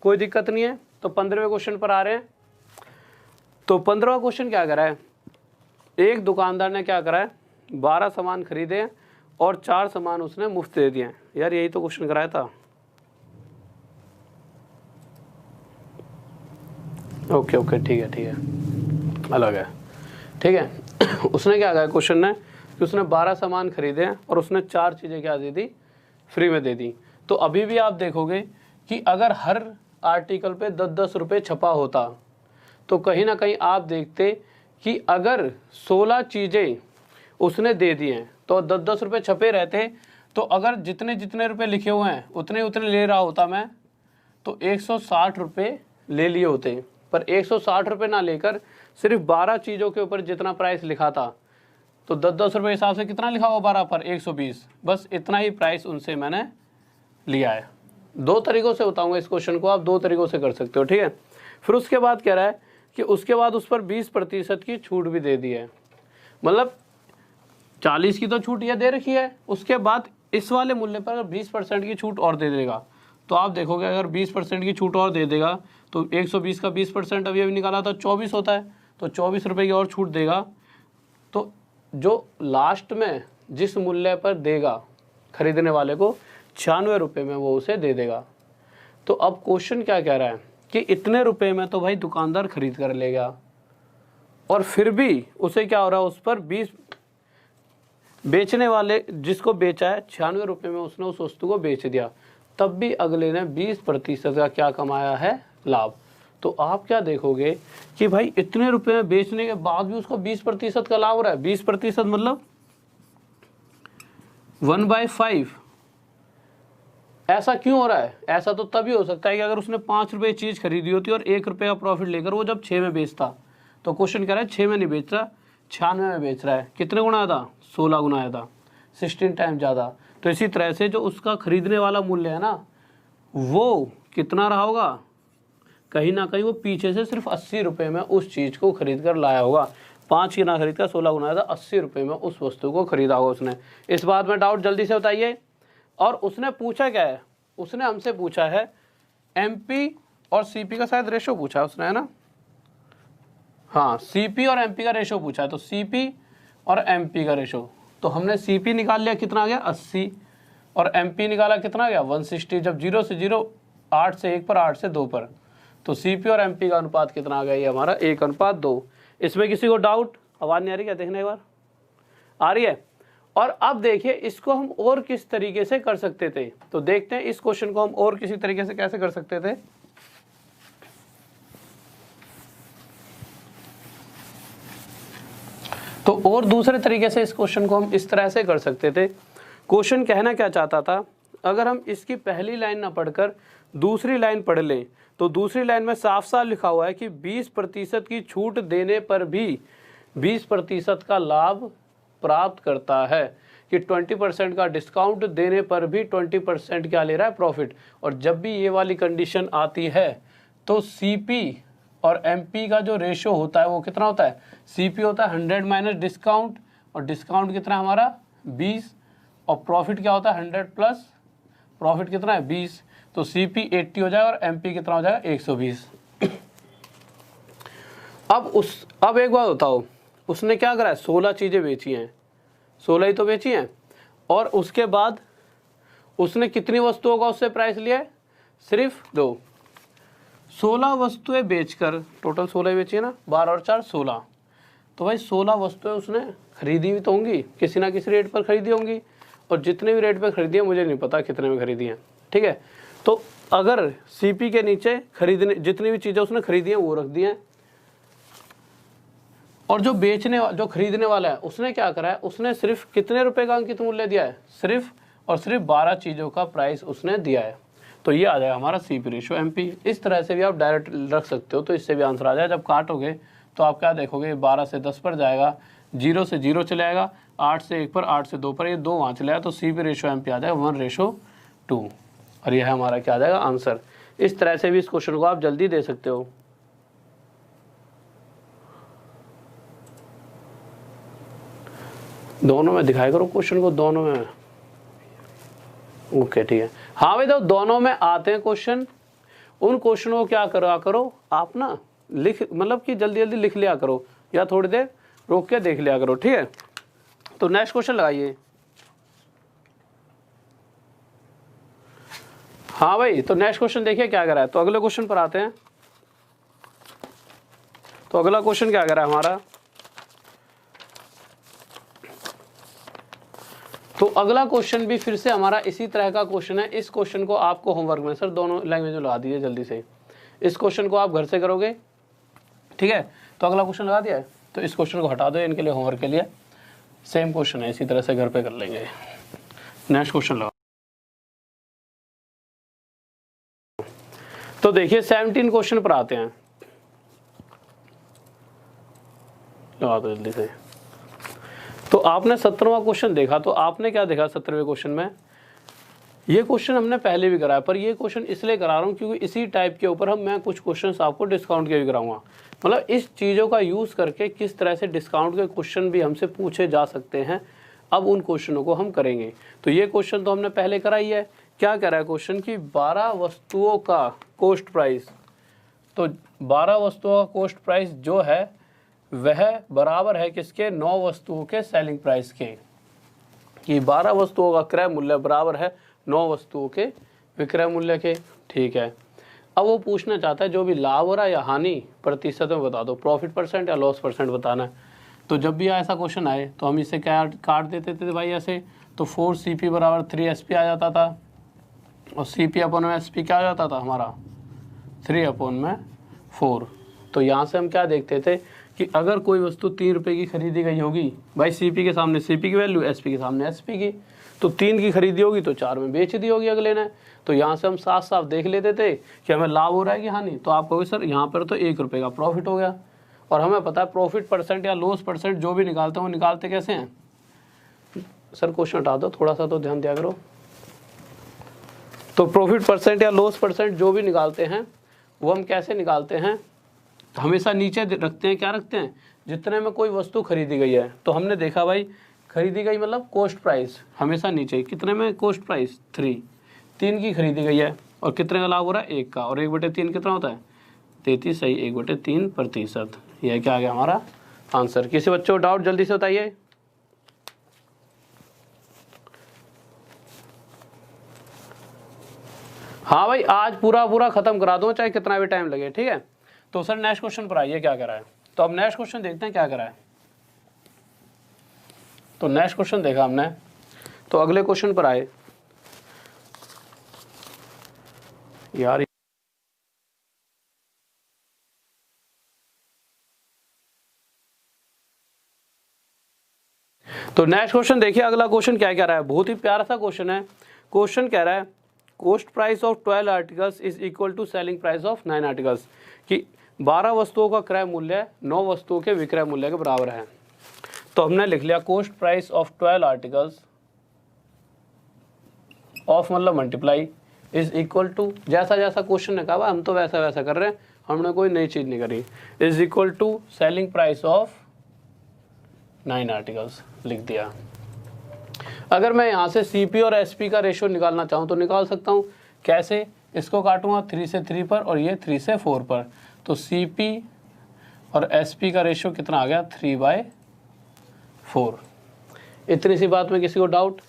कोई दिक्कत नहीं है। तो 15वें क्वेश्चन पर आ रहे हैं। तो 15वां क्वेश्चन क्या कर रहा है, एक दुकानदार ने क्या करा है 12 सामान खरीदे और 4 सामान उसने मुफ्त दे दिए। यार यही तो क्वेश्चन कराया था। ओके ओके, ठीक है, अलग है, ठीक है। उसने क्या कहा क्वेश्चन ने कि उसने 12 सामान खरीदे और उसने 4 चीज़ें क्या दे दी, फ्री में दे दी। तो अभी भी आप देखोगे कि अगर हर आर्टिकल पे 10-10 रुपये छपा होता तो कहीं ना कहीं आप देखते कि अगर 16 चीज़ें उसने दे दी हैं तो 10-10 रुपये छपे रहते, तो अगर जितने जितने रुपये लिखे हुए हैं उतने उतने ले रहा होता मैं, तो 160 रुपये ले लिए होते। पर 160 रुपये ना लेकर सिर्फ 12 चीज़ों के ऊपर जितना प्राइस लिखा था, तो 10-10 रुपये हिसाब से कितना लिखा हुआ 12 पर 120, बस इतना ही प्राइस उनसे मैंने लिया है। 2 तरीक़ों से बताऊँगा इस क्वेश्चन को, आप 2 तरीक़ों से कर सकते हो, ठीक है। फिर उसके बाद कह रहा है कि उसके बाद उस पर 20% की छूट भी दे दी है, मतलब 40 की तो छूट यह दे रखी है, उसके बाद इस वाले मूल्य पर 20% की छूट और दे देगा। तो आप देखोगे अगर 20% की छूट और दे देगा तो 120 का 20% अभी निकाला था 24 होता है, तो 24 रुपये की और छूट देगा। तो जो लास्ट में जिस मूल्य पर देगा खरीदने वाले को 96 रुपये में वो उसे दे देगा। तो अब क्वेश्चन क्या कह रहा है कि इतने रुपए में तो भाई दुकानदार खरीद कर ले गया, और फिर भी उसे क्या हो रहा है, उस पर 20 बेचने वाले जिसको बेचा है 96 रुपये में उसने उस वस्तु को बेच दिया, तब भी अगले ने 20% का क्या कमाया है, लाभ। तो आप क्या देखोगे कि भाई इतने रुपए में बेचने के बाद भी उसको 20% का लाभ हो रहा है। 20% मतलब 1/5। ऐसा क्यों हो रहा है? ऐसा तो तभी हो सकता है कि अगर उसने 5 रुपये चीज़ खरीदी होती और 1 रुपये का प्रॉफिट लेकर वो जब 6 में बेचता, तो क्वेश्चन कह रहा है 6 में नहीं बेच रहा, 96 में बेच रहा है। कितने गुना आया था? 16 गुना आया था, 16 टाइम ज़्यादा। तो इसी तरह से जो उसका खरीदने वाला मूल्य है ना, वो कितना रहा होगा, कहीं ना कहीं वो पीछे से सिर्फ 80 रुपये में उस चीज़ को खरीद कर लाया होगा। 5 की ना खरीद कर 16 गुना आया था, 80 रुपये में उस वस्तु को खरीदा होगा उसने। इस बात में डाउट जल्दी से बताइए। और उसने पूछा क्या है, उसने हमसे पूछा है MP और CP का शायद रेशो पूछा है उसने, है ना? हाँ, CP और MP का रेशो पूछा है। तो CP और MP का रेशो, तो हमने CP निकाल लिया, कितना आ गया 80, और MP निकाला कितना आ गया 160। जब 0 से 0, 8 से 1 पर, 8 से 2 पर, तो CP और MP का अनुपात कितना आ गया, ये हमारा 1:2। इसमें किसी को डाउट? आवाज़ नहीं आ रही क्या? देखने एक बार आ रही है। और अब देखिए इसको हम और किस तरीके से कर सकते थे, तो देखते हैं इस क्वेश्चन को हम और किसी तरीके से कैसे कर सकते थे। तो और दूसरे तरीके से इस क्वेश्चन को हम इस तरह से कर सकते थे। क्वेश्चन कहना क्या चाहता था, अगर हम इसकी पहली लाइन ना पढ़कर दूसरी लाइन पढ़ लें, तो दूसरी लाइन में साफ साफ लिखा हुआ है कि 20% की छूट देने पर भी 20% का लाभ प्राप्त करता है, कि 20% का डिस्काउंट देने पर भी 20% क्या ले रहा है, प्रॉफिट। और जब भी ये वाली कंडीशन आती है तो CP और MP का जो रेशो होता है वो कितना होता है, CP होता है 100 माइनस डिस्काउंट, और डिस्काउंट कितना है हमारा 20, और प्रॉफिट क्या होता है 100 प्लस प्रॉफिट कितना है 20, तो CP 80 हो जाएगा और MP कितना हो जाएगा 120। अब एक बात बताओ, उसने क्या करा है, 16 चीज़ें बेची हैं, 16 ही तो बेची हैं, और उसके बाद उसने कितनी वस्तुओं का उससे प्राइस लिया है, सिर्फ 2। 16 वस्तुएं बेचकर, टोटल 16 बेची है ना, 12 और 4 16, तो भाई 16 वस्तुएं उसने खरीदी भी तो होंगी, किसी ना किसी रेट पर खरीदी होंगी, और जितने भी रेट पर खरीदी है मुझे नहीं पता कितने में खरीदी हैं, ठीक है। तो अगर CP के नीचे खरीदने जितनी भी चीज़ें उसने खरीदी हैं वो रख दी हैं, और जो खरीदने वाला है उसने क्या करा है, उसने सिर्फ कितने रुपए का अंकित मूल्य दिया है, सिर्फ और सिर्फ 12 चीज़ों का प्राइस उसने दिया है। तो ये आ जाएगा हमारा CP रेशो MP। इस तरह से भी आप डायरेक्ट रख सकते हो, तो इससे भी आंसर आ जाए। जब काटोगे तो आप क्या देखोगे, 12 से 10 पर जाएगा, 0 से 0 चले आएगा, 8 से 1 पर, 8 से 2 पर, ये 2 वहाँ चले आएगा, तो CP रेशो MP आ जाएगा 1:2, और यह हमारा क्या आ जाएगा आंसर। इस तरह से भी इस क्वेश्चन को आप जल्दी दे सकते हो। दोनों में दिखाया करो क्वेश्चन को, दोनों में। ओके ठीक है, हाँ भाई, तो दोनों में आते हैं क्वेश्चन। उन क्वेश्चनों को क्या करा करो आप ना, लिख, मतलब कि जल्दी जल्दी लिख लिया करो, या थोड़ी देर रोक के देख लिया करो, ठीक है। तो नेक्स्ट क्वेश्चन लगाइए। हाँ भाई, तो नेक्स्ट क्वेश्चन देखिए क्या कर रहा है। तो अगले क्वेश्चन पर आते हैं। तो अगला क्वेश्चन क्या कर रहा है हमारा, तो अगला क्वेश्चन भी फिर से हमारा इसी तरह का क्वेश्चन है। इस क्वेश्चन को आपको होमवर्क में, सर दोनों लैंग्वेज में लगा दीजिए जल्दी से। इस क्वेश्चन को आप घर से करोगे, ठीक है। तो अगला क्वेश्चन लगा दिया है, तो इस क्वेश्चन को हटा दो, इनके लिए होमवर्क के लिए। सेम क्वेश्चन है, इसी तरह से घर पे कर लेंगे। नेक्स्ट क्वेश्चन लगा। तो देखिए 17 क्वेश्चन पर आते हैं, लगा दो जल्दी से। तो आपने 17वां क्वेश्चन देखा, तो आपने क्या देखा 17वें क्वेश्चन में, ये क्वेश्चन हमने पहले भी कराया, पर ये क्वेश्चन इसलिए करा रहा हूँ क्योंकि इसी टाइप के ऊपर मैं कुछ क्वेश्चंस आपको डिस्काउंट के भी कराऊंगा। मतलब इस चीज़ों का यूज़ करके किस तरह से डिस्काउंट के क्वेश्चन भी हमसे पूछे जा सकते हैं, अब उन क्वेश्चनों को हम करेंगे। तो ये क्वेश्चन तो हमने पहले कराई है। क्या कह रहा है क्वेश्चन कि 12 वस्तुओं का कोस्ट प्राइस, तो 12 वस्तुओं का कोस्ट प्राइस जो है वह बराबर है किसके, 9 वस्तुओं के सेलिंग प्राइस के। कि 12 वस्तुओं का क्रय मूल्य बराबर है 9 वस्तुओं के विक्रय मूल्य के, ठीक है। अब वो पूछना चाहता है जो भी लाभ हो रहा है या हानि प्रतिशत में बता दो, प्रॉफिट परसेंट या लॉस परसेंट बताना है। तो जब भी ऐसा क्वेश्चन आए तो हम इसे क्या काट देते थे भाई ऐसे, तो 4 CP बराबर 3 SP आ जाता था, और CP अपन में SP क्या आ जाता था हमारा 3/4। तो यहाँ से हम क्या देखते थे कि अगर कोई वस्तु 3 रुपये की खरीदी गई होगी भाई, CP के सामने CP की वैल्यू, SP के सामने SP की, तो 3 की खरीदी होगी तो 4 में बेच दी होगी अगले ने। तो यहाँ से हम साफ साफ देख लेते थे कि हमें लाभ हो रहा है कि हानि। तो आप कहोगे सर यहाँ पर तो 1 रुपये का प्रॉफिट हो गया, और हमें पता है प्रॉफिट परसेंट या लॉस परसेंट जो भी निकालते हैं वो निकालते कैसे हैं। सर क्वेश्चन हटा दो, थोड़ा सा तो ध्यान दिया करो। तो प्रॉफिट परसेंट या लॉस परसेंट जो भी निकालते हैं वो हम कैसे निकालते हैं, हमेशा नीचे रखते हैं, क्या रखते हैं, जितने में कोई वस्तु खरीदी गई है। तो हमने देखा भाई खरीदी गई मतलब कॉस्ट प्राइस, हमेशा नीचे, कितने में कॉस्ट प्राइस 3 की खरीदी गई है, और कितने का लाभ हो रहा है 1 का, और 1/3 कितना होता है 33, सही 1/3%। यह क्या आ गया हमारा आंसर। किसी बच्चों को डाउट जल्दी से बताइए। हाँ भाई आज पूरा खत्म करा दो चाहे कितना भी टाइम लगे, ठीक है। तो सर नेक्स्ट क्वेश्चन पर आइए क्या करा है। तो अब नेक्स्ट क्वेश्चन देखते हैं क्या करा है। तो नेक्स्ट क्वेश्चन देखा हमने, तो अगले क्वेश्चन पर आए यार। तो नेक्स्ट क्वेश्चन देखिए, अगला क्वेश्चन क्या कह रहा है, बहुत ही प्यारा सा क्वेश्चन है। क्वेश्चन कह रहा है cost price of 12 articles is equal to selling price of 9 articles, कि 12 वस्तुओं का क्रय मूल्य 9 वस्तुओं के विक्रय मूल्य के बराबर है। तो हमने लिख लिया cost price of 12 articles of मतलब मल्टीप्लाई इज इक्वल टू, जैसा जैसा क्वेश्चन ने कहा हम तो वैसा वैसा कर रहे हैं, हमने कोई नई चीज नहीं करी, is equal to selling price of 9 articles लिख दिया। अगर मैं यहाँ से CP और SP का रेशियो निकालना चाहूँ तो निकाल सकता हूँ। कैसे, इसको काटूंगा 3 से 3 पर और ये 3 से 4 पर, तो CP और SP का रेशियो कितना आ गया 3/4। इतनी सी बात में किसी को डाउट,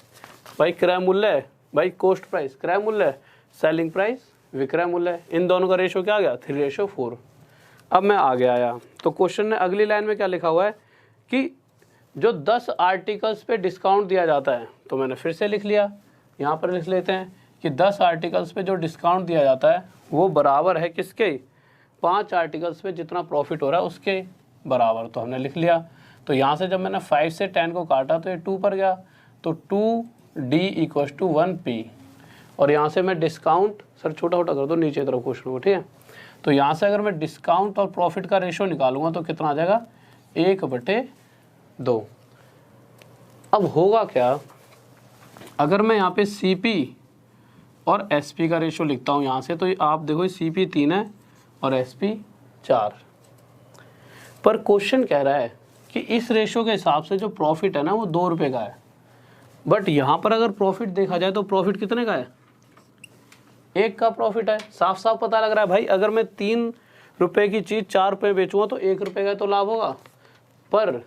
भाई क्रय मूल्य, भाई कॉस्ट प्राइस क्रय मूल्य, सेलिंग प्राइस विक्रय मूल्य, इन दोनों का रेशियो क्या आ गया 3/4। अब मैं आगे आया तो क्वेश्चन ने अगली लाइन में क्या लिखा हुआ है कि जो 10 आर्टिकल्स पे डिस्काउंट दिया जाता है, तो मैंने फिर से लिख लिया, यहाँ पर लिख लेते हैं कि 10 आर्टिकल्स पे जो डिस्काउंट दिया जाता है वो बराबर है किसके, 5 आर्टिकल्स पे जितना प्रॉफिट हो रहा है उसके बराबर। तो हमने लिख लिया। तो यहाँ से जब मैंने 5 से 10 को काटा तो ये 2 पर गया, तो 2D = 1P, और यहाँ से मैं डिस्काउंट, सर छोटा छोटा कर दो नीचे तरफ क्वेश्चन को, ठीक है। तो यहाँ से अगर मैं डिस्काउंट और प्रॉफिट का रेशियो निकालूंगा तो कितना आ जाएगा 1/2। अब होगा क्या, अगर मैं यहाँ पे CP और SP का रेशियो लिखता हूँ यहाँ से, तो आप देखो CP 3 है और SP 4, पर क्वेश्चन कह रहा है कि इस रेशियो के हिसाब से जो प्रॉफिट है ना वो 2 रुपये का है। बट यहाँ पर अगर प्रॉफिट देखा जाए तो प्रॉफिट कितने का है, 1 का प्रॉफिट है। साफ साफ पता लग रहा है भाई, अगर मैं 3 रुपये की चीज़ 4 रुपये बेचूँगा तो 1 रुपये का तो लाभ होगा। पर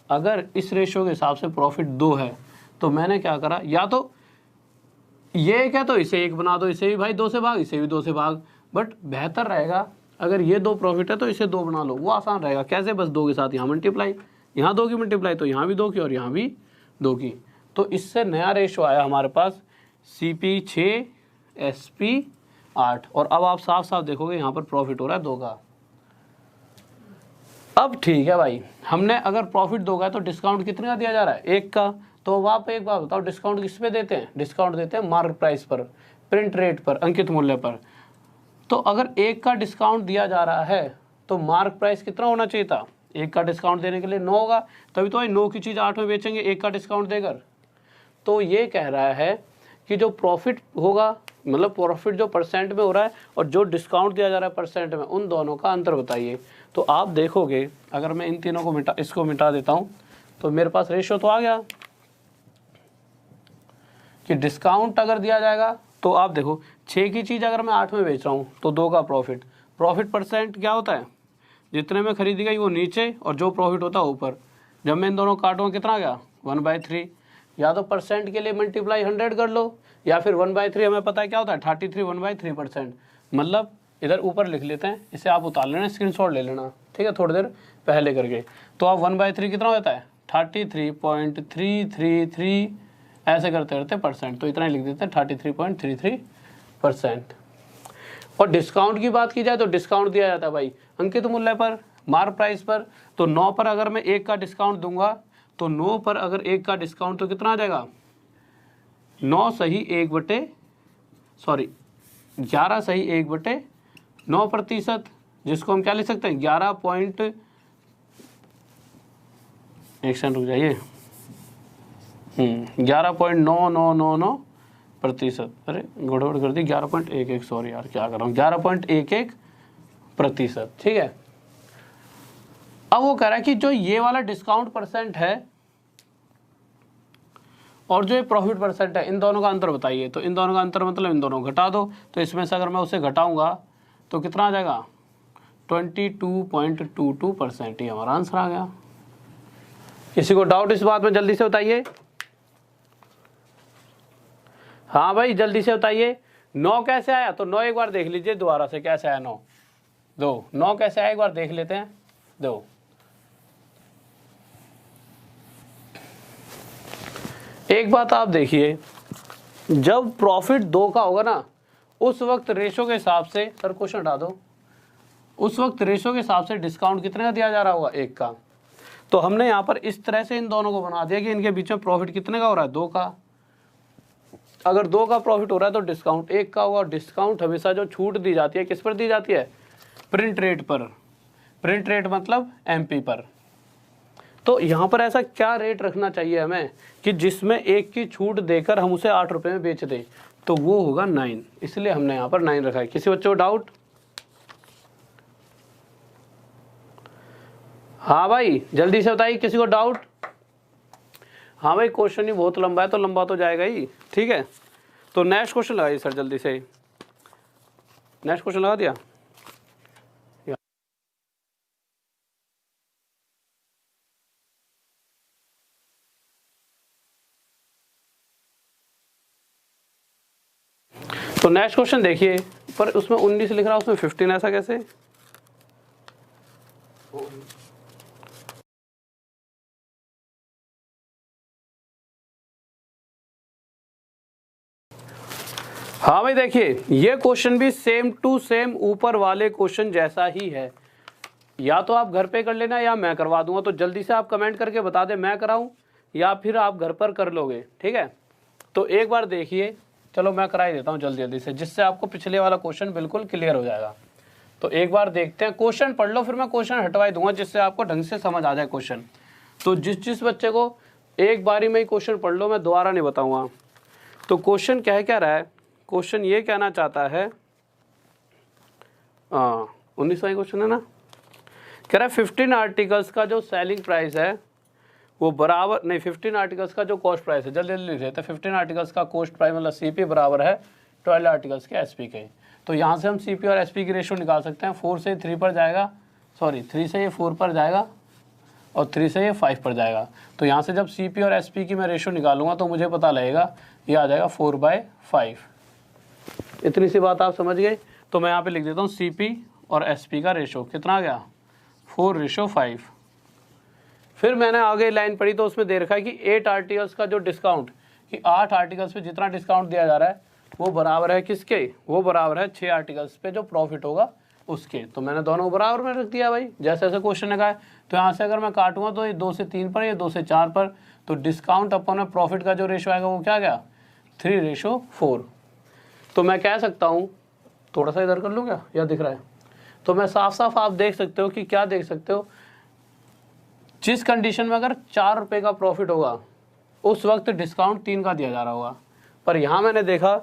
अगर इस रेशियो के हिसाब से प्रॉफिट 2 है तो मैंने क्या करा, या तो ये क्या, तो इसे 1 बना दो, इसे भी भाई 2 से भाग, इसे भी 2 से भाग। बट बेहतर रहेगा अगर ये 2 प्रॉफिट है तो इसे 2 बना लो, वो आसान रहेगा। कैसे, बस 2 के साथ यहाँ मल्टीप्लाई, यहाँ 2 की मल्टीप्लाई तो यहाँ भी 2 की और यहाँ भी 2 की। तो इससे नया रेशियो आया हमारे पास CP 6 SP 8, और अब आप साफ साफ देखोगे यहाँ पर प्रॉफिट हो रहा है 2 का। अब ठीक है भाई, हमने अगर प्रॉफिट 2 का है तो डिस्काउंट कितने का दिया जा रहा है 1 का। तो आप एक बात बताओ, डिस्काउंट किस पे देते हैं, डिस्काउंट देते हैं मार्क प्राइस पर, प्रिंट रेट पर, अंकित मूल्य पर। तो अगर 1 का डिस्काउंट दिया जा रहा है तो मार्क प्राइस कितना होना चाहिए था, 1 का डिस्काउंट देने के लिए 9 होगा, तभी तो भाई 9 की चीज़ 8 में बेचेंगे 1 का डिस्काउंट देकर। तो ये कह रहा है कि जो प्रॉफिट होगा, मतलब प्रॉफिट जो परसेंट में हो रहा है और जो डिस्काउंट दिया जा रहा है परसेंट में, उन दोनों का अंतर बताइए। तो आप देखोगे अगर मैं इन तीनों को इसको मिटा देता हूँ तो मेरे पास रेशियो तो आ गया कि डिस्काउंट अगर दिया जाएगा तो आप देखो 6 की चीज़ अगर मैं 8 में बेच रहा हूँ तो 2 का प्रॉफिट परसेंट क्या होता है, जितने में खरीदी गई वो नीचे और जो प्रॉफिट होता है ऊपर। जब मैं इन दोनों काटूंगा कितना आ गया 1/3। या तो परसेंट के लिए मल्टीप्लाई 100 कर लो, या फिर 1/3 हमें पता है क्या होता है 33 1/3%। मतलब इधर ऊपर लिख लेते हैं, इसे आप उतार लेना, स्क्रीनशॉट ले लेना, ठीक है, थोड़ी देर पहले करके। तो आप 1/3 कितना हो जाता है 33.333 ऐसे करते करते परसेंट, तो इतना ही लिख देते हैं 33.33%। और डिस्काउंट की बात की जाए तो डिस्काउंट दिया जाता है भाई अंकित मूल्य पर, मार्क प्राइस पर। तो 9 पर अगर मैं 1 का डिस्काउंट दूंगा तो 9 पर अगर 1 का डिस्काउंट तो कितना आ जाएगा 9 सही 11 सही 1/9%, जिसको हम क्या लिख सकते हैं 11.9999%। अरे गड़बड़ कर दी, 11.11, सॉरी यार क्या कर रहा हूँ, 11.11%, ठीक है। अब वो कह रहा है कि जो ये वाला डिस्काउंट परसेंट है और जो ये प्रॉफिट परसेंट है, इन दोनों का अंतर बताइए। तो इन दोनों का अंतर मतलब इन दोनों को घटा दो, तो इसमें से अगर मैं उसे घटाऊंगा तो कितना आ जाएगा 22.22%। ही हमारा आंसर आ गया। किसी को डाउट इस बात में जल्दी से बताइए। हाँ भाई जल्दी से बताइए 9 कैसे आया। तो 9 एक बार देख लीजिए दोबारा से कैसे आया 9 कैसे आया एक बार देख लेते हैं। एक बात आप देखिए, जब प्रॉफिट 2 का होगा ना उस वक्त रेशो के हिसाब से, सर क्वेश्चन हटा दो, उस वक्त रेशो के हिसाब से डिस्काउंट कितने का दिया जा रहा होगा 1 का। तो हमने यहाँ पर इस तरह से इन दोनों को बना दिया कि इनके बीच में प्रॉफिट कितने का हो रहा है 2 का। अगर 2 का प्रॉफिट हो रहा है तो डिस्काउंट 1 का होगा। डिस्काउंट हमेशा जो छूट दी जाती है किस पर दी जाती है प्रिंट रेट पर। प्रिंट रेट मतलब MP पर। तो यहाँ पर ऐसा क्या रेट रखना चाहिए हमें कि जिसमें 1 की छूट देकर हम उसे 8 रुपये में बेच दें, तो वो होगा 9। इसलिए हमने यहाँ पर 9 रखा है। किसी बच्चों को डाउट? हाँ भाई जल्दी से बताइए, किसी को डाउट? हाँ भाई क्वेश्चन ही बहुत लंबा है, तो लंबा तो जाएगा ही, ठीक है। तो नेक्स्ट क्वेश्चन लगाइए सर जल्दी से। नेक्स्ट क्वेश्चन लगा दिया। तो नेक्स्ट क्वेश्चन देखिए, पर उसमें 19 लिख रहा है, उसमें 15, ऐसा कैसे? हाँ भाई देखिए ये क्वेश्चन भी सेम टू सेम ऊपर वाले क्वेश्चन जैसा ही है। या तो आप घर पे कर लेना या मैं करवा दूंगा। तो जल्दी से आप कमेंट करके बता दें मैं कराऊं या फिर आप घर पर कर लोगे, ठीक है। तो एक बार देखिए, चलो मैं करा ही देता हूँ जल्दी जल्दी से, जिससे आपको पिछले वाला क्वेश्चन बिल्कुल क्लियर हो जाएगा। तो एक बार देखते हैं, क्वेश्चन पढ़ लो, फिर मैं क्वेश्चन हटवा दूंगा जिससे आपको ढंग से समझ आ जाए क्वेश्चन। तो जिस बच्चे को एक बारी में ही क्वेश्चन पढ़ लो, मैं दोबारा नहीं बताऊँगा। तो क्वेश्चन क्या रहा है, क्वेश्चन ये कहना चाहता है, 19वां क्वेश्चन है ना, कह रहा है 15 आर्टिकल्स का जो सेलिंग प्राइस है वो बराबर नहीं, 15 आर्टिकल्स का जो कॉस्ट प्राइस है, जल्दी जल्दी लिख रहे थे। 15 आर्टिकल्स का कॉस्ट प्राइस मतलब CP बराबर है 12 आर्टिकल्स के SP के। तो यहाँ से हम CP और SP की रेशो निकाल सकते हैं। 4 से 3 पर जाएगा, सॉरी 3 से ये 4 पर जाएगा और 3 से ये 5 पर जाएगा। तो यहाँ से जब CP और SP की मैं रेशो निकालूंगा तो मुझे पता लगेगा ये आ जाएगा 4/5। इतनी सी बात आप समझ गए। तो मैं यहाँ पे लिख देता हूँ CP और SP का रेशो कितना आ गया 4:5। फिर मैंने आगे लाइन पढ़ी तो उसमें दे रखा है कि 8 आर्टिकल्स का जो डिस्काउंट, कि 8 आर्टिकल्स पे जितना डिस्काउंट दिया जा रहा है वो बराबर है किसके, वो बराबर है 6 आर्टिकल्स पे जो प्रॉफिट होगा उसके। तो मैंने दोनों बराबर में रख दिया भाई, जैसे जैसे क्वेश्चन ने कहा है। तो यहाँ से अगर मैं काटूंगा तो ये 2 से 3 पर, ये 2 से 4 पर। तो डिस्काउंट अपन में प्रॉफिट का जो रेशो आएगा वो क्या गया 3:4। तो मैं कह सकता हूँ, थोड़ा सा इधर कर लूँ क्या, या दिख रहा है? तो मैं साफ साफ आप देख सकते हो कि क्या देख सकते हो, जिस कंडीशन में अगर 4 रुपये का प्रॉफिट होगा उस वक्त डिस्काउंट 3 का दिया जा रहा होगा। पर यहाँ मैंने देखा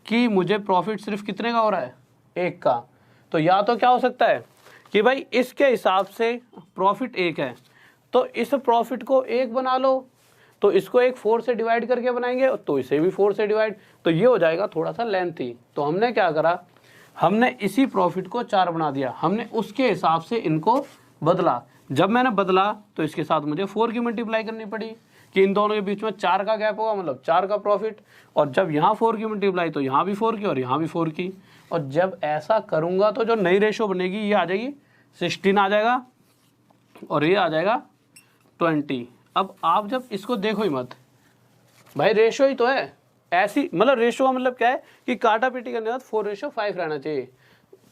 कि मुझे प्रॉफिट सिर्फ कितने का हो रहा है 1 का। तो या तो क्या हो सकता है कि भाई इसके हिसाब से प्रॉफिट 1 है तो इस प्रॉफिट को 1 बना लो, तो इसको एक 4 से डिवाइड करके बनाएंगे तो इसे भी 4 से डिवाइड, तो ये हो जाएगा थोड़ा सा लेंथी। तो हमने क्या करा, हमने इसी प्रॉफिट को 4 बना दिया, हमने उसके हिसाब से इनको बदला। जब मैंने बदला तो इसके साथ मुझे 4 की मल्टीप्लाई करनी पड़ी, कि इन दोनों के बीच में 4 का गैप होगा, मतलब 4 का प्रॉफिट। और जब यहाँ 4 की मल्टीप्लाई तो यहाँ भी 4 की और यहाँ भी 4 की। और जब ऐसा करूँगा तो जो नई रेशो बनेगी ये आ जाएगी 16 आ जाएगा और ये आ जाएगा 20। अब आप जब इसको देखो ही मत भाई, रेशो ही तो है ऐसी, मतलब रेशो का मतलब क्या है कि काटा पीटी करने के बाद 4:5 रहना चाहिए।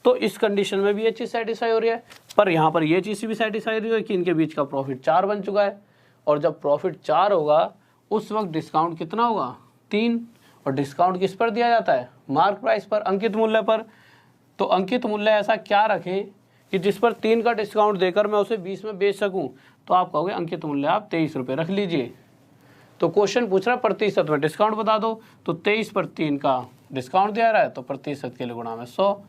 तो इस कंडीशन में भी ये चीज़ सेटिस्फाई हो रही है, पर यहाँ पर ये चीज़ भी सेटिस्फाई हो रही है कि इनके बीच का प्रॉफिट 4 बन चुका है। और जब प्रॉफिट 4 होगा उस वक्त डिस्काउंट कितना होगा 3। और डिस्काउंट किस पर दिया जाता है, मार्क प्राइस पर, अंकित मूल्य पर। तो अंकित मूल्य ऐसा क्या रखें कि जिस पर 3 का डिस्काउंट देकर मैं उसे 20 में बेच सकूँ। तो आप कहोगे अंकित मूल्य आप 23 रुपये रख लीजिए। तो क्वेश्चन पूछ रहा है प्रतिशत में डिस्काउंट बता दो, तो 23 पर 3 का डिस्काउंट दिया रहा है तो प्रतिशत के लिए गुणा में 100।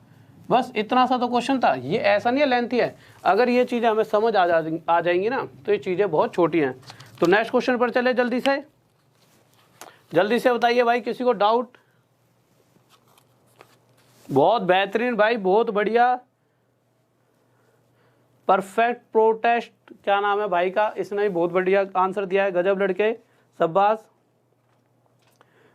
बस इतना सा तो क्वेश्चन था। ये ऐसा नहीं है लेंथी है, अगर ये चीज़ें हमें समझ आ जाएंगी ना तो ये चीज़ें बहुत छोटी हैं। तो नेक्स्ट क्वेश्चन पर चले, जल्दी से बताइए भाई, किसी को डाउट? बहुत बेहतरीन भाई, बहुत बढ़िया, परफेक्ट प्रोटेस्ट, क्या नाम है भाई का, इसने भी बहुत बढ़िया आंसर दिया है, गजब लड़के, शाबाश।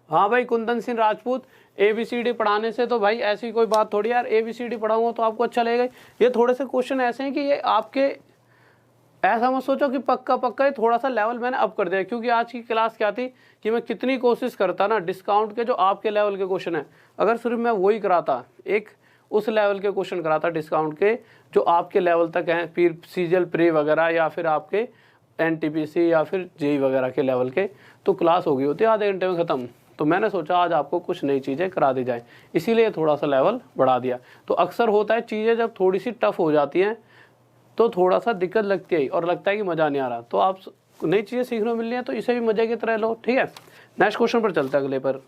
हाँ भाई कुंदन सिंह राजपूत, ABCD पढ़ाने से तो भाई ऐसी कोई बात थोड़ी यार, ABCD पढ़ाऊंगा तो आपको अच्छा लगेगा। ये थोड़े से क्वेश्चन ऐसे हैं कि ये आपके, ऐसा मत सोचो कि पक्का, ये थोड़ा सा लेवल मैंने अप कर दिया, क्योंकि आज की क्लास क्या थी कि मैं कितनी कोशिश करता ना डिस्काउंट के जो आपके लेवल के क्वेश्चन है, अगर सिर्फ मैं वही कराता, एक उस लेवल के क्वेश्चन कराता डिस्काउंट के जो आपके लेवल तक हैं, फिर सीजल प्री वगैरह या फिर आपके NTPC या फिर JEE वगैरह के लेवल के, तो क्लास हो गई होती आधे घंटे में ख़त्म। तो मैंने सोचा आज आपको कुछ नई चीज़ें करा दी जाए, इसीलिए थोड़ा सा लेवल बढ़ा दिया। तो अक्सर होता है चीज़ें जब थोड़ी सी टफ हो जाती हैं तो थोड़ा सा दिक्कत लगती है और लगता है कि मज़ा नहीं आ रहा। तो आप नई चीज़ें सीखने मिल रही हैं तो इसे भी मज़े की तरह लो, ठीक है। नेक्स्ट क्वेश्चन पर चलते हैं, अगले पर।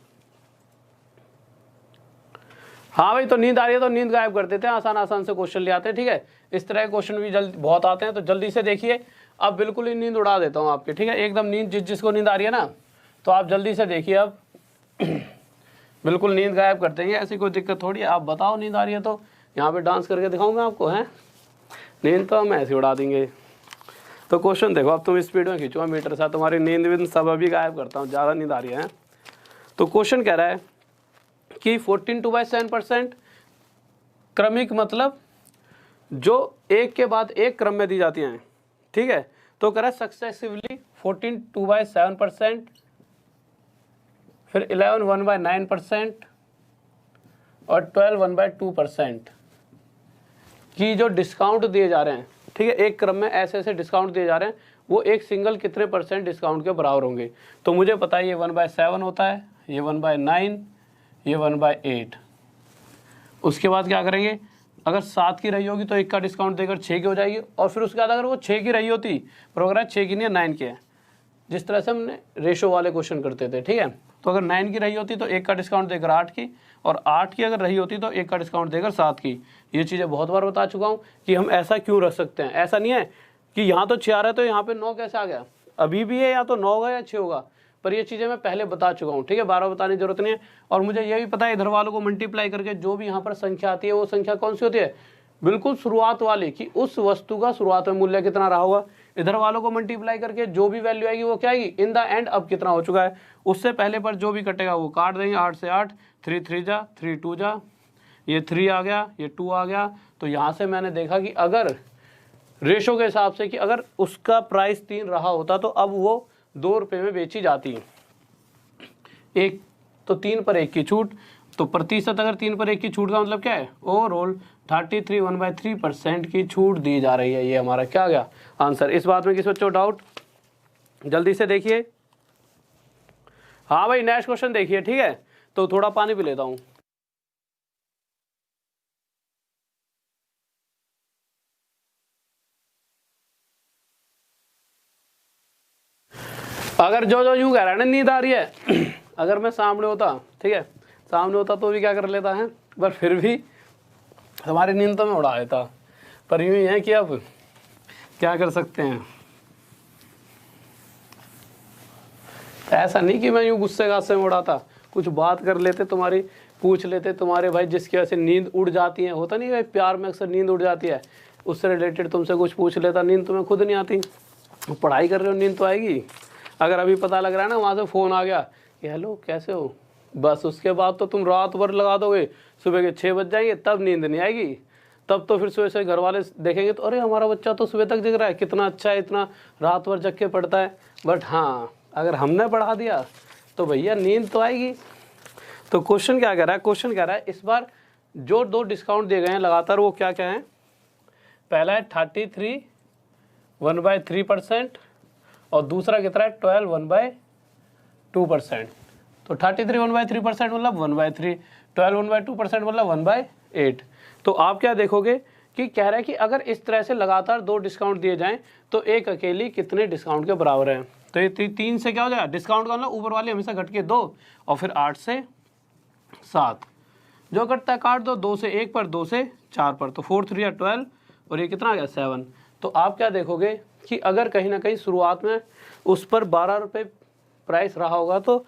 हाँ भाई, तो नींद आ रही है तो नींद गायब कर देते हैं, आसान से क्वेश्चन ले आते हैं, ठीक है। इस तरह के क्वेश्चन भी जल्दी बहुत आते हैं, तो जल्दी से देखिए। अब बिल्कुल ही नींद उड़ा देता हूँ आपकी, ठीक है, एकदम नींद, जिसको नींद आ रही है ना तो आप जल्दी से देखिए। अब बिल्कुल नींद गायब कर देंगे, ऐसी कोई दिक्कत थोड़ी है। आप बताओ नींद आ रही है तो यहाँ पे डांस करके दिखाऊंगा आपको, हैं नींद तो हम ऐसे उड़ा देंगे। तो क्वेश्चन देखो, अब तुम स्पीड में खींचो मीटर से, तुम्हारी नींद विंद सब अभी गायब करता हूँ, ज़्यादा नींद आ रही है। तो क्वेश्चन कह रहा है कि 14/7% क्रमिक, मतलब जो एक के बाद एक क्रम में दी जाती हैं, ठीक है। तो कह रहा है सक्सेसिवली 14 फिर 11 1/9% और 12 1/2% की जो डिस्काउंट दिए जा रहे हैं, ठीक है, एक क्रम में ऐसे डिस्काउंट दिए जा रहे हैं, वो एक सिंगल कितने % डिस्काउंट के बराबर होंगे। तो मुझे पता है ये 1/7 होता है, ये 1/9, ये 1/8। उसके बाद क्या करेंगे, अगर 7 की रही होगी तो 1 का डिस्काउंट देकर 6 की हो जाएगी। और फिर उसके बाद अगर वो 6 की रही होती, पर अगर 6 की नहीं है 9 की है, जिस तरह से हमने रेशो वाले क्वेश्चन करते थे, ठीक है। तो अगर 9 की रही होती तो 1 का डिस्काउंट देकर 8 की, और 8 की अगर रही होती तो 1 का डिस्काउंट देकर 7 की। ये चीज़ें बहुत बार बता चुका हूँ कि हम ऐसा क्यों रख सकते हैं। ऐसा नहीं है कि यहाँ तो 4 है तो यहाँ पे 9 कैसे आ गया, अभी भी है, या तो 9 होगा या 6 होगा, पर ये चीज़ें मैं पहले बता चुका हूँ, ठीक है, बार बार बताने की जरूरत नहीं है। और मुझे ये भी पता है इधर वालों को मल्टीप्लाई करके जो भी यहाँ पर संख्या आती है वो संख्या कौन सी होती है, बिल्कुल शुरुआत वाली, कि उस वस्तु का शुरुआत में मूल्य कितना रहा होगा। इधर वालों को मल्टीप्लाई करके जो भी वैल्यू आएगी वो क्या आएगी, इन द एंड अब कितना हो चुका है, उससे पहले पर जो भी कटेगा वो काट देंगे। 8 से 8, 3 3 जा, 3 2 जा, ये 3 आ गया, ये 2 आ गया। तो यहाँ से मैंने देखा कि अगर रेशो के हिसाब से कि अगर उसका प्राइस 3 रहा होता तो अब वो 2 रुपये में बेची जाती। एक तो 3 पर 1 की छूट, तो प्रतिशत अगर 3 पर 1 की छूट का मतलब क्या है, ओवरऑल 33 1/3% की छूट दी जा रही है। ये हमारा क्या गया आंसर। इस बात में किस बच्चों डाउट, जल्दी से देखिए। हाँ भाई नेक्स्ट क्वेश्चन देखिए, ठीक है। तो थोड़ा पानी पी लेता हूँ। अगर जो यूं कह रहा है ना नींद आ रही है, अगर मैं सामने होता, ठीक है, सामने होता तो भी क्या कर लेता है, पर फिर भी हमारी नींद तो मैं उड़ा देता। पर यूं ही है कि अब क्या कर सकते हैं। ऐसा नहीं कि मैं यूं गुस्से गासे में उड़ाता, कुछ बात कर लेते, तुम्हारी पूछ लेते, तुम्हारे भाई जिसकी वजह से नींद उड़ जाती है, होता नहीं भाई प्यार में अक्सर नींद उड़ जाती है, उससे रिलेटेड तुमसे कुछ पूछ लेता, नींद तुम्हें खुद नहीं आती, पढ़ाई कर रहे हो नींद तो आएगी। अगर अभी पता लग रहा है ना, वहाँ से फ़ोन आ गया कि हेलो कैसे हो, बस उसके बाद तो तुम रात भर लगा दोगे, सुबह के 6 बज जाएंगे, तब नींद नहीं आएगी। तब तो फिर सुबह से घर वाले देखेंगे तो अरे हमारा बच्चा तो सुबह तक जग रहा है, कितना अच्छा है, इतना रात भर जग के पढ़ता है। बट हाँ, अगर हमने पढ़ा दिया तो भैया नींद तो आएगी। तो क्वेश्चन क्या कह रहा है, क्वेश्चन कह रहा है इस बार जो 2 डिस्काउंट दिए गए हैं लगातार, वो क्या क्या हैं। पहला है 33 1/3% और दूसरा कितना है 12 1/2%। तो 33 1/3% मतलब 1/3, 12 1/2% मतलब 1/8। तो आप क्या देखोगे कि कह रहा है कि अगर इस तरह से लगातार 2 डिस्काउंट दिए जाएं तो एक अकेली कितने डिस्काउंट के बराबर है। तो ये 3 से क्या हो जाएगा, डिस्काउंट का मतलब ऊपर वाले हमेशा घट के 2 और फिर 8 से 7, जो कटता है काट दो, 2 से 1 पर, 2 से 4 पर, तो 4 3 12 और ये कितना आ गया 7। तो आप क्या देखोगे कि अगर कहीं ना कहीं शुरुआत में उस पर 12 रुपये प्राइस रहा होगा तो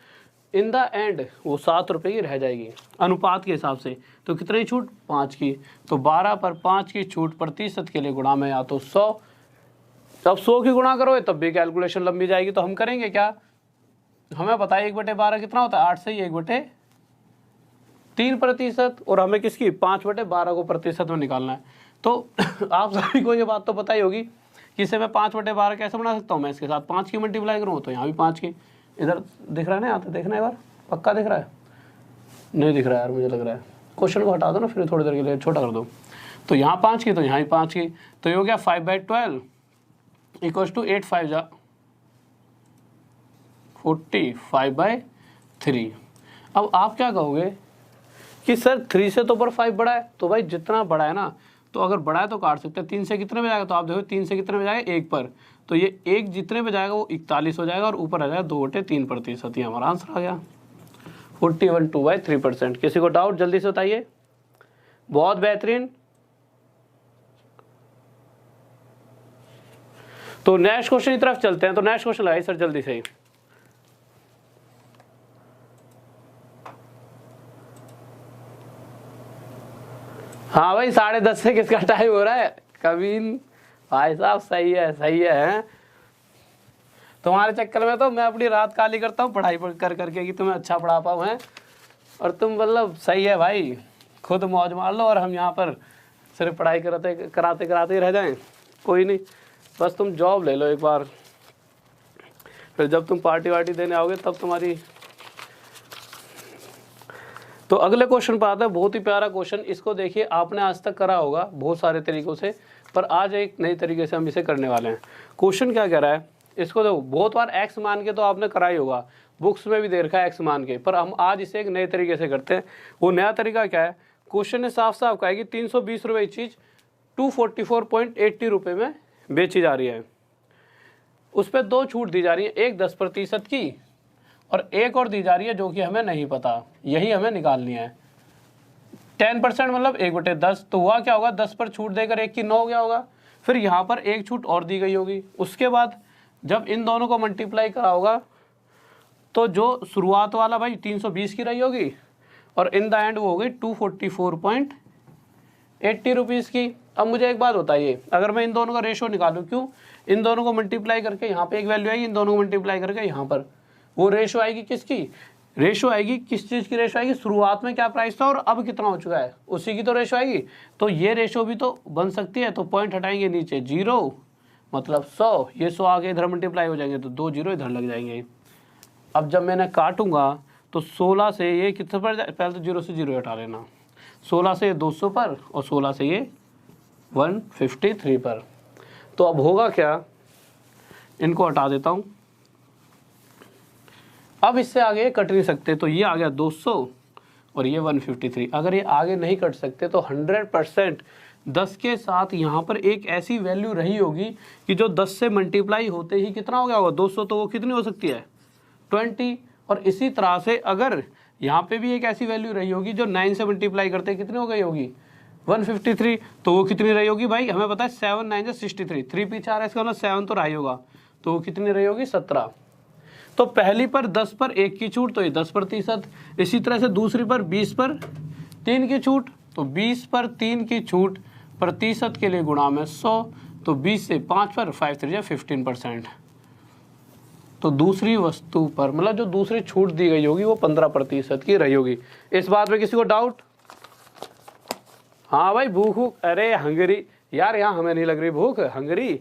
इन द एंड वो 7 रुपये की रह जाएगी अनुपात के हिसाब से। तो कितनी छूट, 5 की। तो 12 पर 5 की छूट प्रतिशत के लिए गुणा में या तो 100। अब 100 की गुणा करोगे तब भी कैलकुलेशन लंबी जाएगी। तो हम करेंगे क्या, हमें पता है 1/12 कितना होता है, 8 से ही 1/3%, और हमें किसकी 5/12 को प्रतिशत में निकालना है। तो आप सभी को ये बात तो पता ही होगी कि इसे मैं 5/12 कैसे बना सकता हूँ। मैं इसके साथ 5 की मल्टीप्लाई करूँ तो यहाँ भी 5 की, इधर दिख रहा है ना, यहाँ तो देखना एक बार, पक्का दिख रहा है, नहीं दिख रहा है यार, मुझे लग रहा है। क्वेश्चन को हटा दो ना, फिर थोड़ी देर के लिए छोटा कर दो। तो यहाँ 5 की तो यहाँ भी 5 की, तो ये हो गया 5/12 = 8 5 जा 45/3। अब आप क्या कहोगे कि सर 3 से तो ऊपर 5 बड़ा है। तो भाई जितना बड़ा है ना, तो अगर बड़ा है तो काट सकते हैं। 3 से कितने में जाएगा, तो आप देखो 3 से कितने में जाएगा 1 पर, तो ये 1 जितने में जाएगा वो 41 हो जाएगा और ऊपर आ जाएगा 2/3%। ये हमारा आंसर आ गया 41/2/3%। किसी को डाउट जल्दी से बताइए, बहुत बेहतरीन। तो नेक्स्ट क्वेश्चन की तरफ चलते हैं। तो नेक्स्ट क्वेश्चन लगाइए सर जल्दी से। हाँ भाई 10:30 से किसका टाइम हो रहा है, कबीन भाई साहब, सही है सही है। तुम्हारे चक्कर में तो मैं अपनी रात काली करता हूँ पढ़ाई कर करके कि तुम्हें अच्छा पढ़ा पाऊँ हैं, और तुम मतलब सही है भाई, खुद मौज मार लो और हम यहाँ पर सिर्फ पढ़ाई कराते ही रह जाएं। कोई नहीं, बस तुम जॉब ले लो एक बार, फिर जब तुम पार्टी वार्टी देने आओगे तब तुम्हारी। तो अगले क्वेश्चन पर आता है, बहुत ही प्यारा क्वेश्चन। इसको देखिए, आपने आज तक करा होगा बहुत सारे तरीकों से, पर आज एक नई तरीके से हम इसे करने वाले हैं। क्वेश्चन क्या कह रहा है, इसको देखो, बहुत बार एक्स मान के तो आपने करा ही होगा, बुक्स में भी दे रखा है एक्स मान के, पर हम आज इसे एक नए तरीके से करते हैं। वो नया तरीका क्या है, क्वेश्चन ने साफ साफ कहा है कि 320 रुपये चीज़ 244.80 रुपये में बेची जा रही है। उस पर 2 छूट दी जा रही है, एक 10% की और एक और दी जा रही है जो कि हमें नहीं पता, यही हमें निकालनी है। 10% मतलब 1/10, तो हुआ क्या होगा, 10 पर छूट देकर 1 की 9 हो गया होगा। फिर यहाँ पर एक छूट और दी गई होगी। उसके बाद जब इन दोनों को मल्टीप्लाई करा होगा तो जो शुरुआत वाला भाई 320 की रही होगी और इन द एंड वो हो गई 244.80 रुपीज़ की। अब मुझे एक बात बताइए, अगर मैं इन दोनों का रेशो निकालूं, क्यों, इन दोनों को मल्टीप्लाई करके यहाँ पे एक वैल्यू आएगी, इन दोनों को मल्टीप्लाई करके यहाँ पर वो रेशो आएगी। किसकी रेशो आएगी, किस चीज़ की रेशो आएगी, शुरुआत में क्या प्राइस था और अब कितना हो चुका है, उसी की तो रेशो आएगी। तो ये रेशो भी तो बन सकती है। तो पॉइंट हटाएंगे नीचे, 0 मतलब 100, ये 100 आगे इधर मल्टीप्लाई हो जाएंगे तो 2 0 इधर लग जाएंगे। अब जब मैंने काटूंगा तो 16 से ये कितने पर जाए, पहले तो 0 से 0 हटा लेना, 16 से ये 200 पर और 16 से ये 153 पर। तो अब होगा क्या, इनको हटा देता हूँ। अब इससे आगे कट नहीं सकते, तो ये आ गया 200 और ये 153। अगर ये आगे नहीं कट सकते तो 100% 10 के साथ यहाँ पर एक ऐसी वैल्यू रही होगी कि जो 10 से मल्टीप्लाई होते ही कितना हो गया होगा 200, तो वो कितनी हो सकती है 20। और इसी तरह से अगर यहाँ पे भी एक ऐसी वैल्यू रही होगी जो 9 से मल्टीप्लाई करते कितनी हो गई होगी 153, तो वो कितनी रही होगी भाई, हमें पता है 7 9 63, 3 पीछे आ रहा है, इसका मतलब 7 तो रही होगा, तो वो कितनी रही होगी 17। तो पहली पर 10 पर 1 की छूट, तो ये 10%। इसी तरह से दूसरी पर 20 पर 3 की छूट, तो 20 पर 3 की छूट प्रतिशत के लिए गुणा में 100, तो 20 से 5 पर 5 3 15%। तो दूसरी वस्तु पर मतलब जो दूसरी छूट दी गई होगी वो 15% की रही होगी। इस बात में किसी को डाउट? हाँ भाई भूख, अरे हंगरी यार, यहाँ हमें नहीं लग रही भूख, हंगरी।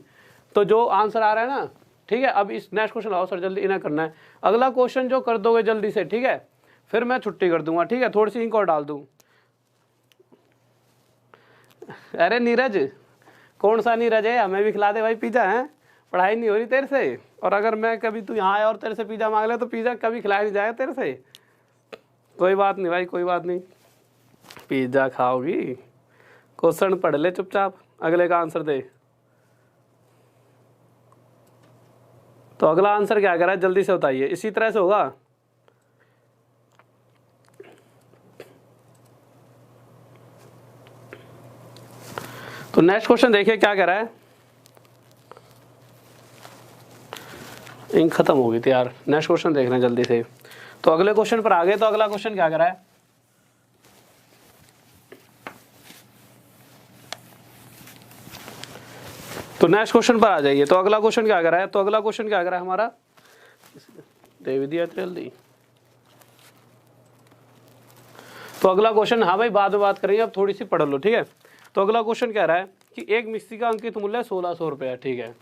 तो जो आंसर आ रहा है ना, ठीक है। अब इस नेक्स्ट क्वेश्चन लाओ सर, जल्दी इन्हें करना है। अगला क्वेश्चन जो कर दोगे जल्दी से, ठीक है, फिर मैं छुट्टी कर दूंगा, ठीक है। थोड़ी सी इंक और डाल दूं। अरे नीरज, कौन सा नीरज है? हमें भी खिला दे भाई पिज्जा, है पढ़ाई नहीं हो रही तेरे से। और अगर मैं कभी तू यहाँ आया और तेरे से पिज्जा मांग ले तो पिज्जा कभी खिलाया नहीं जाएगा तेरे से। कोई बात नहीं भाई, कोई बात नहीं, पिज्जा खाओगी। क्वेश्चन पढ़ ले चुपचाप, अगले का आंसर दे। तो अगला आंसर क्या करा है जल्दी से बताइए, इसी तरह से होगा। तो नेक्स्ट क्वेश्चन देखिए क्या कह रहा है। इंक खत्म हो गई थी यार, नेक्स्ट क्वेश्चन देख रहे हैं जल्दी से। तो अगले क्वेश्चन पर आ गए। तो अगला क्वेश्चन क्या कह रहा है, तो नेक्स्ट क्वेश्चन पर आ जाइए। तो अगला क्वेश्चन क्या कह रहा है, तो अगला क्वेश्चन क्या कह रहा है हमारा, दे दिया जल्दी। तो अगला क्वेश्चन, हाँ भाई बाद में बात करेंगे, अब थोड़ी सी पढ़ लो, ठीक है। तो अगला क्वेश्चन कह रहा है कि एक मिक्सी का अंकित मूल्य 1600 रुपये है, ठीक है,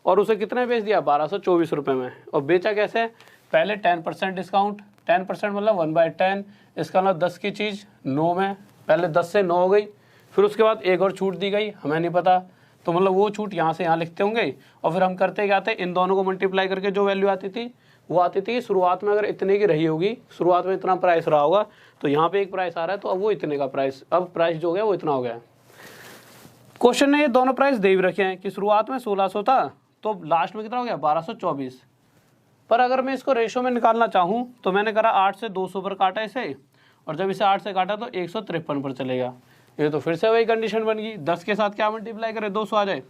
और उसे कितने बेच दिया, 1224 रुपये में। और बेचा कैसे, पहले 10% डिस्काउंट, 10% मतलब 1/10, इसका मतलब 10 की चीज़ 9 में, पहले 10 से 9 हो गई। फिर उसके बाद एक और छूट दी गई, हमें नहीं पता, तो मतलब वो छूट यहाँ से यहाँ लिखते होंगे। और फिर हम करते क्या थे, इन दोनों को मल्टीप्लाई करके जो वैल्यू आती थी वो आती थी शुरुआत में, अगर इतने की रही होगी, शुरुआत में इतना प्राइस रहा होगा, तो यहाँ पे एक प्राइस आ रहा है, तो अब वो इतने का प्राइस, अब प्राइस जो हो गया वो इतना हो गया। क्वेश्चन ने ये दोनों प्राइस दे भी रखे हैं कि शुरुआत में 1600 था, तो लास्ट में कितना हो गया, 1224। पर अगर मैं इसको रेशो में निकालना चाहूँ तो मैंने करा 8 से 200 पर काटा इसे, और जब इसे 8 से काटा तो 153 पर चलेगा। ये तो फिर से वही कंडीशन बन गई, 10 के साथ क्या मल्टीप्लाई करें, 200 आ जाए।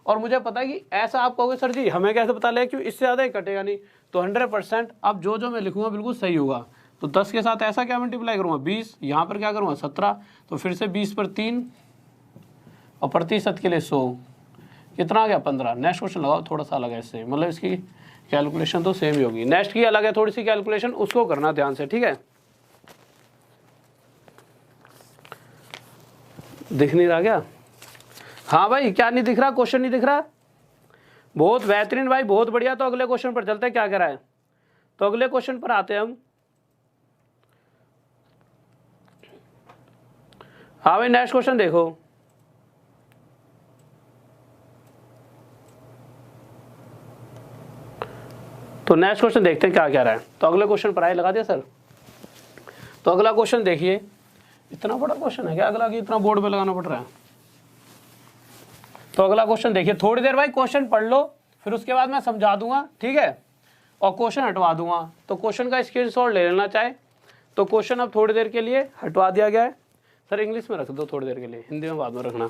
और मुझे पता है कि ऐसा आप कहोगे सर जी हमें कैसे पता लगे, क्यों इससे ज़्यादा ही कटेगा नहीं, तो 100% अब जो मैं लिखूंगा बिल्कुल सही होगा। तो 10 के साथ ऐसा क्या मल्टीप्लाई करूँगा, 20, यहाँ पर क्या करूँगा 17, तो फिर से 20 पर 3, और प्रतिशत के लिए 100, कितना आ गया 15। नेक्स्ट क्वेश्चन लगाओ, थोड़ा सा अलग है इससे, मतलब इसकी कैलकुलेशन तो सेम ही होगी, नेक्स्ट की अलग है थोड़ी सी कैलकुलेशन, उसको करना ध्यान से, ठीक है। दिख नहीं रहा क्या, हाँ भाई क्या नहीं दिख रहा, क्वेश्चन नहीं दिख रहा, बहुत बेहतरीन भाई, बहुत बढ़िया। तो अगले क्वेश्चन पर चलते हैं, क्या कह रहा है। तो अगले क्वेश्चन पर आते हैं हम। हाँ भाई नेक्स्ट क्वेश्चन देखो। तो नेक्स्ट क्वेश्चन देखते हैं क्या कह रहा है। तो अगले क्वेश्चन पर आए, लगा दिया सर। तो अगला क्वेश्चन देखिए, इतना बड़ा क्वेश्चन है क्या अगला, कि इतना बोर्ड पे लगाना पड़ रहा है। तो अगला क्वेश्चन देखिए, थोड़ी देर भाई क्वेश्चन पढ़ लो, फिर उसके बाद मैं समझा दूंगा, ठीक है, और क्वेश्चन हटवा दूंगा। तो क्वेश्चन का स्क्रीनशॉट ले लेना चाहे तो क्वेश्चन अब थोड़ी देर के लिए हटवा दिया गया है। सर इंग्लिश में रख दो थोड़ी देर के लिए, हिंदी में बाद में रखना।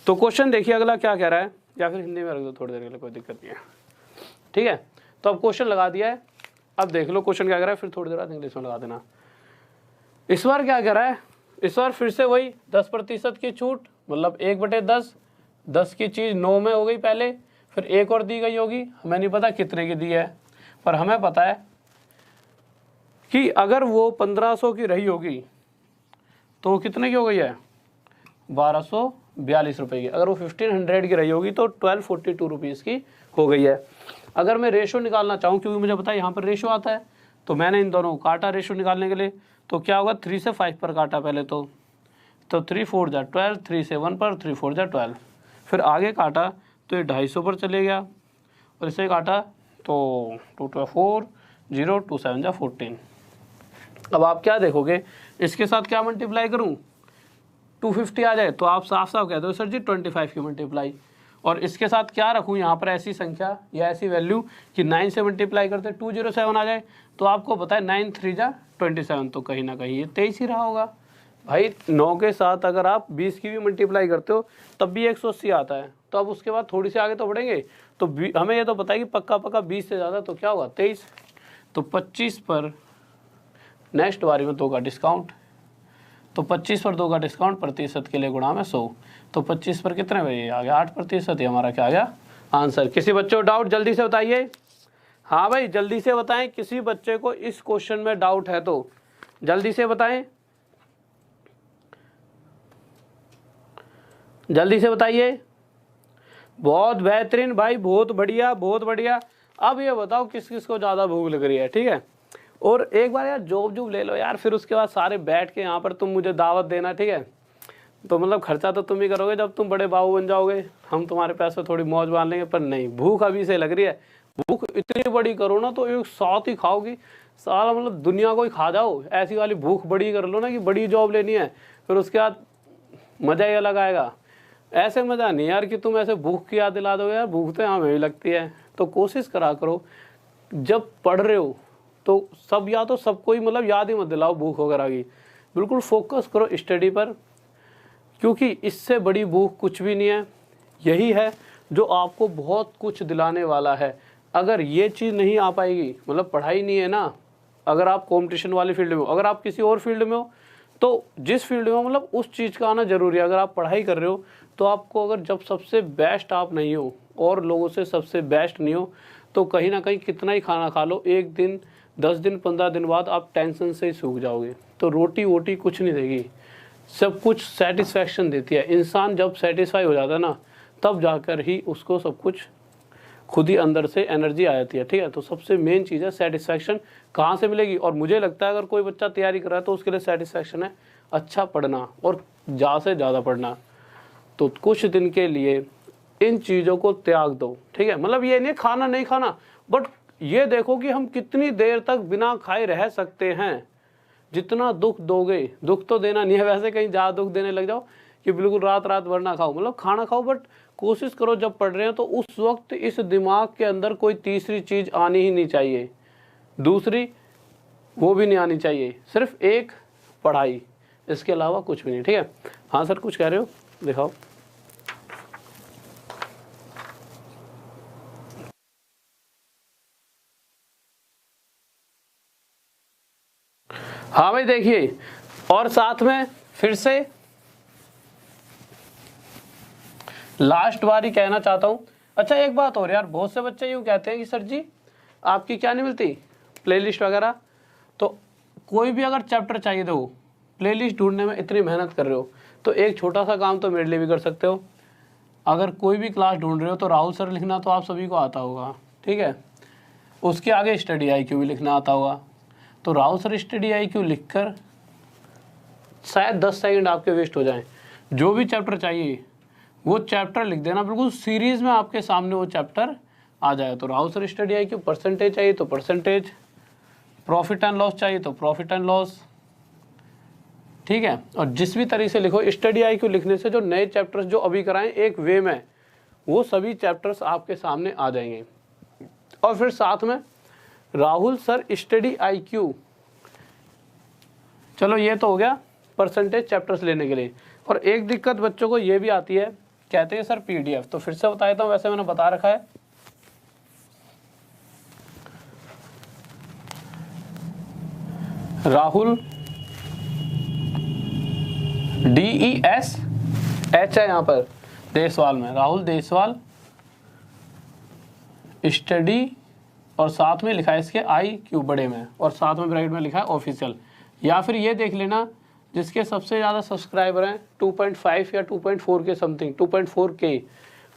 तो क्वेश्चन देखिए अगला क्या कह रहा है, या फिर हिंदी में रख दो थोड़ी देर के लिए, कोई दिक्कत नहीं है, ठीक है। तो अब क्वेश्चन लगा दिया है, अब देख लो क्वेश्चन क्या कह रहा है, फिर थोड़ी देर बाद इंग्लिश में लगा देना। इस बार क्या कह रहा है, इस बार फिर से वही 10% की छूट, मतलब 1/10, 10 की चीज़ 9 में हो गई पहले, फिर एक और दी गई होगी, हमें नहीं पता कितने की दी है, पर हमें पता है कि अगर वो 1500 की रही होगी तो कितने की हो गई है, 1242 रुपये की। अगर वो 1500 की रही होगी तो 1242 रुपीज़ की हो गई है। अगर मैं रेशो निकालना चाहूँ, क्योंकि मुझे पता है यहाँ पर रेशो आता है, तो मैंने इन दोनों को काटा रेशो निकालने के लिए। तो क्या होगा, 3 से 5 पर काटा पहले, तो 3 4 जा 12, 3 से 1 पर, 3 4 जा 12, फिर आगे काटा तो ये 250 पर चले गया, और इसे काटा तो 2 2 4 0 2 7 जा 14। अब आप क्या देखोगे, इसके साथ क्या मल्टीप्लाई करूं, 250 आ जाए, तो आप साफ साफ कहते हो सर जी 25 की मल्टीप्लाई। और इसके साथ क्या रखूं यहाँ पर ऐसी संख्या या ऐसी वैल्यू कि 9 से मल्टीप्लाई करते 207 आ जाए, तो आपको पता है 9 3 जा 27, तो कहीं ना कहीं ये 23 ही रहा होगा भाई। 9 के साथ अगर आप 20 की भी मल्टीप्लाई करते हो तब भी 180 आता है। तो अब उसके बाद थोड़ी सी आगे तो बढ़ेंगे, तो हमें ये तो पता है कि पक्का 20 से ज़्यादा, तो क्या होगा 23। तो 25 पर नेक्स्ट बारी में 2 का डिस्काउंट, तो 25 पर 2 का डिस्काउंट, प्रतिशत के लिए गुणा में 100, तो 25 पर कितने भाई आ गया 8%, ये हमारा क्या आ गया आंसर। किसी बच्चों को डाउट जल्दी से बताइए। हाँ भाई जल्दी से बताएं, किसी बच्चे को इस क्वेश्चन में डाउट है तो जल्दी से बताएं, जल्दी से बताइए। बहुत बेहतरीन भाई, बहुत बढ़िया बहुत बढ़िया। अब ये बताओ किस किस को ज़्यादा भूख लग रही है, ठीक है। और एक बार यार जॉब ले लो यार, फिर उसके बाद सारे बैठ के यहाँ पर तुम मुझे दावत देना, ठीक है। तो मतलब खर्चा तो तुम ही करोगे जब तुम बड़े बाबू बन जाओगे, हम तुम्हारे पैसे थोड़ी मौज बांध लेंगे। पर नहीं, भूख अभी से लग रही है। भूख इतनी बड़ी करो ना तो एक साथ ही खाओगी सारा, मतलब दुनिया को ही खा जाओ। ऐसी वाली भूख बड़ी कर लो ना कि बड़ी जॉब लेनी है, फिर उसके बाद मज़ा ही अलग आएगा। ऐसे मज़ा नहीं यार कि तुम ऐसे भूख की याद दिला दोगे यार, भूख तो यहाँ हमें भी लगती है। तो कोशिश करा करो जब पढ़ रहे हो तो सब या तो सबको ही मतलब याद ही मत दिलाओ भूख वगैरह की, बिल्कुल फोकस करो स्टडी पर, क्योंकि इससे बड़ी भूख कुछ भी नहीं है। यही है जो आपको बहुत कुछ दिलाने वाला है। अगर ये चीज़ नहीं आ पाएगी, मतलब पढ़ाई नहीं है ना, अगर आप कंपटीशन वाली फील्ड में हो, अगर आप किसी और फील्ड में हो तो जिस फील्ड में हो मतलब उस चीज़ का आना ज़रूरी है। अगर आप पढ़ाई कर रहे हो तो आपको, अगर जब सबसे बेस्ट आप नहीं हो और लोगों से सबसे बेस्ट नहीं हो, तो कहीं ना कहीं कितना ही खाना खा लो, एक दिन 10 दिन 15 दिन बाद आप टेंशन से ही सूख जाओगे। तो रोटी वोटी कुछ नहीं देगी, सब कुछ सेटिस्फैक्शन देती है। इंसान जब सेटिस्फाई हो जाता है ना, तब जाकर ही उसको सब कुछ खुद ही अंदर से एनर्जी आ जाती है, ठीक है। तो सबसे मेन चीज़ है सेटिस्फैक्शन। कहाँ से मिलेगी? और मुझे लगता है अगर कोई बच्चा तैयारी कर रहा है तो उसके लिए सेटिस्फैक्शन है अच्छा पढ़ना और ज़्यादा से ज़्यादा पढ़ना। तो कुछ दिन के लिए इन चीज़ों को त्याग दो, ठीक है। मतलब ये नहीं खाना नहीं खाना, बट ये देखो कि हम कितनी देर तक बिना खाए रह सकते हैं। जितना दुख दोगे, दुख तो देना नहीं है वैसे, कहीं ज़्यादा दुख देने लग जाओ कि बिल्कुल रात रात भर ना खाओ, मतलब खाना खाओ, बट कोशिश करो जब पढ़ रहे हो तो उस वक्त इस दिमाग के अंदर कोई तीसरी चीज़ आनी ही नहीं चाहिए, दूसरी वो भी नहीं आनी चाहिए, सिर्फ एक पढ़ाई, इसके अलावा कुछ भी नहीं, ठीक है। हाँ सर कुछ कह रहे हो, दिखाओ। हाँ भाई देखिए, और साथ में फिर से लास्ट बार ही कहना चाहता हूँ। अच्छा एक बात और यार, बहुत से बच्चे यूँ कहते हैं कि सर जी आपकी क्या नहीं मिलती प्लेलिस्ट वगैरह। तो कोई भी अगर चैप्टर चाहिए तो प्लेलिस्ट ढूंढने में इतनी मेहनत कर रहे हो तो एक छोटा सा काम तो मेरे लिए भी कर सकते हो। अगर कोई भी क्लास ढूंढ रहे हो तो राहुल सर लिखना तो आप सभी को आता होगा, ठीक है। उसके आगे स्टडी IQ भी लिखना आता होगा। तो राहुल सर स्टडी IQ लिखकर शायद 10 सेकंड आपके वेस्ट हो जाएं। जो भी चैप्टर चाहिए वो चैप्टर लिख देना, बिल्कुल सीरीज में आपके सामने वो चैप्टर आ जाएगा। तो Rahul sir study IQ, percentage चाहिए तो परसेंटेज, प्रॉफिट एंड लॉस चाहिए तो प्रॉफिट एंड लॉस, ठीक है। और जिस भी तरीके से लिखो, स्टडी IQ लिखने से जो नए चैप्टर्स जो अभी कराएं एक वे में, वो सभी चैप्टर्स आपके सामने आ जाएंगे। और फिर साथ में राहुल सर स्टडी IQ, चलो ये तो हो गया परसेंटेज चैप्टर्स लेने के लिए। और एक दिक्कत बच्चों को ये भी आती है, कहते हैं सर PDF, तो फिर से बता देता हूँ, वैसे मैंने बता रखा है। राहुल DESH है यहाँ पर देसवाल में, राहुल देसवाल स्टडी, और साथ में लिखा है इसके IQ बड़े में, और साथ में ब्रैकेट में लिखा है ऑफिशियल। या फिर ये देख लेना जिसके सबसे ज़्यादा सब्सक्राइबर हैं 2.5 या 2.4 के समथिंग, 2.4K,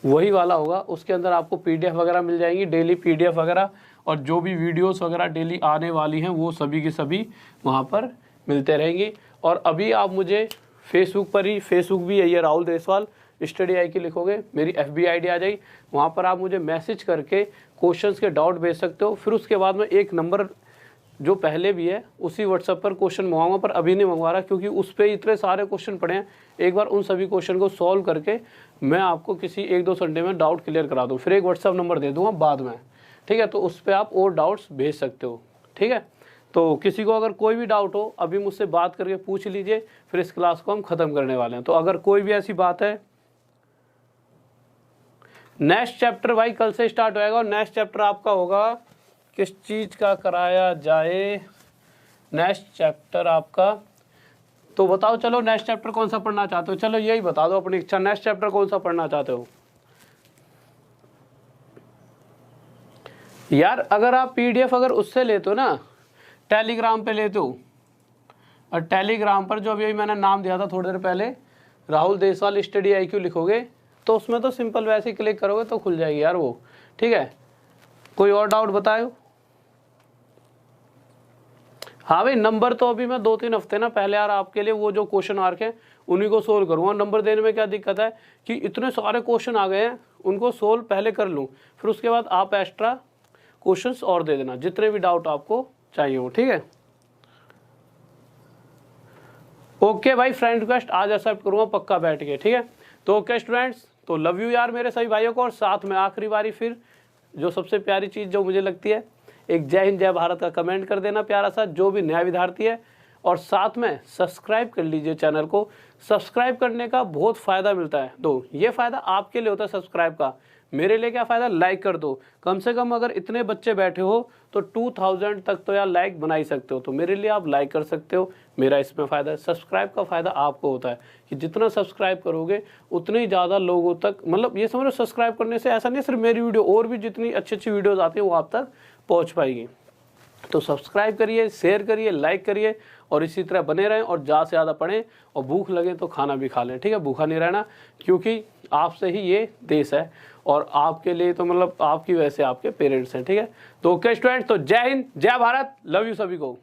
वही वाला होगा। उसके अंदर आपको PDF वगैरह मिल जाएंगी, डेली PDF वगैरह, और जो भी वीडियोस वगैरह डेली आने वाली हैं वो सभी की सभी वहाँ पर मिलते रहेंगी। और अभी आप मुझे फेसबुक पर ही, फेसबुक भी है ये राहुल देसवाल स्टडी IQ लिखोगे, मेरी FB ID आ जाएगी, वहाँ पर आप मुझे मैसेज करके क्वेश्चंस के डाउट भेज सकते हो। फिर उसके बाद में एक नंबर जो पहले भी है उसी WhatsApp पर क्वेश्चन मंगवाऊंगा, पर अभी नहीं मंगवा रहा क्योंकि उस पर इतने सारे क्वेश्चन पड़े हैं। एक बार उन सभी क्वेश्चन को सॉल्व करके मैं आपको किसी 1-2 संडे में डाउट क्लियर करा दूँ, फिर एक WhatsApp नंबर दे दूँगा बाद में, ठीक है। तो उस पर आप और डाउट्स भेज सकते हो, ठीक है। तो किसी को अगर कोई भी डाउट हो अभी मुझसे बात करके पूछ लीजिए, फिर इस क्लास को हम ख़त्म करने वाले हैं। तो अगर कोई भी ऐसी बात है, नेक्स्ट चैप्टर भाई कल से स्टार्ट होएगा, और नेक्स्ट चैप्टर आपका होगा किस चीज़ का कराया जाए, नेक्स्ट चैप्टर आपका, तो बताओ चलो नेक्स्ट चैप्टर कौन सा पढ़ना चाहते हो, चलो यही बता दो अपनी इच्छा, नेक्स्ट चैप्टर कौन सा पढ़ना चाहते हो। यार अगर आप PDF अगर उससे लेते हो ना, टेलीग्राम पे लेते हो, और टेलीग्राम पर जो अभी मैंने नाम दिया था थोड़ी देर पहले, राहुल देसवाल स्टडी IQ लिखोगे तो उसमें तो सिंपल वैसे ही क्लिक करोगे तो खुल जाएगी यार वो। ठीक है, कोई और डाउट बताओ। हाँ भाई, नंबर तो अभी मैं 2-3 हफ्ते ना पहले यार आपके लिए वो जो क्वेश्चन मार्क है उन्हीं को सोल्व करूँगा। नंबर देने में क्या दिक्कत है कि इतने सारे क्वेश्चन आ गए हैं, उनको सोल्व पहले कर लूँ, फिर उसके बाद आप एक्स्ट्रा क्वेश्चंस और दे देना जितने भी डाउट आपको चाहिए हो। ठीक है, ओके भाई, फ्रेंड रिक्वेस्ट आज एक्सेप्ट करूँगा पक्का बैठ के। ठीक है, तो ओके स्टूडेंट्स, तो लव यू यार मेरे सभी भाइयों को। और साथ में आखिरी बारी फिर जो सबसे प्यारी चीज़ जो मुझे लगती है, एक जय हिंद जय भारत का कमेंट कर देना प्यारा सा, जो भी नया विद्यार्थी है, और साथ में सब्सक्राइब कर लीजिए चैनल को। सब्सक्राइब करने का बहुत फ़ायदा मिलता है, तो ये फ़ायदा आपके लिए होता है सब्सक्राइब का, मेरे लिए क्या फ़ायदा, लाइक कर दो। कम से कम अगर इतने बच्चे बैठे हो तो 2000 तक तो यार लाइक बना ही सकते हो, तो मेरे लिए आप लाइक कर सकते हो, मेरा इसमें फ़ायदा है। सब्सक्राइब का फ़ायदा आपको होता है कि जितना सब्सक्राइब करोगे उतने ही ज़्यादा लोगों तक, मतलब ये समझो सब्सक्राइब करने से ऐसा नहीं सिर्फ मेरी वीडियो, और भी जितनी अच्छी अच्छी वीडियोज़ आती हैं वो आप तक पहुँच पाएगी। तो सब्सक्राइब करिए, शेयर करिए, लाइक करिए, और इसी तरह बने रहें और ज़्यादा से ज़्यादा पढ़ें, और भूख लगे तो खाना भी खा लें। ठीक है, भूखा नहीं रहना, क्योंकि आपसे ही ये देश है, और आपके लिए तो मतलब आपकी वजह से आपके पेरेंट्स हैं। ठीक है, तो ओके स्टूडेंट, तो जय हिंद जय भारत, लव यू सभी को।